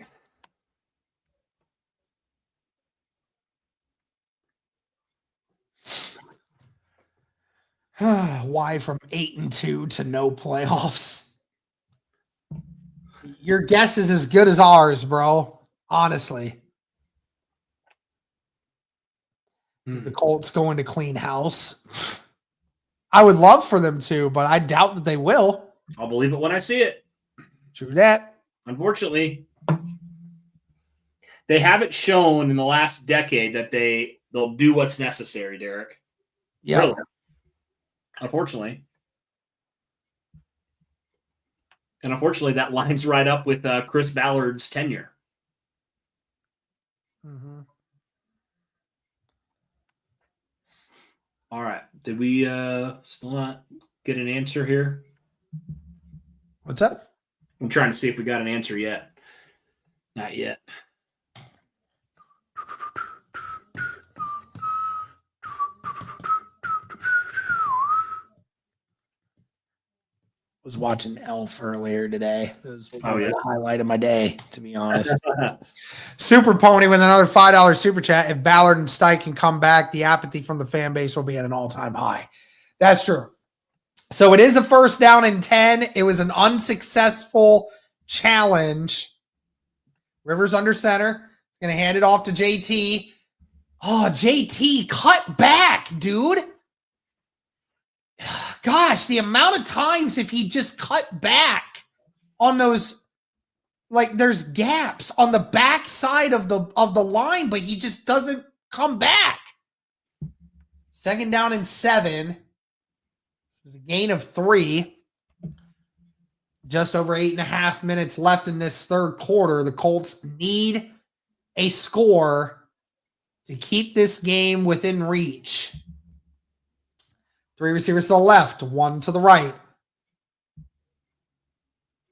Why from 8-2 to no playoffs? Your guess is as good as ours, bro. Honestly. Is the Colts going to clean house? I would love for them to, but I doubt that they will. I'll believe it when I see it. True that. Unfortunately, they haven't shown in the last decade that they'll do what's necessary, Derek. Yeah. Really. Unfortunately. And unfortunately, that lines right up with Chris Ballard's tenure. Mm-hmm. All right. Did we still not get an answer here? What's up? I'm trying to see if we got an answer yet. Not yet. Was watching Elf earlier today. It was the highlight of my day, to be honest. Super Pony with another $5 super chat. If Ballard and Stike can come back, the apathy from the fan base will be at an all-time high. That's true. So it is a 1st down and 10. It was an unsuccessful challenge. Rivers under center. He's going to hand it off to JT. Oh, JT, cut back, dude. Gosh, the amount of times if he just cut back on those, like there's gaps on the back side of the line, but he just doesn't come back. 2nd down and 7. It was a gain of 3. Just over 8.5 minutes left in this 3rd quarter. The Colts need a score to keep this game within reach. 3 receivers to the left, 1 to the right.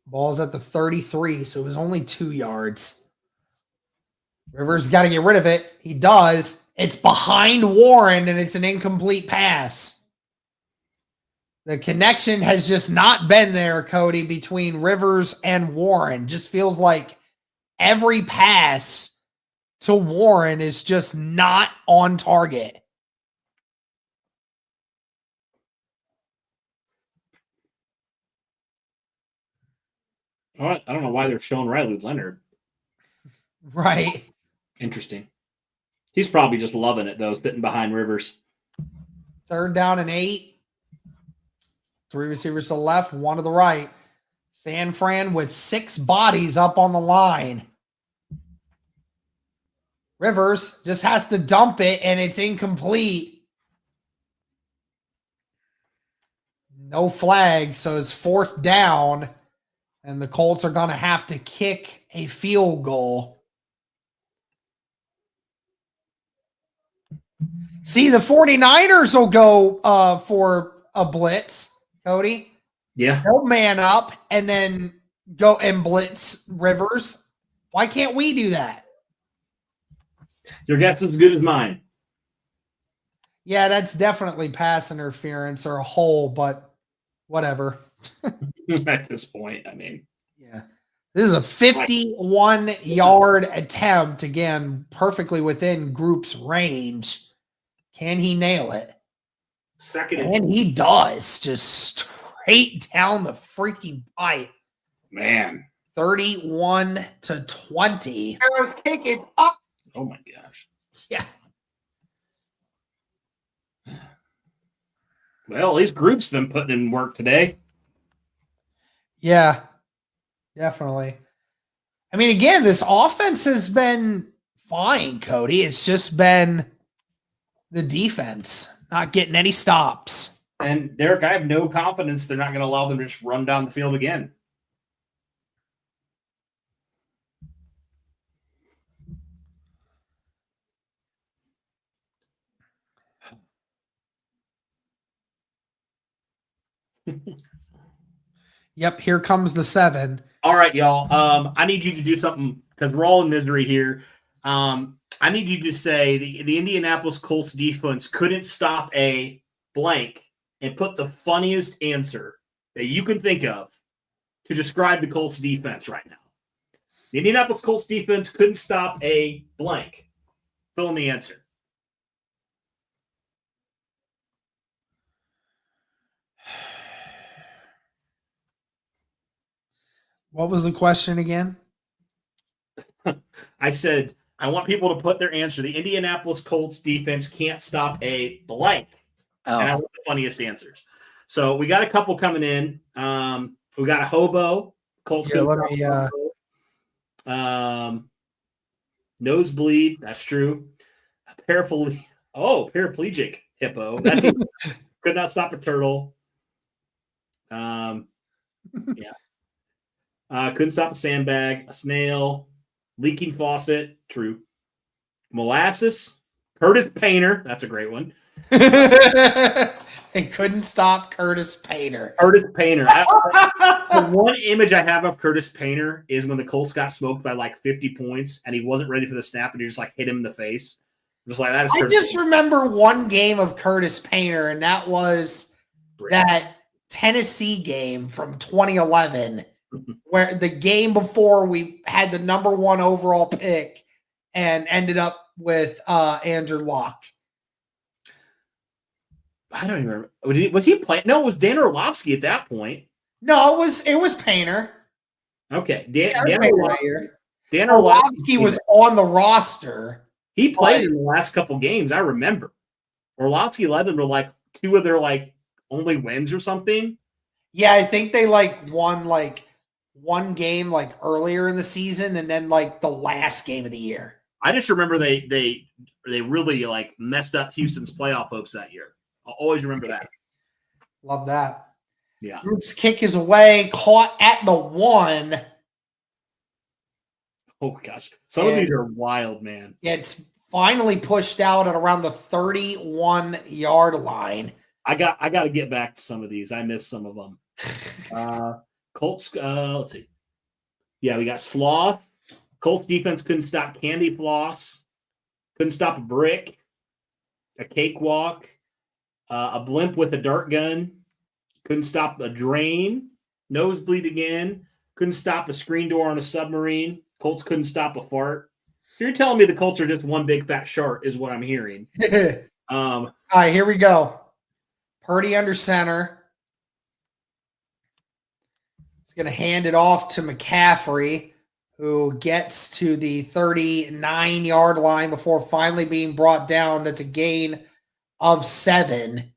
Ball's at the 33, so it was only 2 yards. Rivers got to get rid of it. He does. It's behind Warren, and it's an incomplete pass. The connection has just not been there, Cody, between Rivers and Warren. Just feels like every pass to Warren is just not on target. All right. I don't know why they're showing Riley Leonard. Right. Interesting. He's probably just loving it, though, sitting behind Rivers. 3rd down and 8. 3 receivers to the left, 1 to the right. San Fran with 6 bodies up on the line. Rivers just has to dump it, and it's incomplete. No flag, so it's 4th down, and the Colts are going to have to kick a field goal. See, the 49ers will go for a blitz, Cody. Yeah. They'll man up and then go and blitz Rivers. Why can't we do that? Your guess is as good as mine. Yeah, that's definitely pass interference or a hole, but whatever. At this point, I mean. Yeah. This is a 51-yard attempt, again, perfectly within group's range. Can he nail it? And he does. Just straight down the freaking pipe. Man. 31-20. Arrow's kick is up. Oh, my gosh. Yeah. Well, at least group's been putting in work today. Yeah, definitely. I mean, again, this offense has been fine, Cody. It's just been the defense not getting any stops. And, Derek, I have no confidence they're not going to allow them to just run down the field again. Yep, here comes the 7. All right, y'all. I need you to do something because we're all in misery here. I need you to say the Indianapolis Colts defense couldn't stop a blank and put the funniest answer that you can think of to describe the Colts defense right now. The Indianapolis Colts defense couldn't stop a blank. Fill in the answer. What was the question again? I said, I want people to put their answer. The Indianapolis Colts defense can't stop a blank. Oh. And I want the funniest answers. So we got a couple coming in. We got a hobo. Colts Yeah, let me, nosebleed. That's true. Paraplegic hippo. That's could not stop a turtle. Yeah. Couldn't stop a sandbag, a snail, leaking faucet. True. Molasses. Curtis Painter. That's a great one. They couldn't stop Curtis Painter. Curtis Painter. The one image I have of Curtis Painter is when the Colts got smoked by like 50 points and he wasn't ready for the snap and he just like hit him in the face. Just like that. I just remember one game of Curtis Painter, and that was that Tennessee game from 2011, where the game before we had the number 1 overall pick and ended up with Andrew Luck. I don't even remember. Was he playing? No, it was Dan Orlovsky at that point. No, it was Painter. Okay. Dan Orlovsky was on the roster. He played in the last couple games, I remember. Orlovsky led them to like 2 of their like only wins or something. Yeah, I think they like won like 1 game like earlier in the season and then like the last game of the year. I just remember they really like messed up Houston's playoff hopes that year. I'll always remember that. Love that. Yeah. Group's kick is away, caught at the 1. Oh gosh. Some of these are wild, man. Yeah, it's finally pushed out at around the 31-yard line. I got to get back to some of these. I missed some of them. Colts, let's see. Yeah, we got Sloth. Colts defense couldn't stop Candy Floss. Couldn't stop a brick. A cakewalk. A blimp with a dart gun. Couldn't stop a drain. Nosebleed again. Couldn't stop a screen door on a submarine. Colts couldn't stop a fart. You're telling me the Colts are just one big fat shark is what I'm hearing. All right, here we go. Purdy under center. He's going to hand it off to McCaffrey, who gets to the 39-yard line before finally being brought down. That's a gain of 7.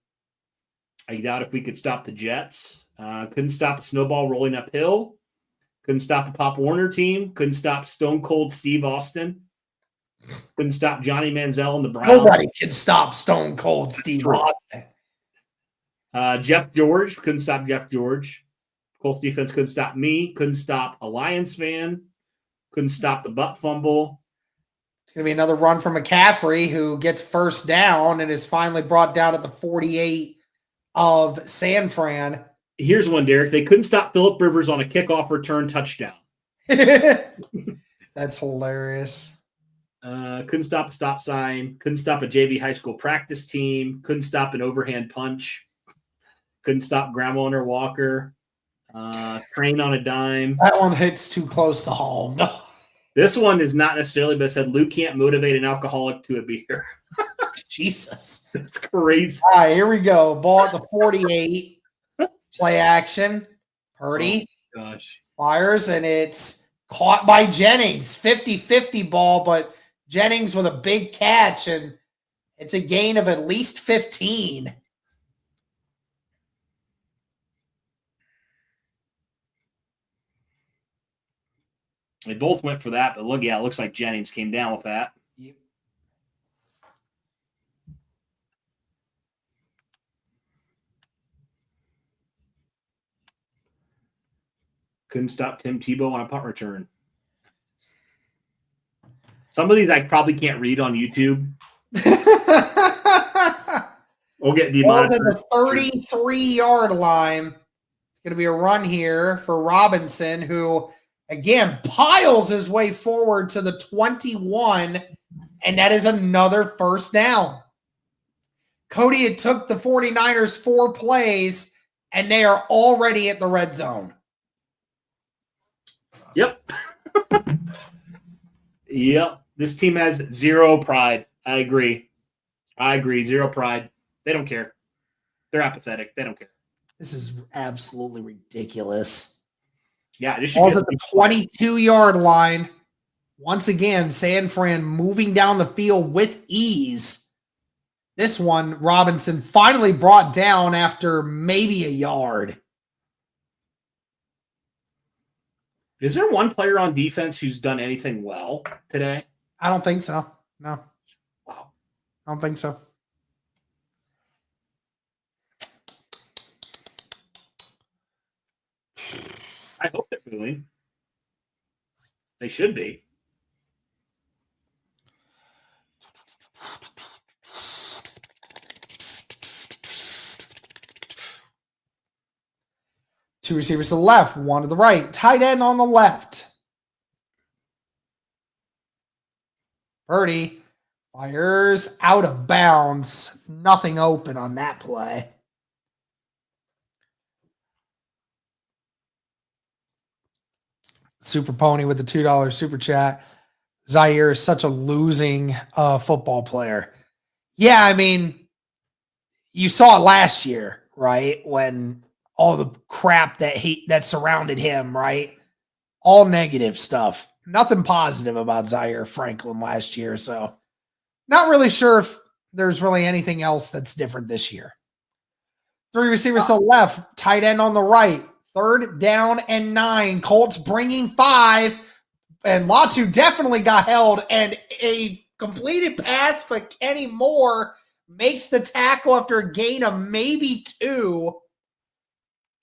I doubt if we could stop the Jets. Couldn't stop a snowball rolling uphill. Couldn't stop a Pop Warner team. Couldn't stop Stone Cold Steve Austin. Couldn't stop Johnny Manziel and the Browns. Nobody can stop Stone Cold Steve Austin. Jeff George. Couldn't stop Jeff George. Colts defense couldn't stop me. Couldn't stop a Lions fan. Couldn't stop the butt fumble. It's going to be another run from McCaffrey, who gets first down and is finally brought down at the 48 of San Fran. Here's one, Derek. They couldn't stop Phillip Rivers on a kickoff return touchdown. That's hilarious. Couldn't stop a stop sign. Couldn't stop a JV high school practice team. Couldn't stop an overhand punch. Couldn't stop Grandma and her walker. Train on a dime. That one hits too close to home. No. This one is not necessarily, but it said Luke can't motivate an alcoholic to a beer. Jesus. That's crazy. All right, here we go. Ball at the 48. Play action. Purdy. Oh, gosh. Fires, and it's caught by Jennings. 50-50 ball, but Jennings with a big catch, and it's a gain of at least 15. They both went for that, but look, yeah, it looks like Jennings came down with that. Yep. Couldn't stop Tim Tebow on a punt return. Some of these I probably can't read on YouTube. We'll get demonetized. The 33-yard line. It's going to be a run here for Robinson, who, again, piles his way forward to the 21, and that is another first down. Cody, it took the 49ers 4 plays, and they are already at the red zone. Yep. Yep. This team has zero pride. I agree. Zero pride. They don't care. They're apathetic. They don't care. This is absolutely ridiculous. Yeah, this should Ball be at the 22-yard line. Once again, San Fran moving down the field with ease. This one, Robinson finally brought down after maybe a yard. Is there one player on defense who's done anything well today? I don't think so. No. Wow. I don't think so. I hope they're booing. They should be. Two receivers to the left, one to the right. Tight end on the left. Purdy fires out of bounds. Nothing open on that play. Super Pony with the $2 super chat. Zaire is such a losing football player. Yeah, I mean, you saw it last year, right? When all the crap that surrounded him, right? All negative stuff. Nothing positive about Zaire Franklin last year. So not really sure if there's really anything else that's different this year. Three receivers to the left, tight end on the right. 3rd down and 9. Colts bringing 5. And Latu definitely got held. And a completed pass, but Kenny Moore makes the tackle after a gain of maybe 2.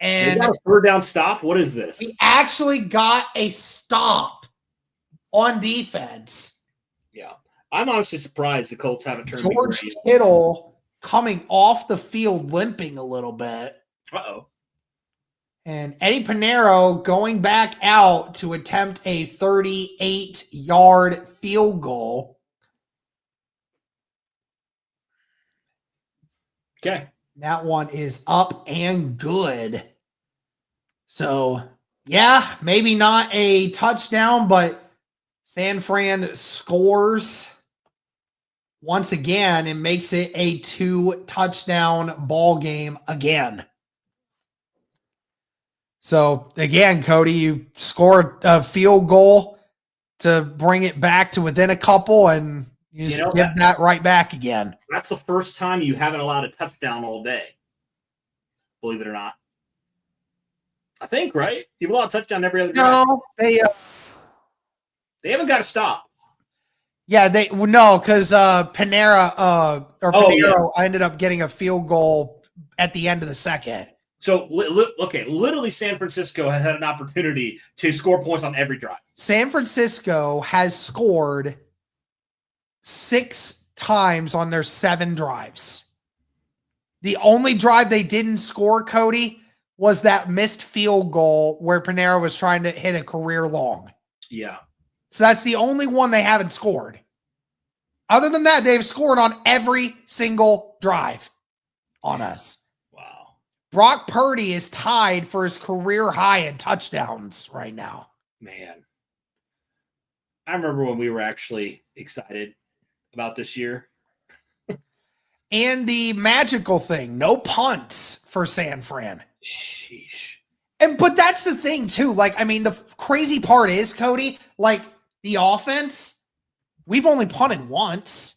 And a 3rd down stop? What is this? We actually got a stop on defense. Yeah. I'm honestly surprised the Colts haven't turned George Kittle coming off the field limping a little bit. Uh-oh. And Eddie Pinheiro going back out to attempt a 38-yard field goal. Okay. That one is up and good. So, yeah, maybe not a touchdown, but San Fran scores once again and makes it a 2-touchdown ball game again. So, again, Cody, you scored a field goal to bring it back to within a couple, and you just give that right back again. That's the first time you haven't allowed a touchdown all day. Believe it or not. I think, right? You've allowed a touchdown every other drive. No, they haven't got to stop. Yeah, because Pinheiro ended up getting a field goal at the end of the second. So, literally San Francisco has had an opportunity to score points on every drive. San Francisco has scored 6 times on their 7 drives. The only drive they didn't score, Cody, was that missed field goal where Pinheiro was trying to hit a career long. Yeah. So that's the only one they haven't scored. Other than that, they've scored on every single drive on us. Wow. Brock Purdy is tied for his career high in touchdowns right now. Man. I remember when we were actually excited about this year. And the magical thing, no punts for San Fran. Sheesh. But that's the thing too. The crazy part is, Cody, the offense, we've only punted once.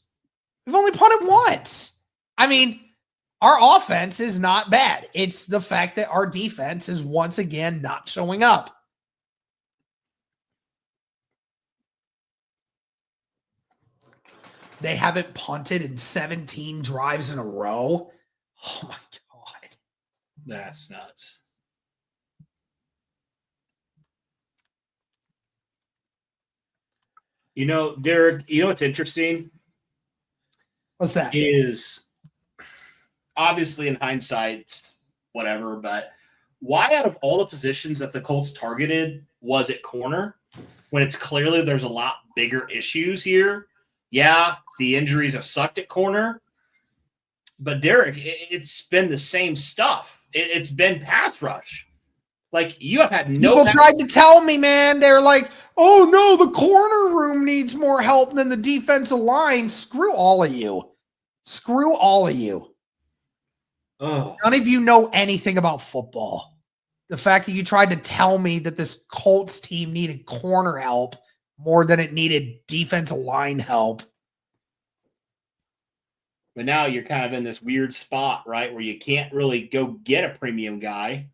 Our offense is not bad. It's the fact that our defense is once again not showing up. They haven't punted in 17 drives in a row. Oh, my God. That's nuts. Derek, what's interesting? What's that? Is obviously in hindsight, whatever, but why out of all the positions that the Colts targeted was it corner when it's clearly there's a lot bigger issues here? Yeah, the injuries have sucked at corner. But, Derek, it's been the same stuff. It's been pass rush. You have had no... People tried to tell me, man. They're like, oh, no, the corner room needs more help than the defensive line. Screw all of you. Oh. None of you know anything about football. the fact that you tried to tell me that this Colts team needed corner help more than it needed defensive line help. But now you're kind of in this weird spot, right, where you can't really go get a premium guy.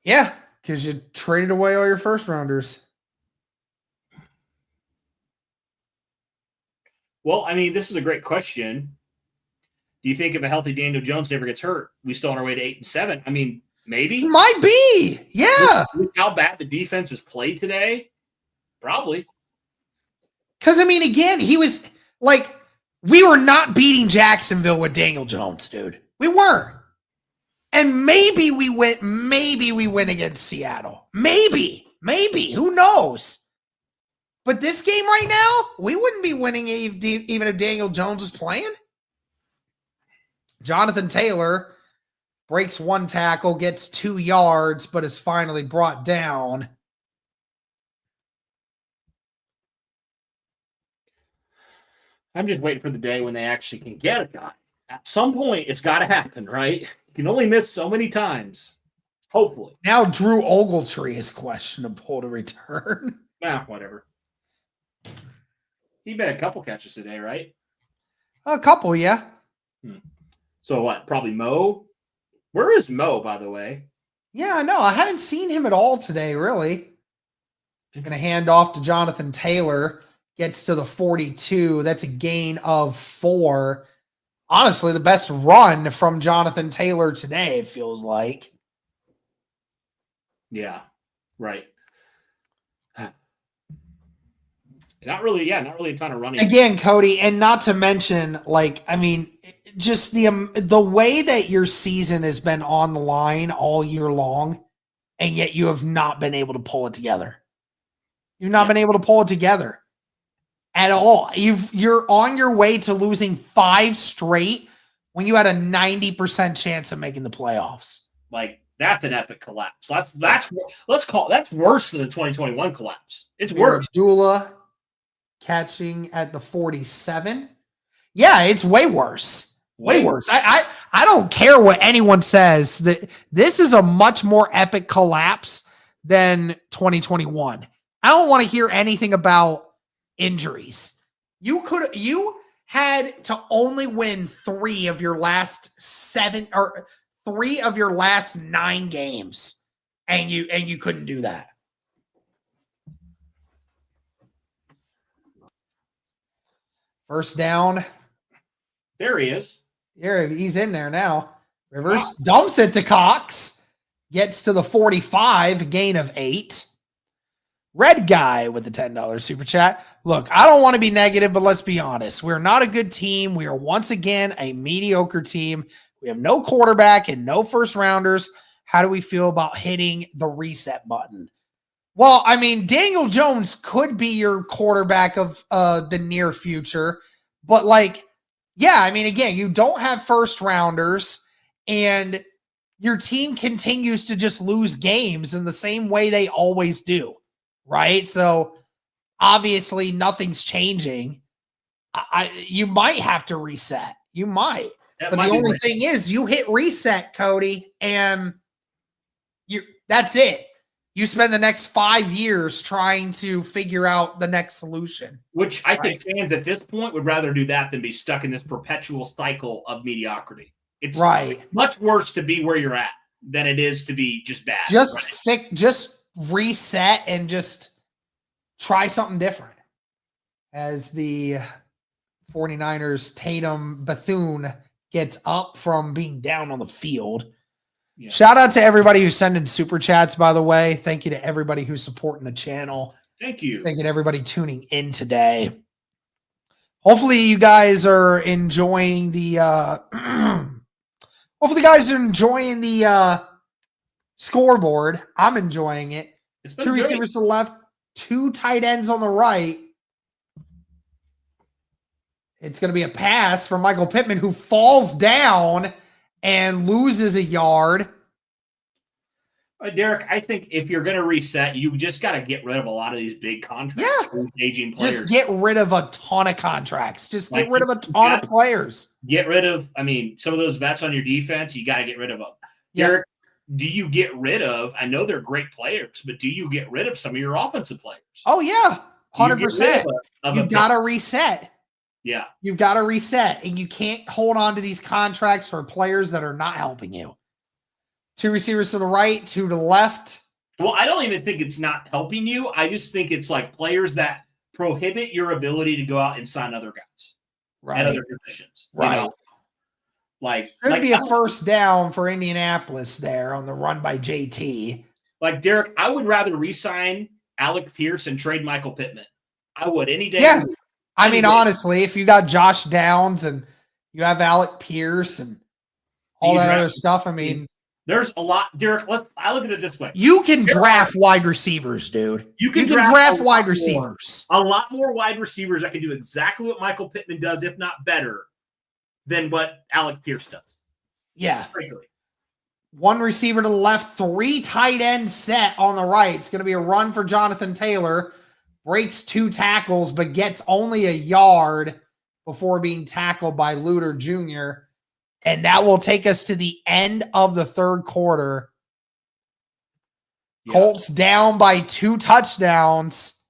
Yeah, because you traded away all your first rounders. Well, I mean, this is a great question. Do you think if a healthy Daniel Jones never gets hurt, we still on our way to 8-7? I mean, maybe. It might be. Yeah. Look how bad the defense has played today. Probably. Because, I mean, again, he was like, we were not beating Jacksonville with Daniel Jones, dude. We weren't. And maybe we win against Seattle. Maybe. Who knows? But this game right now, we wouldn't be winning even if Daniel Jones was playing. Jonathan Taylor breaks one tackle, gets 2 yards, but is finally brought down. I'm just waiting for the day when they actually can get a guy. At some point, it's got to happen, right? You can only miss so many times. Hopefully. Now Drew Ogletree is questionable to return. Whatever. He made a couple catches today, right? A couple, yeah. So what? Probably Mo? Where is Mo, by the way? Yeah, I know. I haven't seen him at all today, really. I'm going to hand off to Jonathan Taylor. Gets to the 42. That's a gain of 4. Honestly, the best run from Jonathan Taylor today, it feels like. Yeah, right. Not really a ton of running. Again, Cody, and not to mention, like, I mean, just the way that your season has been on the line all year long, and yet you have not been able to pull it together. You've not been able to pull it together at all. You're on your way to losing 5 straight when you had a 90% chance of making the playoffs. Like, that's an epic collapse. That's worse than the 2021 collapse. It's worse. Dula catching at the 47. Yeah, it's way worse. Way worse. I don't care what anyone says. That this is a much more epic collapse than 2021. I don't want to hear anything about injuries. You had to only win 3 of your last 7 or 3 of your last 9 games, and you couldn't do that. First down. There he is. Here, he's in there now. Rivers dumps it to Cox. Gets to the 45, gain of 8. Red Guy with the $10 super chat. Look, I don't want to be negative, but let's be honest. We're not a good team. We are once again a mediocre team. We have no quarterback and no first rounders. How do we feel about hitting the reset button? Well, I mean, Daniel Jones could be your quarterback of the near future, but like, yeah, I mean, again, you don't have first rounders and your team continues to just lose games in the same way they always do, right? So obviously nothing's changing. You might have to reset. You might. But the only thing is you hit reset, Cody, and that's it. You spend the next 5 years trying to figure out the next solution. Which I think fans at this point would rather do that than be stuck in this perpetual cycle of mediocrity. It's much worse to be where you're at than it is to be just bad. Just reset and just try something different. As the 49ers Tatum Bethune gets up from being down on the field. Yeah. Shout out to everybody who's sending super chats, by the way. Thank you to everybody who's supporting the channel. Thank you. Thank you to everybody tuning in today. Hopefully you guys are enjoying the scoreboard. I'm enjoying it. 2 receivers to the left, 2 tight ends on the right. It's going to be a pass from Michael Pittman, who falls down and loses a yard. Derek, I think if you're going to reset, you just got to get rid of a lot of these big contracts. Yeah. Aging players. Just get rid of a ton of contracts. Just get rid of a ton of players. Get rid of, some of those vets on your defense, you got to get rid of them. Yeah. Derek, do you get rid of? I know they're great players, but do you get rid of some of your offensive players? Oh yeah, 100%. You got to reset. Yeah, you've got to reset, and you can't hold on to these contracts for players that are not helping you. 2 receivers to the right, 2 to the left. Well, I don't even think it's not helping you. I just think it's like players that prohibit your ability to go out and sign other guys at other positions. Right. You know? Like Could be a first down for Indianapolis there on the run by JT. Like, Derek, I would rather re-sign Alec Pierce and trade Michael Pittman. I would any day. Yeah. I mean, honestly, if you got Josh Downs and you have Alec Pierce and all that other stuff, I mean, there's a lot, Derek. I look at it this way: you can draft wide receivers, dude. You can draft wide receivers. A lot more wide receivers that can do exactly what Michael Pittman does, if not better, than what Alec Pierce does. Yeah. Frankly. 1 receiver to the left, 3 tight end set on the right. It's going to be a run for Jonathan Taylor. Breaks 2 tackles, but gets only a yard before being tackled by Luter Jr. And that will take us to the end of the 3rd quarter. Yeah. Colts down by 2 touchdowns.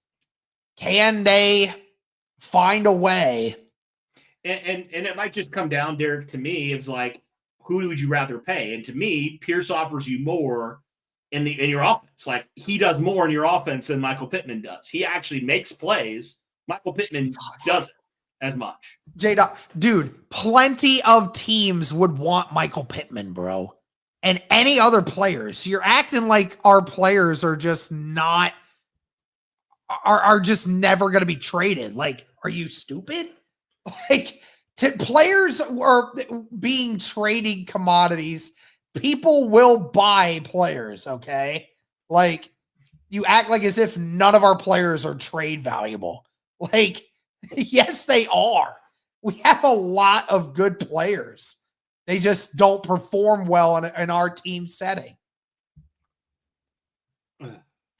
Can they find a way? And it might just come down, Derek, to me, it's like, who would you rather pay? And to me, Pierce offers you more in your offense. Like, he does more in your offense than Michael Pittman does. He actually makes plays. Michael Pittman doesn't as much. J-Dot, dude, plenty of teams would want Michael Pittman, bro. And any other players. You're acting like our players are just not are just never going to be traded. Like, are you stupid? Like, players are being trading commodities. People will buy players, okay? Like, you act like as if none of our players are trade valuable. Like, yes, they are. We have a lot of good players. They just don't perform well in our team setting.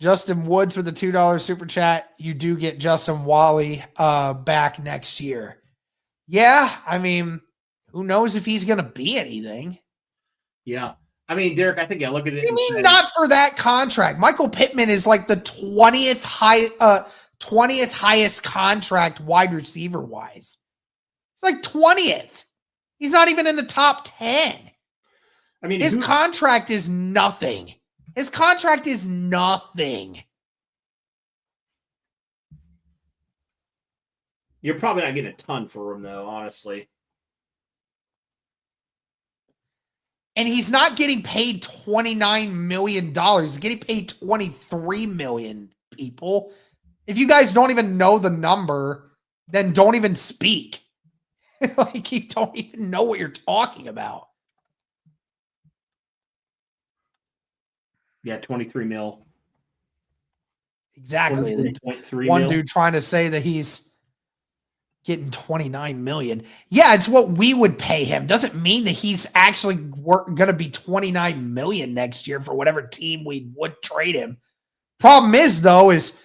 Justin Woods with the $2 super chat. You do get Justin Wally back next year. Yeah, I mean, who knows if he's going to be anything? Yeah. I mean, Derek, I think I look at it. You mean not for that contract? Michael Pittman is like the 20th highest contract wide receiver wise. It's like 20th. He's not even in the top 10. I mean, his contract is nothing. His contract is nothing. You're probably not getting a ton for him, though, honestly. And he's not getting paid $29 million. He's getting paid $23 million, people. If you guys don't even know the number, then don't even speak. Like, you don't even know what you're talking about. Yeah, 23 mil. Exactly. One dude trying to say that he's getting $29 million. Yeah, it's what we would pay him. Doesn't mean that he's actually going to be $29 million next year for whatever team we would trade him. Problem is, though, is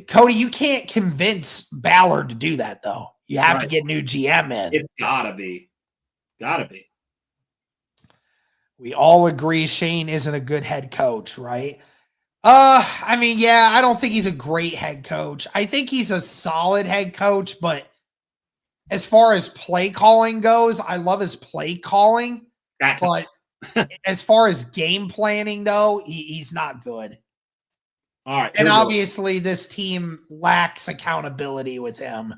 Cody, you can't convince Ballard to do that, though. You have to get new GM in. It's gotta be. Gotta be. We all agree Shane isn't a good head coach, right? I mean, yeah, I don't think he's a great head coach. I think he's a solid head coach, but as far as play calling goes, I love his play calling. But as far as game planning, though, he's not good. All right. And obviously, this team lacks accountability with him.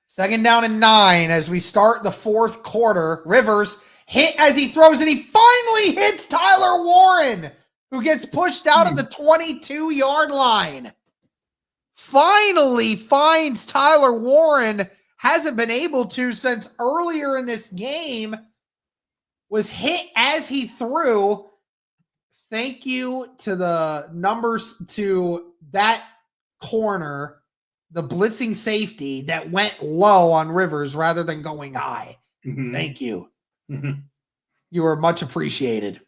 2nd down and 9 as we start the 4th quarter. Rivers hit as he throws, and he finally hits Tyler Warren, who gets pushed out of the 22-yard line. Finally finds Tyler Warren. Hasn't been able to since earlier in this game. Was hit as he threw. Thank you to the numbers, to that corner, the blitzing safety that went low on Rivers rather than going high. Mm-hmm. Thank you. Mm-hmm. You are much appreciated.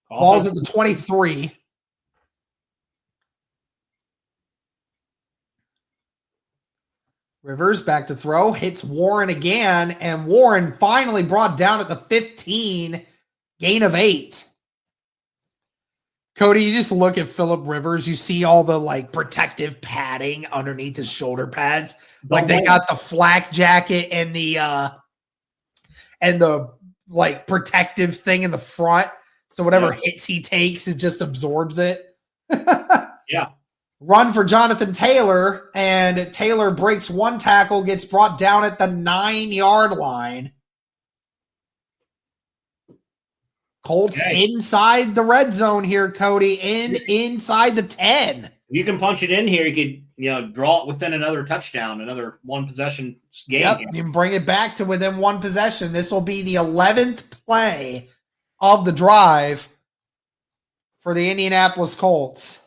Ball's at the 23. Rivers back to throw, hits Warren again, and Warren finally brought down at the 15, gain of 8. Cody, you just look at Phillip Rivers, you see all the like protective padding underneath his shoulder pads. Like they got the flak jacket and the like protective thing in the front. So whatever hits he takes, it just absorbs it. Yeah. Run for Jonathan Taylor, and Taylor breaks one tackle, gets brought down at the 9-yard line. Colts inside the red zone here, Cody, inside the 10. If you can punch it in here, you could draw it within another touchdown, another one possession game. Yep, you can bring it back to within one possession. This will be the 11th play of the drive for the Indianapolis Colts.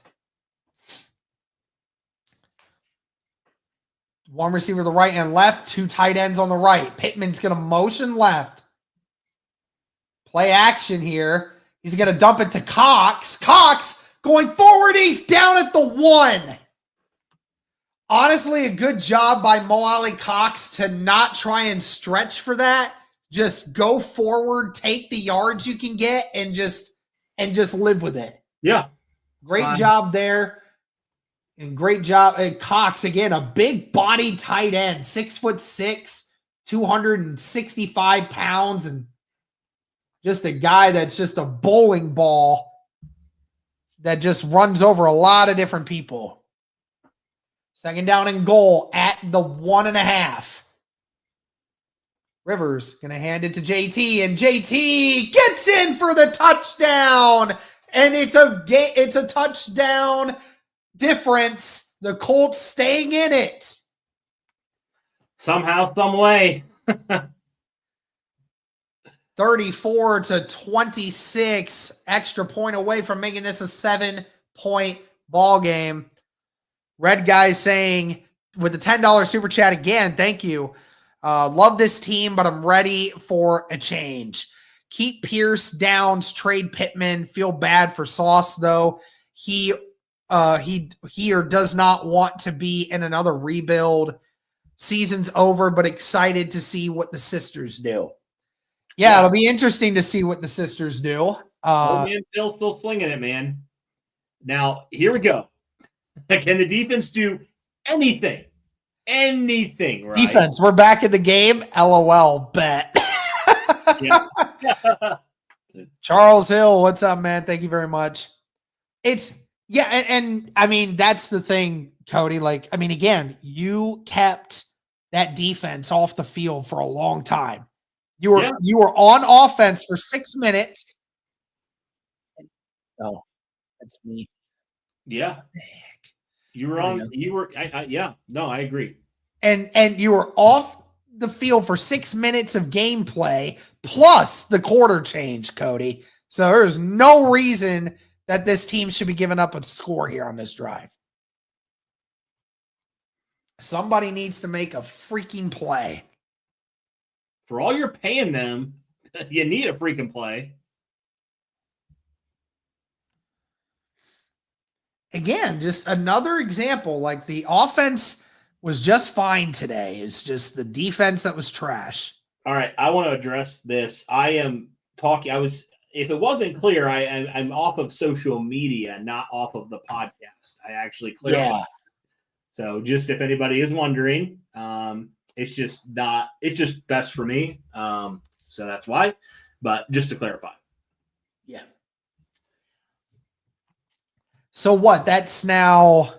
One receiver to the right and left, 2 tight ends on the right. Pittman's going to motion left. Play action here. He's going to dump it to Cox. Cox going forward. He's down at the 1. Honestly, a good job by Mo Alley Cox to not try and stretch for that. Just go forward, take the yards you can get, and just live with it. Yeah. Great job there. And great job. Cox, again, a big body tight end, 6'6", 265 pounds, and just a guy that's just a bowling ball that just runs over a lot of different people. 2nd down and goal at the 1.5. Rivers going to hand it to JT, and JT gets in for the touchdown. And it's a touchdown difference. The Colts staying in it. Somehow, some way. 34-26, extra point away from making this a 7-point ball game. Red Guy saying with the $10 super chat again, thank you. Love this team, but I'm ready for a change. Keep Pierce, Downs, trade Pittman. Feel bad for Sauce though. He does not want to be in another rebuild. Season's over, but excited to see what the sisters do. Yeah, it'll be interesting to see what the sisters do. Man, Phil's still slinging it, man. Now, here we go. Can the defense do anything? Anything, right? Defense, we're back in the game. LOL, bet. Charles Hill, what's up, man? Thank you very much. And I mean, that's the thing, Cody. Like, I mean, again, you kept that defense off the field for a long time. You were on offense for 6 minutes. Oh, that's me. Yeah. I agree. And you were off the field for 6 minutes of gameplay plus the quarter change, Cody. So there's no reason that this team should be giving up a score here on this drive. Somebody needs to make a freaking play. For all you're paying them, you need a freaking play. Again, just another example. Like the offense was just fine today. It's just the defense that was trash. All right, I want to address this. If it wasn't clear, I'm off of social media, not off of the podcast. I actually clarified. Yeah. So just if anybody is wondering, it's just best for me. So that's why. But just to clarify. Yeah. So what? That's now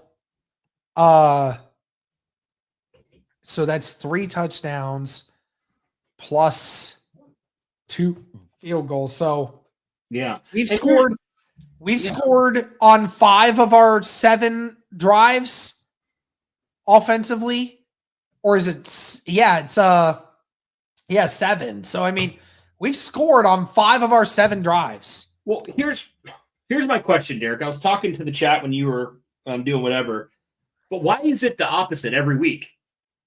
so that's 3 touchdowns plus 2 field goals. So yeah. We've scored on 5 of our 7 drives offensively. Or is it? It's 7. So I mean, we've scored on 5 of our 7 drives. Well, here's my question, Derek. I was talking to the chat when you were doing whatever, but why is it the opposite every week?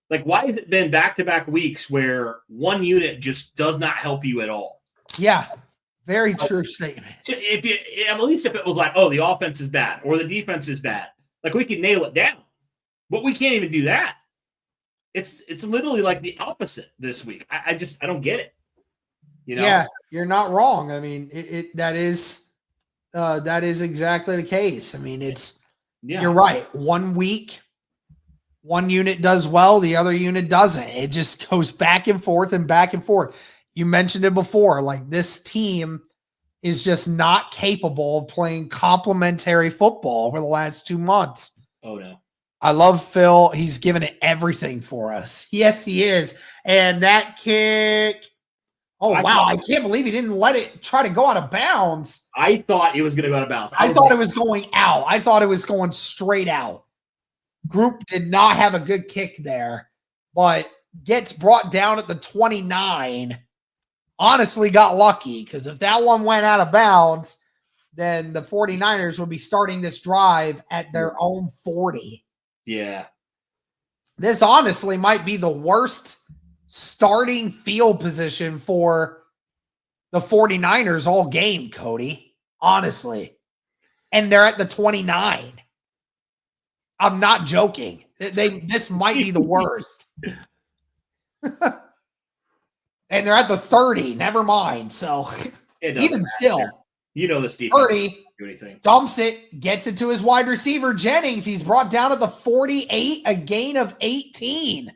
Like, why has it been back-to-back weeks where one unit just does not help you at all? Yeah, very true statement. At least if it was like, oh, the offense is bad or the defense is bad, like we could nail it down, but we can't even do that. it's literally like the opposite this week. I don't get it. Yeah, you're not wrong. I mean, that is exactly the case. I mean, you're right. 1 week, one unit does well, the other unit doesn't. It just goes back and forth and back and forth. You mentioned it before, like this team is just not capable of playing complementary football over the last 2 months. Oh, no. I love Phil. He's given it everything for us. Yes, he is. And that kick. Oh, wow. I can't believe he didn't let it try to go out of bounds. I thought it was going to go out of bounds. I thought it was going out. I thought it was going straight out. Group did not have a good kick there, but gets brought down at the 29. Honestly got lucky, because if that one went out of bounds, then the 49ers would be starting this drive at their own 40. Yeah. This honestly might be the worst starting field position for the 49ers all game, Cody. Honestly. And they're at the 29. I'm not joking. This might be the worst. And they're at the 30. Never mind. So even still, this defense 30 do anything. Dumps it, gets it to his wide receiver Jennings. He's brought down at the 48, a gain of 18.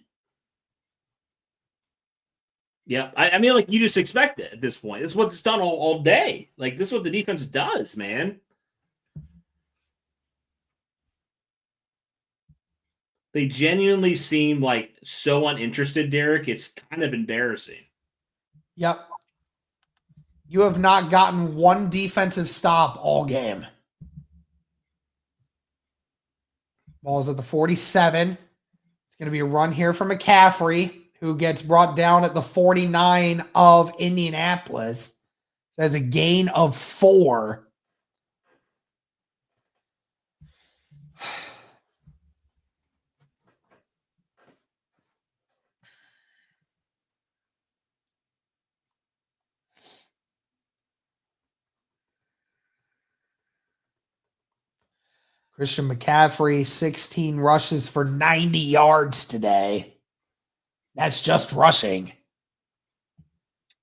Yeah, I mean, like, you just expect it at this point. It's what it's done all day. Like, this is what the defense does, man. They genuinely seem like so uninterested, Derek. It's kind of embarrassing. Yep. You have not gotten one defensive stop all game. Ball's at the 47. It's going to be a run here from McCaffrey, who gets brought down at the 49 of Indianapolis. There's a gain of 4. Christian McCaffrey, 16 rushes for 90 yards today. That's just rushing.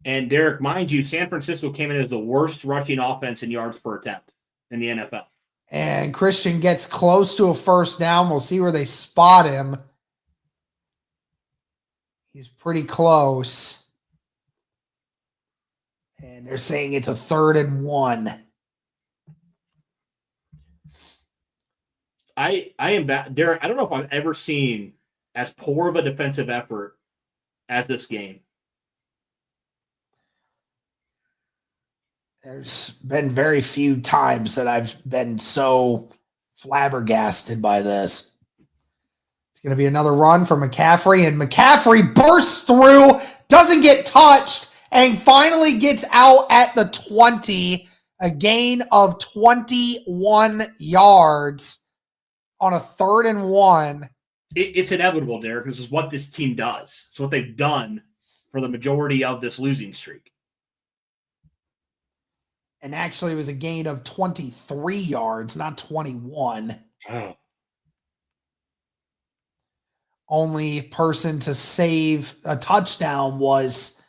And Derek, mind you, San Francisco came in as the worst rushing offense in yards per attempt in the NFL. And Christian gets close to a first down. We'll see where they spot him. He's pretty close. And they're saying it's a 3rd and 1. I am back, Derek. I don't know if I've ever seen as poor of a defensive effort as this game. There's been very few times that I've been so flabbergasted by this. It's going to be another run for McCaffrey, and McCaffrey bursts through, doesn't get touched, and finally gets out at the 20, a gain of 21 yards. On a 3rd and 1. It's inevitable, Derek. This is what this team does. It's what they've done for the majority of this losing streak. And actually, it was a gain of 23 yards, not 21. Oh. Only person to save a touchdown was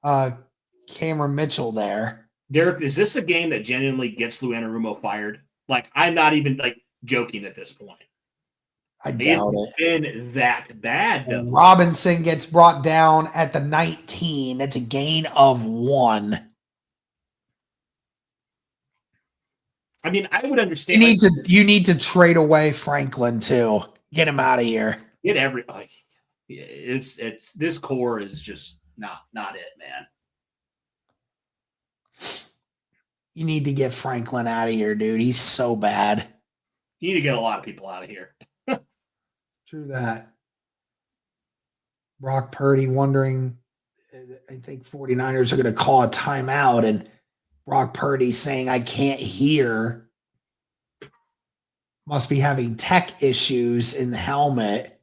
Cameron Mitchell there. Derek, is this a game that genuinely gets Lou Anarumo fired? Like, I'm not even joking at this point. I doubt it. It's been that bad, though. Robinson gets brought down at the 19. That's a gain of 1. I mean, I would understand. You need to trade away Franklin too. Get him out of here. Get it's this core is just not it, man. You need to get Franklin out of here, dude. He's so bad. You need to get a lot of people out of here. True that. Brock Purdy wondering, I think 49ers are going to call a timeout, and Brock Purdy saying, I can't hear. Must be having tech issues in the helmet.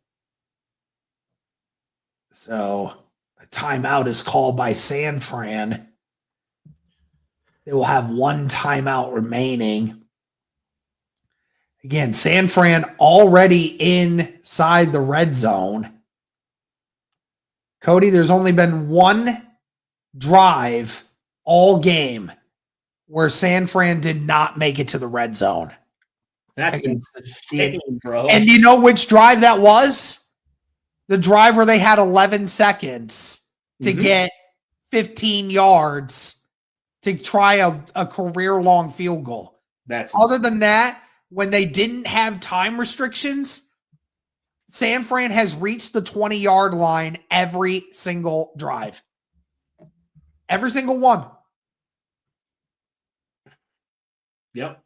So a timeout is called by San Fran. They will have one timeout remaining. Again, San Fran already inside the red zone. Cody, there's only been one drive all game where San Fran did not make it to the red zone. That's insane, bro. And you know which drive that was? The drive where they had 11 seconds to get 15 yards to try a career-long field goal. That's Other than that, when they didn't have time restrictions, San Fran has reached the 20-yard line every single drive. Every single one. Yep.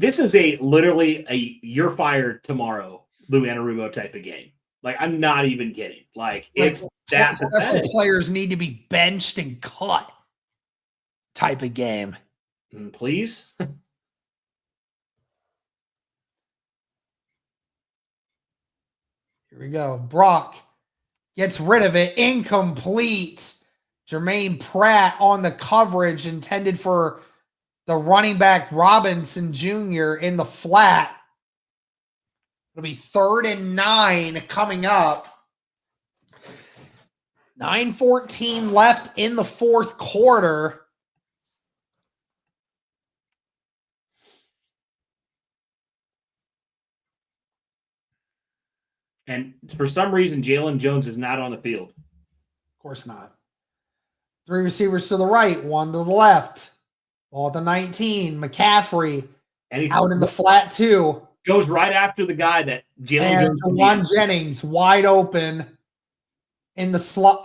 This is literally a you're fired tomorrow, Lou Anarumo type of game. Like, I'm not even kidding. It's that pathetic. Players need to be benched and cut type of game. Please. Here we go. Brock gets rid of it. Incomplete. Jermaine Pratt on the coverage intended for the running back Robinson Jr. in the flat. It'll be 3rd and 9 coming up. 9:14 left in the fourth quarter. And for some reason, Jalen Jones is not on the field. Of course not. 3 receivers to the right, 1 to the left. Ball at the 19. McCaffrey out in the flat 2. Goes right after the guy that Jalen Jones. Juwan Jennings wide open in the slot,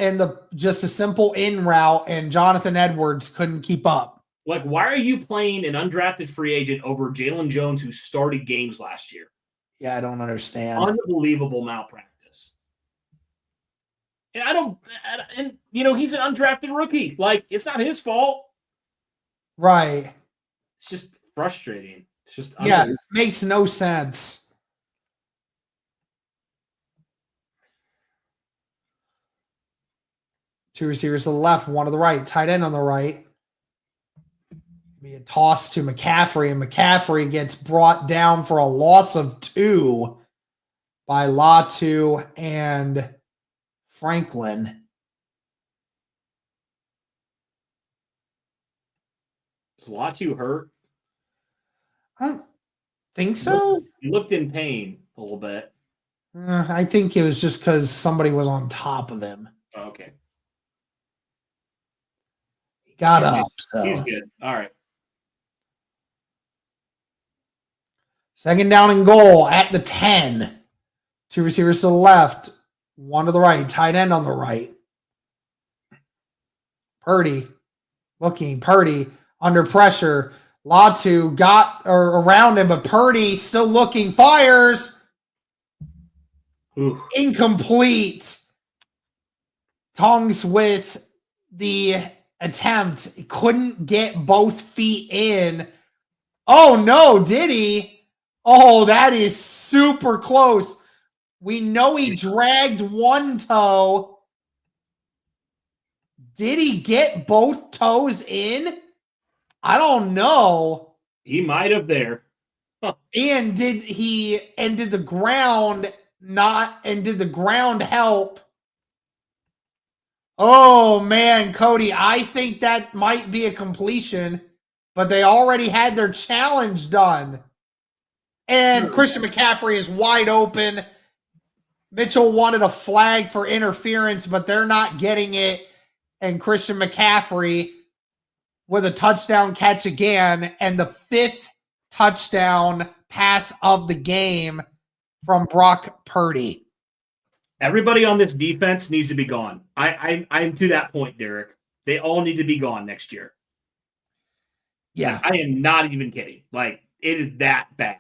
just a simple in route, and Jonathan Edwards couldn't keep up. Why are you playing an undrafted free agent over Jalen Jones, who started games last year? Yeah, I don't understand. Unbelievable malpractice. And he's an undrafted rookie. It's not his fault. Right. It's just frustrating. It's just it makes no sense. Two receivers to the left, 1 to the right, tight end on the right. Be a toss to McCaffrey, and McCaffrey gets brought down for a loss of 2 by Latu and Franklin. Is Latu hurt? I don't think so. He looked in pain a little bit. I think it was just because somebody was on top of him. Oh, okay. He got up. So. He's good. All right. 2nd down and goal at the 10. 2 receivers to the left, 1 to the right, tight end on the right. Purdy under pressure. Latu got around him, but Purdy still looking, fires. Ooh. Incomplete. Tongs with the attempt. Couldn't get both feet in. Oh, no, did he? Oh, that is super close. We know he dragged one toe. Did he get both toes in? I don't know. He might have there. And did the ground help? Oh man, Cody, I think that might be a completion, but they already had their challenge done. And Christian McCaffrey is wide open. Mitchell wanted a flag for interference, but they're not getting it. And Christian McCaffrey with a touchdown catch again, and the 5th touchdown pass of the game from Brock Purdy. Everybody on this defense needs to be gone. I'm to that point, Derek. They all need to be gone next year. Yeah. I am not even kidding. It is that bad.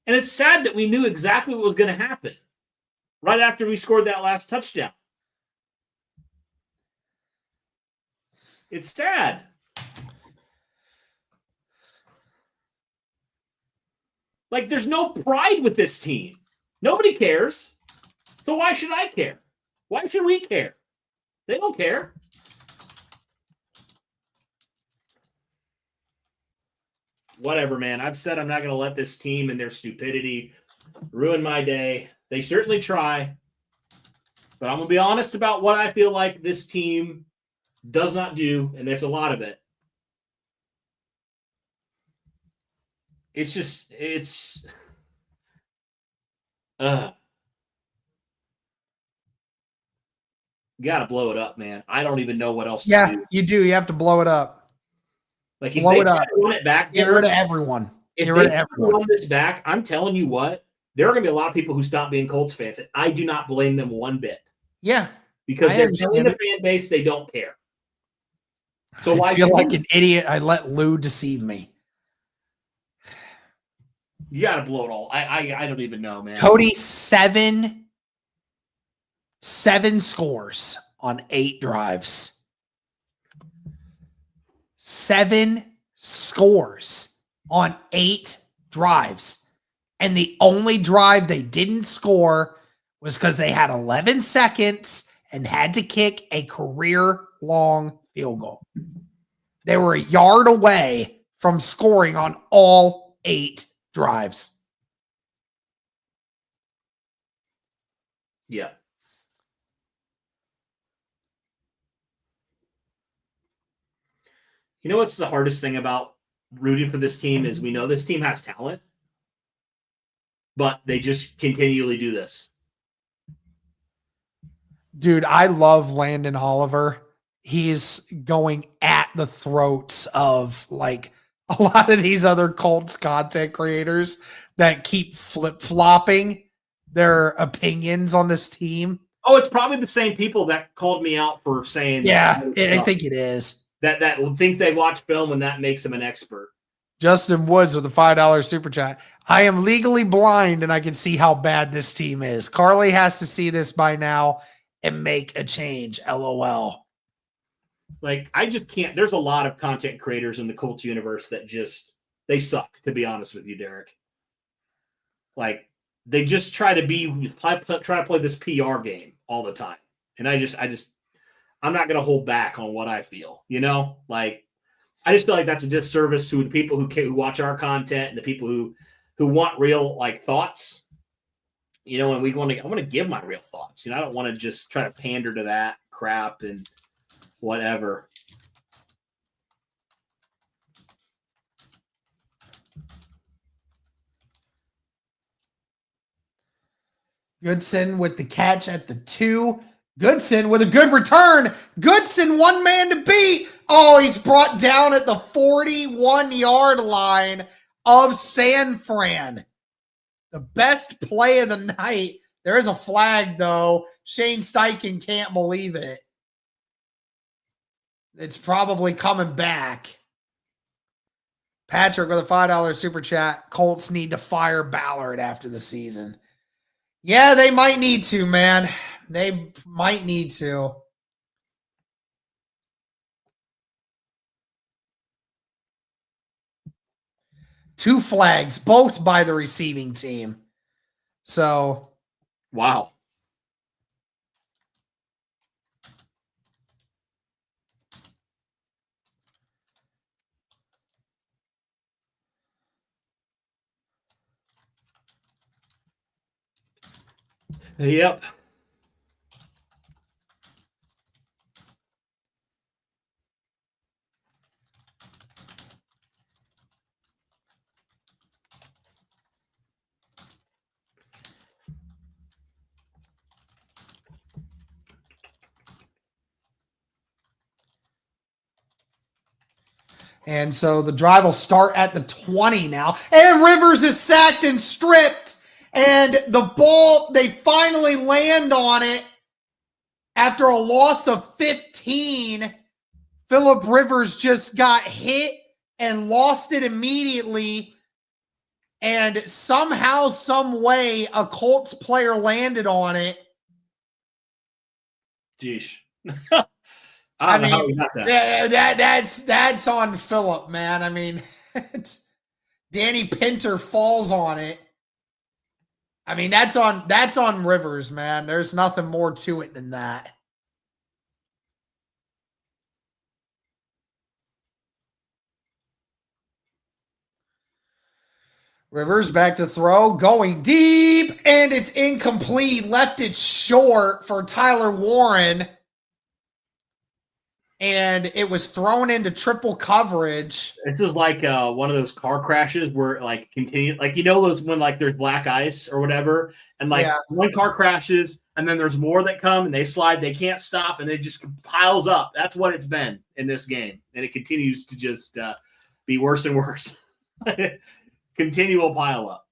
And it's sad that we knew exactly what was going to happen right after we scored that last touchdown. It's sad. There's no pride with this team. Nobody cares. So why should I care? Why should we care? They don't care. Whatever, man. I've said I'm not going to let this team and their stupidity Ruin my day. They certainly try. But I'm going to be honest about what I feel like this team does not do, and there's a lot of it. It's you got to blow it up, man. I don't even know what else to do. You do. You have to blow it up. Like, if they try to run it back, get rid of everyone. If they run this back, I'm telling you what, there are going to be a lot of people who stop being Colts fans, and I do not blame them one bit. Yeah. Because they're telling the fan base they don't care. So I feel like an idiot. I let Lou deceive me. You got to blow it all. I don't even know, man. Cody, seven scores on 8 drives. 7 scores on 8 drives. And the only drive they didn't score was because they had 11 seconds and had to kick a career-long field goal. They were a yard away from scoring on all 8 drives. Yeah. You know what's the hardest thing about rooting for this team is we know this team has talent, but they just continually do this. Dude, I love Landon Oliver. He's going at the throats of like a lot of these other Colts content creators that keep flip-flopping their opinions on this team. Oh, it's probably the same people that called me out for saying. Yeah, I think it is. That think they watch film and that makes them an expert. Justin Woods with a $5 super chat. I am legally blind and I can see how bad this team is. Carly has to see this by now and make a change. LOL. Like, I just can't. There's a lot of content creators in the Colts universe that they suck, to be honest with you, Derek. Like, they just try to play this PR game all the time. And I'm not going to hold back on what I feel, you know? Like, I just feel like that's a disservice to the people who watch our content and the people who want real, like, thoughts. You know, and I want to give my real thoughts. You know, I don't want to just try to pander to that crap and whatever. Goodson with the catch at the 2. Goodson with a good return. Goodson, one man to beat. Oh, he's brought down at the 41-yard line of San Fran. The best play of the night. There is a flag, though. Shane Steichen can't believe it. It's probably coming back. Patrick with a $5 super chat. Colts need to fire Ballard after the season. Yeah, they might need to, man. They might need to. Two flags, both by the receiving team. So, wow. Yep. and so the drive will start at the 20 now. And Rivers is sacked and stripped. And the ball, they finally land on it after a loss of 15. Phillip Rivers just got hit and lost it immediately. And somehow, some way, a Colts player landed on it. Jeez. I don't know how we got that. That's on Phillip, man. I mean, Danny Pinter falls on it. I mean, that's on Rivers, man. There's nothing more to it than that. Rivers back to throw, going deep, and it's incomplete. Left it short for Tyler Warren. And it was thrown into triple coverage. This is like one of those car crashes where like continue, like those when like there's black ice or whatever, and like one car crashes and then there's more that come and they slide, they can't stop and it just piles up. That's what it's been in this game, and it continues to just be worse and worse. Continual pile up.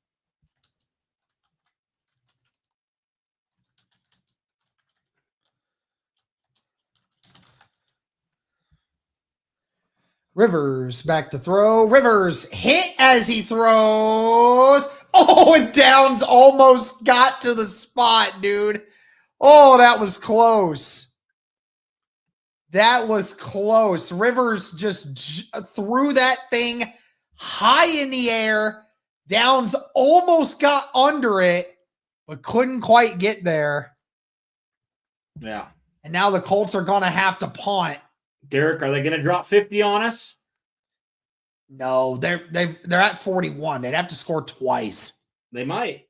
Rivers back to throw. Rivers hit as he throws. Oh, and Downs almost got to the spot, dude. Oh, that was close. That was close. Rivers just threw that thing high in the air. Downs almost got under it, but couldn't quite get there. Yeah. And now the Colts are going to have to punt. Derek, are they going to drop 50 on us? No, they're at 41. They'd have to score twice. They might.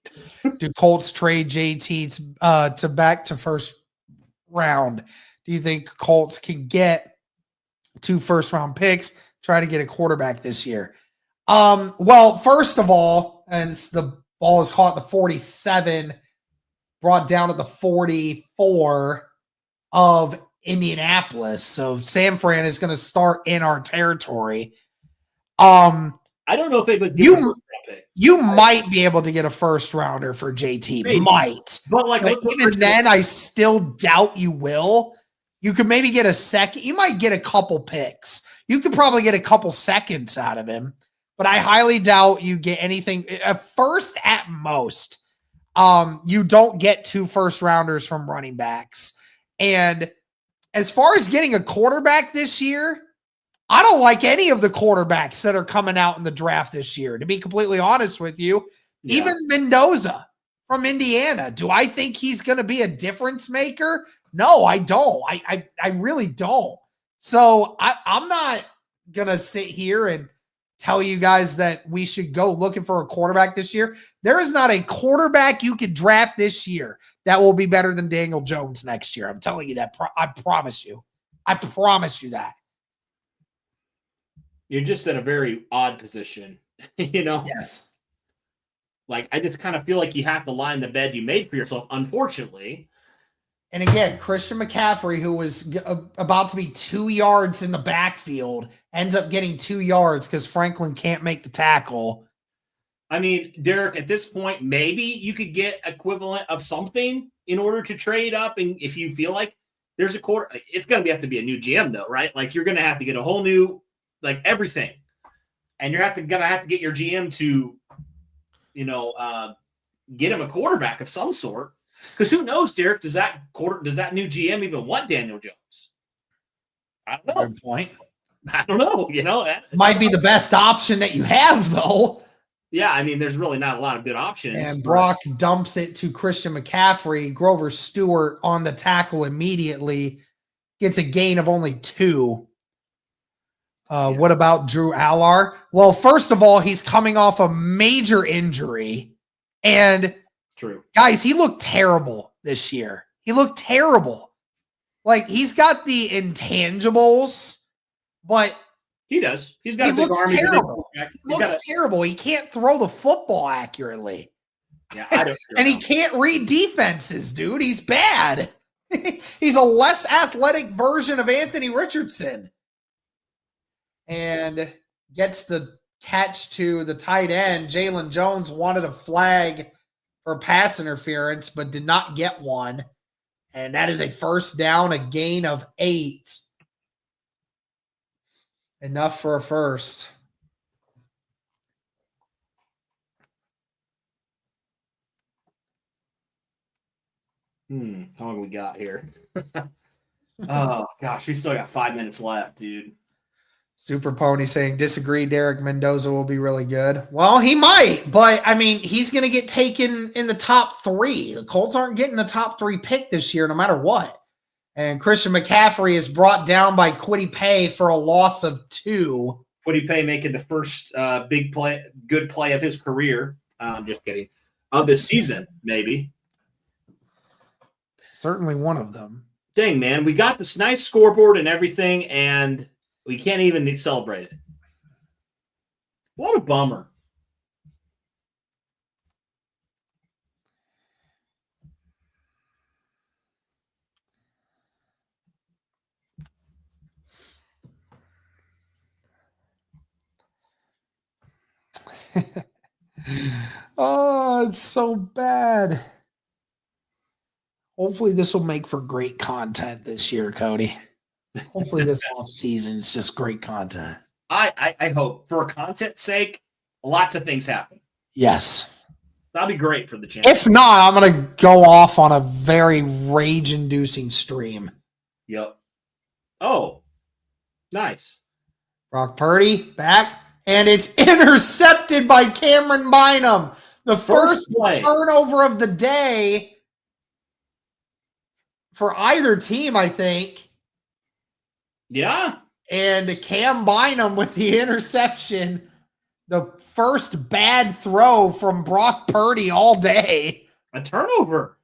Do Colts trade JT to back to first round? Do you think Colts can get 2 first-round picks, try to get a quarterback this year? Well, first of all, and the ball is caught at the 47, brought down at the 44 of Indianapolis. So San Fran is going to start in our territory. I don't know if they would. You might be able to get a first rounder for JT. Maybe. Might. But even then, I still doubt you will. You could maybe get a second. You might get a couple picks. You could probably get a couple seconds out of him. But I highly doubt you get anything. A first at most. You don't get 2 first rounders from running backs. And as far as getting a quarterback this year, I don't like any of the quarterbacks that are coming out in the draft this year, to be completely honest with you. Yeah. Even Mendoza from Indiana. Do I think he's going to be a difference maker? No, I don't. I really don't. So I'm not going to sit here and tell you guys that we should go looking for a quarterback this year. There is not a quarterback you could draft this year that will be better than Daniel Jones next year. I'm telling you that. I promise you. I promise you that. You're just at a very odd position, Yes. Like, I just kind of feel like you have to lie in the bed you made for yourself, unfortunately. And again, Christian McCaffrey, who was about to be 2 yards in the backfield, ends up getting 2 yards because Franklin can't make the tackle. I mean, Derek, at this point, maybe you could get equivalent of something in order to trade up. And if you feel like there's a quarter, it's going to have to be a new GM, though, right? Like, you're going to have to get a whole new, like, everything. And you're going to have to get your GM to, get him a quarterback of some sort. Because who knows, Derek? Does that new GM even want Daniel Jones? I don't know. Good point. I don't know. Might be the best option that you have, though. Yeah, I mean, there's really not a lot of good options. And Brock dumps it to Christian McCaffrey. Grover Stewart on the tackle immediately gets a gain of only 2. What about Drew Allar? Well, first of all, he's coming off a major injury. And true. Guys, he looked terrible this year. He looked terrible. Like, he's got the intangibles, but he does. He's got he looks terrible. He looks terrible. He can't throw the football accurately. Yeah, I don't and he can't read defenses, dude. He's bad. He's a less athletic version of Anthony Richardson. And gets the catch to the tight end. Jalen Jones wanted a flag for pass interference, but did not get one. And that is a first down, a gain of 8. Enough for a first. How long we got here? Oh, gosh. We still got 5 minutes left, dude. Super Pony saying, disagree, Derek Mendoza will be really good. Well, he might, but, I mean, he's going to get taken in the top 3. The Colts aren't getting a top 3 pick this year no matter what. And Christian McCaffrey is brought down by Kwity Paye for a loss of 2. Kwity Paye making the first good play of his career. Just kidding. Of the season, maybe. Certainly one of them. Dang, man. We got this nice scoreboard and everything, and we can't even celebrate it. What a bummer. Oh, it's so bad. Hopefully this will make for great content this year, Cody. Hopefully this off season is just great content. I hope. For content's sake, lots of things happen. Yes. That'll be great for the channel. If not, I'm going to go off on a very rage-inducing stream. Yep. Oh, nice. Brock Purdy back, and it's intercepted by Cameron Bynum. The first turnover of the day for either team, I think. Yeah. And Cam Bynum with the interception. The first bad throw from Brock Purdy all day. A turnover.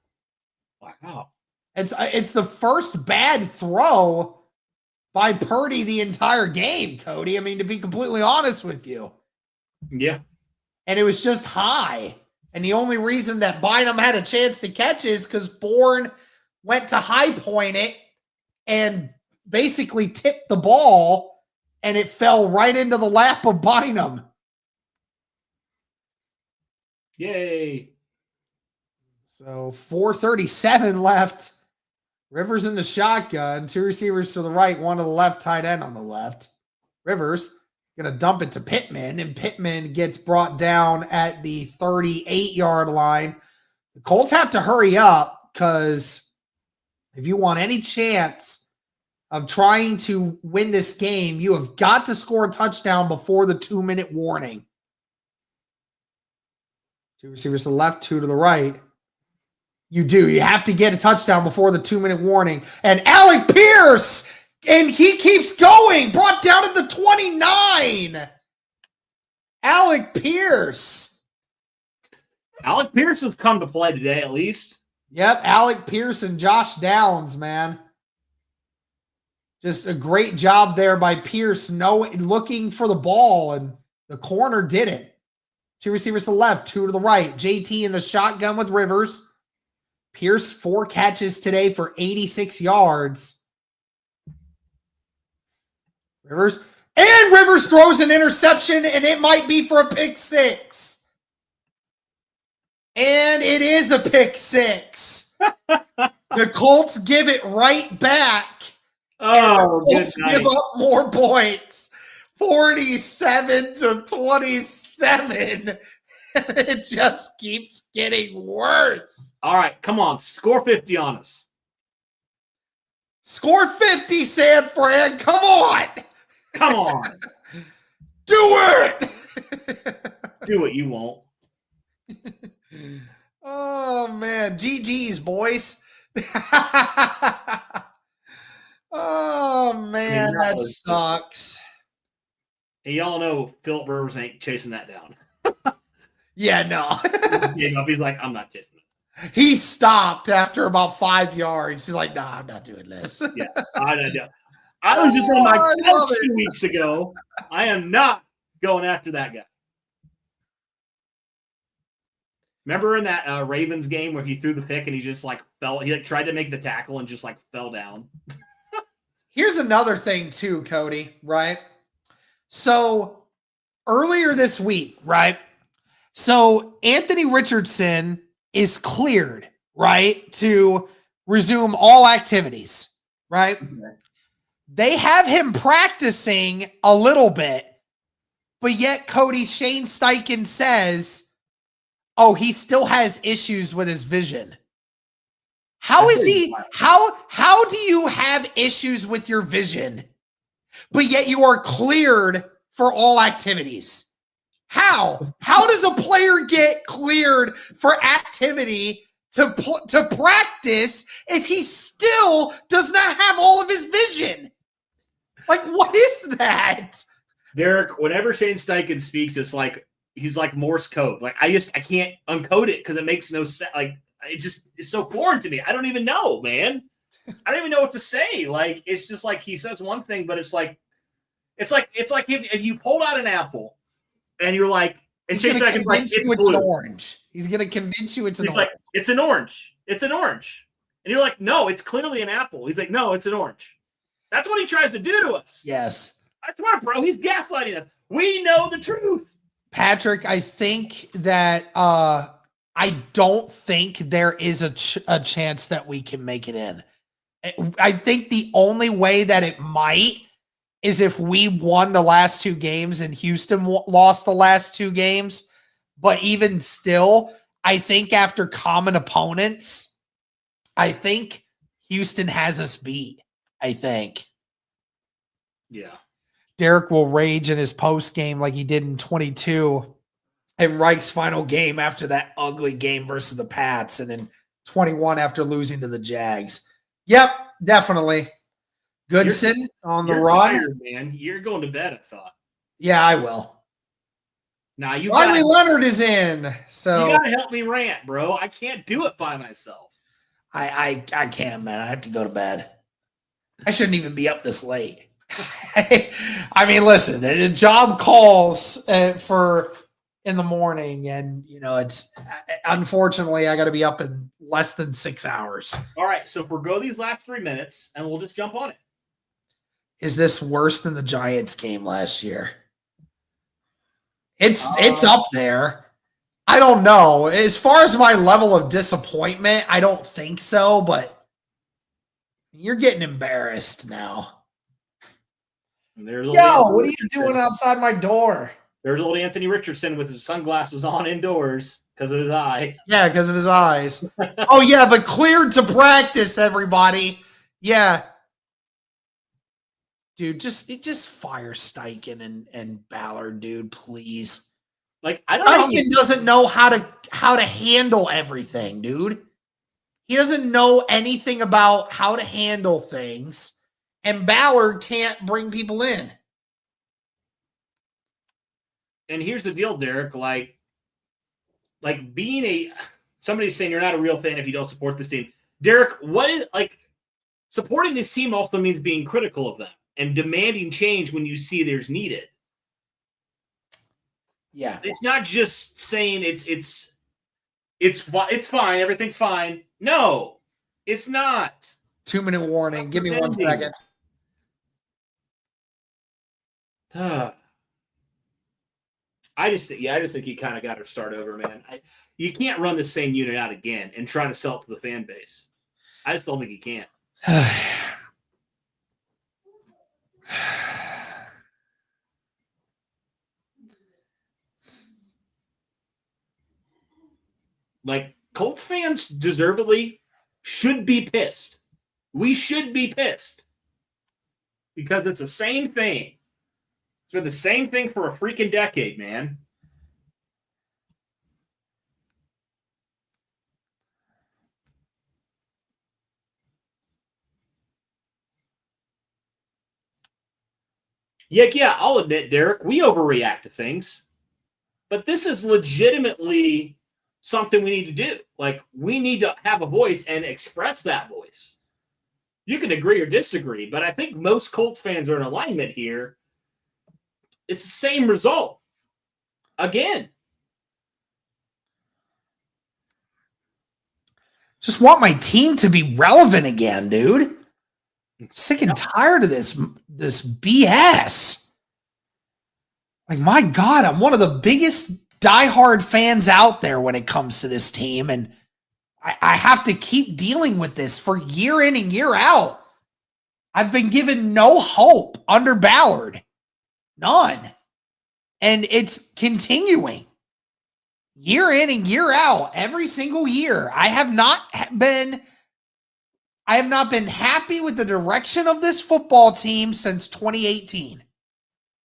Wow. It's the first bad throw by Purdy the entire game, Cody. I mean, to be completely honest with you. Yeah. And it was just high. And the only reason that Bynum had a chance to catch is because Bourne went to high point it and basically tipped the ball, and it fell right into the lap of Bynum. Yay. So 4:37 left. Rivers in the shotgun. Two receivers to the right, one to the left, tight end on the left. Rivers going to dump it to Pittman, and Pittman gets brought down at the 38-yard line. The Colts have to hurry up because if you want any chance of trying to win this game, you have got to score a touchdown before the 2-minute warning. Two receivers to the left, two to the right. You do. You have to get a touchdown before the 2-minute warning. And Alec Pierce, and he keeps going. Brought down at the 29. Alec Pierce. Alec Pierce has come to play today, at least. Yep, Alec Pierce and Josh Downs, man. Just a great job there by Pierce, looking for the ball, and the corner did it. Two receivers to the left, two to the right. JT in the shotgun with Rivers. Pierce, 4 catches today for 86 yards. Rivers throws an interception, and it might be for a pick 6. And it is a pick 6. The Colts give it right back. Oh, and the Colts give up more points. 47-27. It just keeps getting worse. All right, come on. Score 50 on us. Score 50, San Fran. Come on. Come on. Do it. Do it. You won't. Oh, man. GG's, boys. Oh, man. That sucks. And y'all know Philip Rivers ain't chasing that down. Yeah, no. He's like, I'm not chasing it. He stopped after about 5 yards. He's like, nah, I'm not doing this. Yeah, I was just on my couch 2 weeks ago. I am not going after that guy. Remember in that Ravens game where he threw the pick and he just fell? He tried to make the tackle and just fell down. Here's another thing too, Cody, right? So earlier this week, right? So Anthony Richardson is cleared, right, to resume all activities, right? Okay. They have him practicing a little bit, but yet Cody, Shane Steichen says, oh, he still has issues with his vision. How is he? How do you have issues with your vision, but yet you are cleared for all activities? How? How does a player get cleared for activity to practice if he still does not have all of his vision? Like, what is that? Derek, whenever Shane Steichen speaks, it's like he's like Morse code. Like I can't uncode it because it makes no sense. Like it's so foreign to me. I don't even know, man. I don't even know what to say. Like it's just like he says one thing, but it's like if you pulled out an apple and you're like, and Shane Steichen's like, it's an orange. He's gonna convince you it's an orange. Like, it's an orange. It's an orange. And you're like, no, it's clearly an apple. He's like, no, it's an orange. That's what he tries to do to us. Yes. I swear, bro, he's gaslighting us. We know the truth. Patrick, I think that I don't think there is a chance that we can make it in. I think the only way that it might is if we won the last 2 games and Houston lost the last 2 games. But even still, I think after common opponents, I think Houston has us beat. I think. Yeah. Derek will rage in his post game like he did in 22 and Reich's final game after that ugly game versus the Pats, and then 21 after losing to the Jags. Yep, definitely. Goodson on the run. Tired, man. You're going to bed, I thought. Yeah, I will. Now Riley Leonard is in, so you gotta help me rant, bro. I can't do it by myself. I can't, man. I have to go to bed. I shouldn't even be up this late. I mean, listen, a job calls for in the morning, and it's unfortunately I got to be up in less than 6 hours. All right, so forgo these last 3 minutes, and we'll just jump on it. Is this worse than the Giants game last year? It's up there. I don't know. As far as my level of disappointment, I don't think so, but you're getting embarrassed now. Yo, what are you doing outside my door? There's old Anthony Richardson with his sunglasses on indoors because of his eye. Yeah, because of his eyes. Oh, yeah, but cleared to practice, everybody. Yeah. Dude, just fire Steichen and Ballard, dude, please. Like, I don't know. Steichen doesn't know how to handle everything, dude. He doesn't know anything about how to handle things. And Ballard can't bring people in. And here's the deal, Derek. Like being somebody's saying you're not a real fan if you don't support this team. Derek, supporting this team also means being critical of them and demanding change when you see there's needed. Yeah. It's not just saying it's fine, everything's fine. No, it's not. 2-minute warning. Give me 1 second. I just think you kind of got to start over, man. You can't run the same unit out again and try to sell it to the fan base. I just don't think you can. Like, Colts fans deservedly should be pissed. We should be pissed. Because it's the same thing. It's been the same thing for a freaking decade, man. Yeah, I'll admit, Derek, we overreact to things. But this is legitimately something we need to do. Like, we need to have a voice and express that voice. You can agree or disagree, but I think most Colts fans are in alignment here. It's the same result. Again. Just want my team to be relevant again, dude. I'm sick and tired of this BS. Like, my God, I'm one of the biggest diehard fans out there when it comes to this team, and I have to keep dealing with this for year in and year out. I've been given no hope under Ballard. None. And it's continuing year in and year out, every single year. I have not been happy with the direction of this football team since 2018.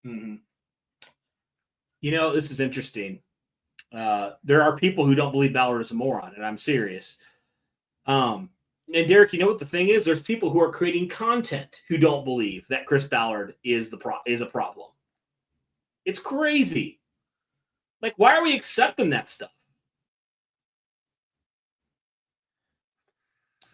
Mm-hmm. This is interesting. There are people who don't believe Ballard is a moron, and I'm serious. And Derek, you know what the thing is? There's people who are creating content who don't believe that Chris Ballard is a problem. It's crazy. Like, why are we accepting that stuff?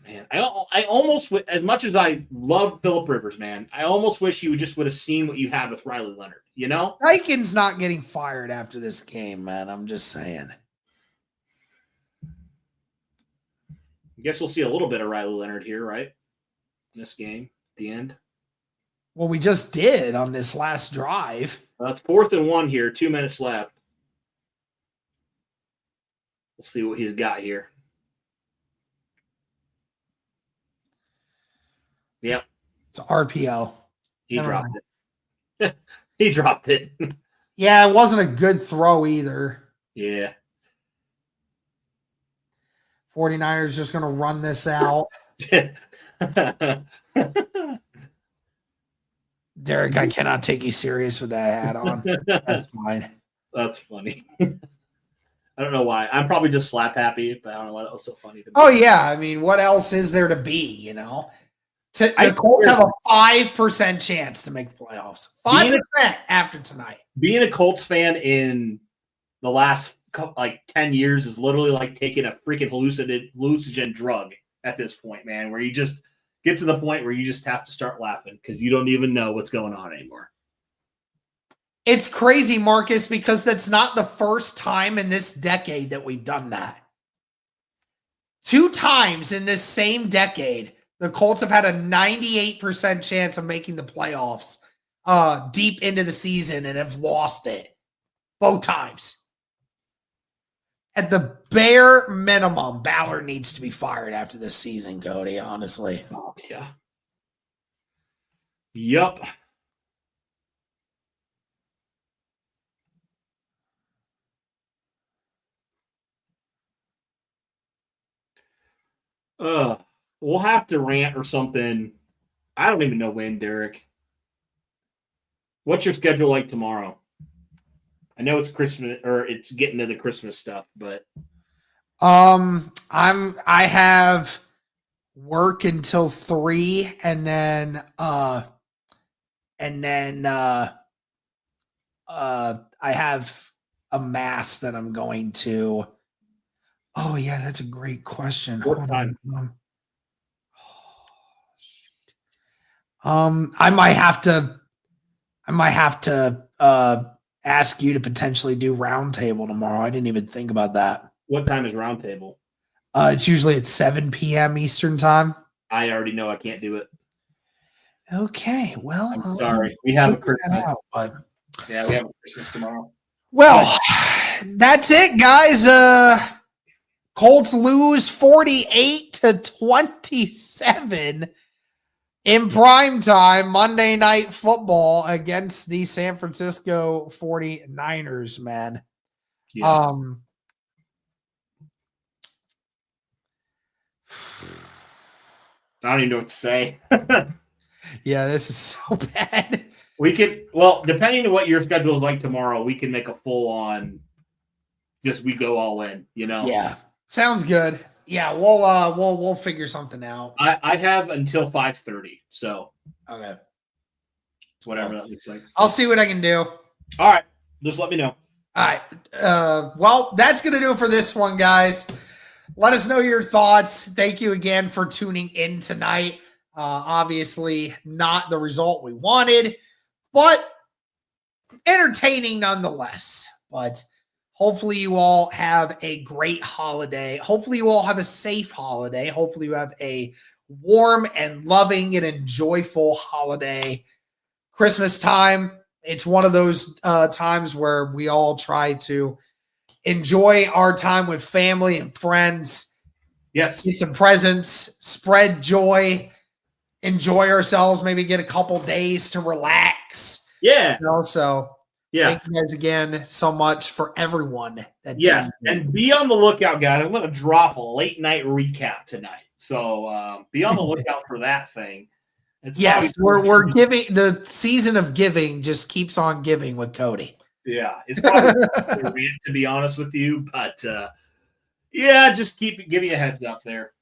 Man, I almost, as much as I love Phillip Rivers, man, I almost wish you just would have seen what you had with Riley Leonard, you know? Dykens not getting fired after this game, man. I'm just saying. I guess we'll see a little bit of Riley Leonard here, right? In this game, at the end. Well, we just did on this last drive. It's 4th and 1 here, 2 minutes left. We'll see what he's got here. Yep. It's RPO. He dropped it. He dropped it. Yeah, it wasn't a good throw either. Yeah. 49ers just going to run this out. Derek, I cannot take you serious with that hat on. That's fine. That's funny. I don't know why. I'm probably just slap happy, but I don't know why that was so funny to me. Oh, yeah. I mean, what else is there to be, you know? The Colts have a 5% chance to make the playoffs. 5% after tonight. Being a Colts fan in the last 10 years is literally like taking a freaking hallucinogen drug at this point, man, where you just get to the point where you just have to start laughing because you don't even know what's going on anymore. It's crazy, Marcus, because that's not the first time in this decade that we've done that. 2 times in this same decade, the Colts have had a 98% chance of making the playoffs deep into the season and have lost it both times. At the bare minimum, Ballard needs to be fired after this season, Cody, honestly. Oh, yeah. Yup. We'll have to rant or something. I don't even know when, Derek. What's your schedule like tomorrow? I know it's Christmas or it's getting to the Christmas stuff, but I have work until 3 and then I have a mass that I'm going to. Oh yeah, that's a great question. What time? I might have to ask you to potentially do roundtable tomorrow. I didn't even think about that. What time is roundtable? It's usually at 7 p.m. Eastern time. I already know I can't do it. Okay, well, I'm sorry. We have a Christmas. Yeah, we have a Christmas tomorrow. Well, that's it, guys. Colts lose 48-27 in prime time Monday Night Football against the San Francisco 49ers, man. Yeah. I don't even know what to say. Yeah, this is so bad. We could, depending on what your schedule is like tomorrow, we can make a full on just we go all in, you know? Yeah. Sounds good. Yeah, we'll figure something out. I have until 5:30, so okay. Whatever that looks like. I'll see what I can do. All right. Just let me know. All right. Well, that's going to do it for this one, guys. Let us know your thoughts. Thank you again for tuning in tonight. Obviously, not the result we wanted, but entertaining nonetheless. But hopefully you all have a great holiday. Hopefully you all have a safe holiday. Hopefully you have a warm and loving and enjoyable holiday. Christmas time, it's one of those times where we all try to enjoy our time with family and friends. Yes. Get some presents, spread joy, enjoy ourselves, maybe get a couple days to relax. Yeah. So yeah. Thank you guys again so much for everyone. Yes. And be on the lookout, guys. I'm going to drop a late night recap tonight. So be on the lookout for that thing. Yes, we're giving. The season of giving just keeps on giving with Cody. Yeah, it's probably to be honest with you, but yeah, just keep giving you a heads up there.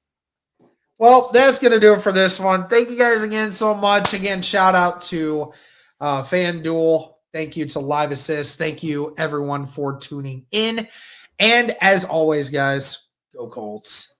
Well, that's gonna do it for this one. Thank you guys again so much. Again, shout out to FanDuel. Thank you to Live Assist. Thank you, everyone, for tuning in. And as always, guys, go Colts.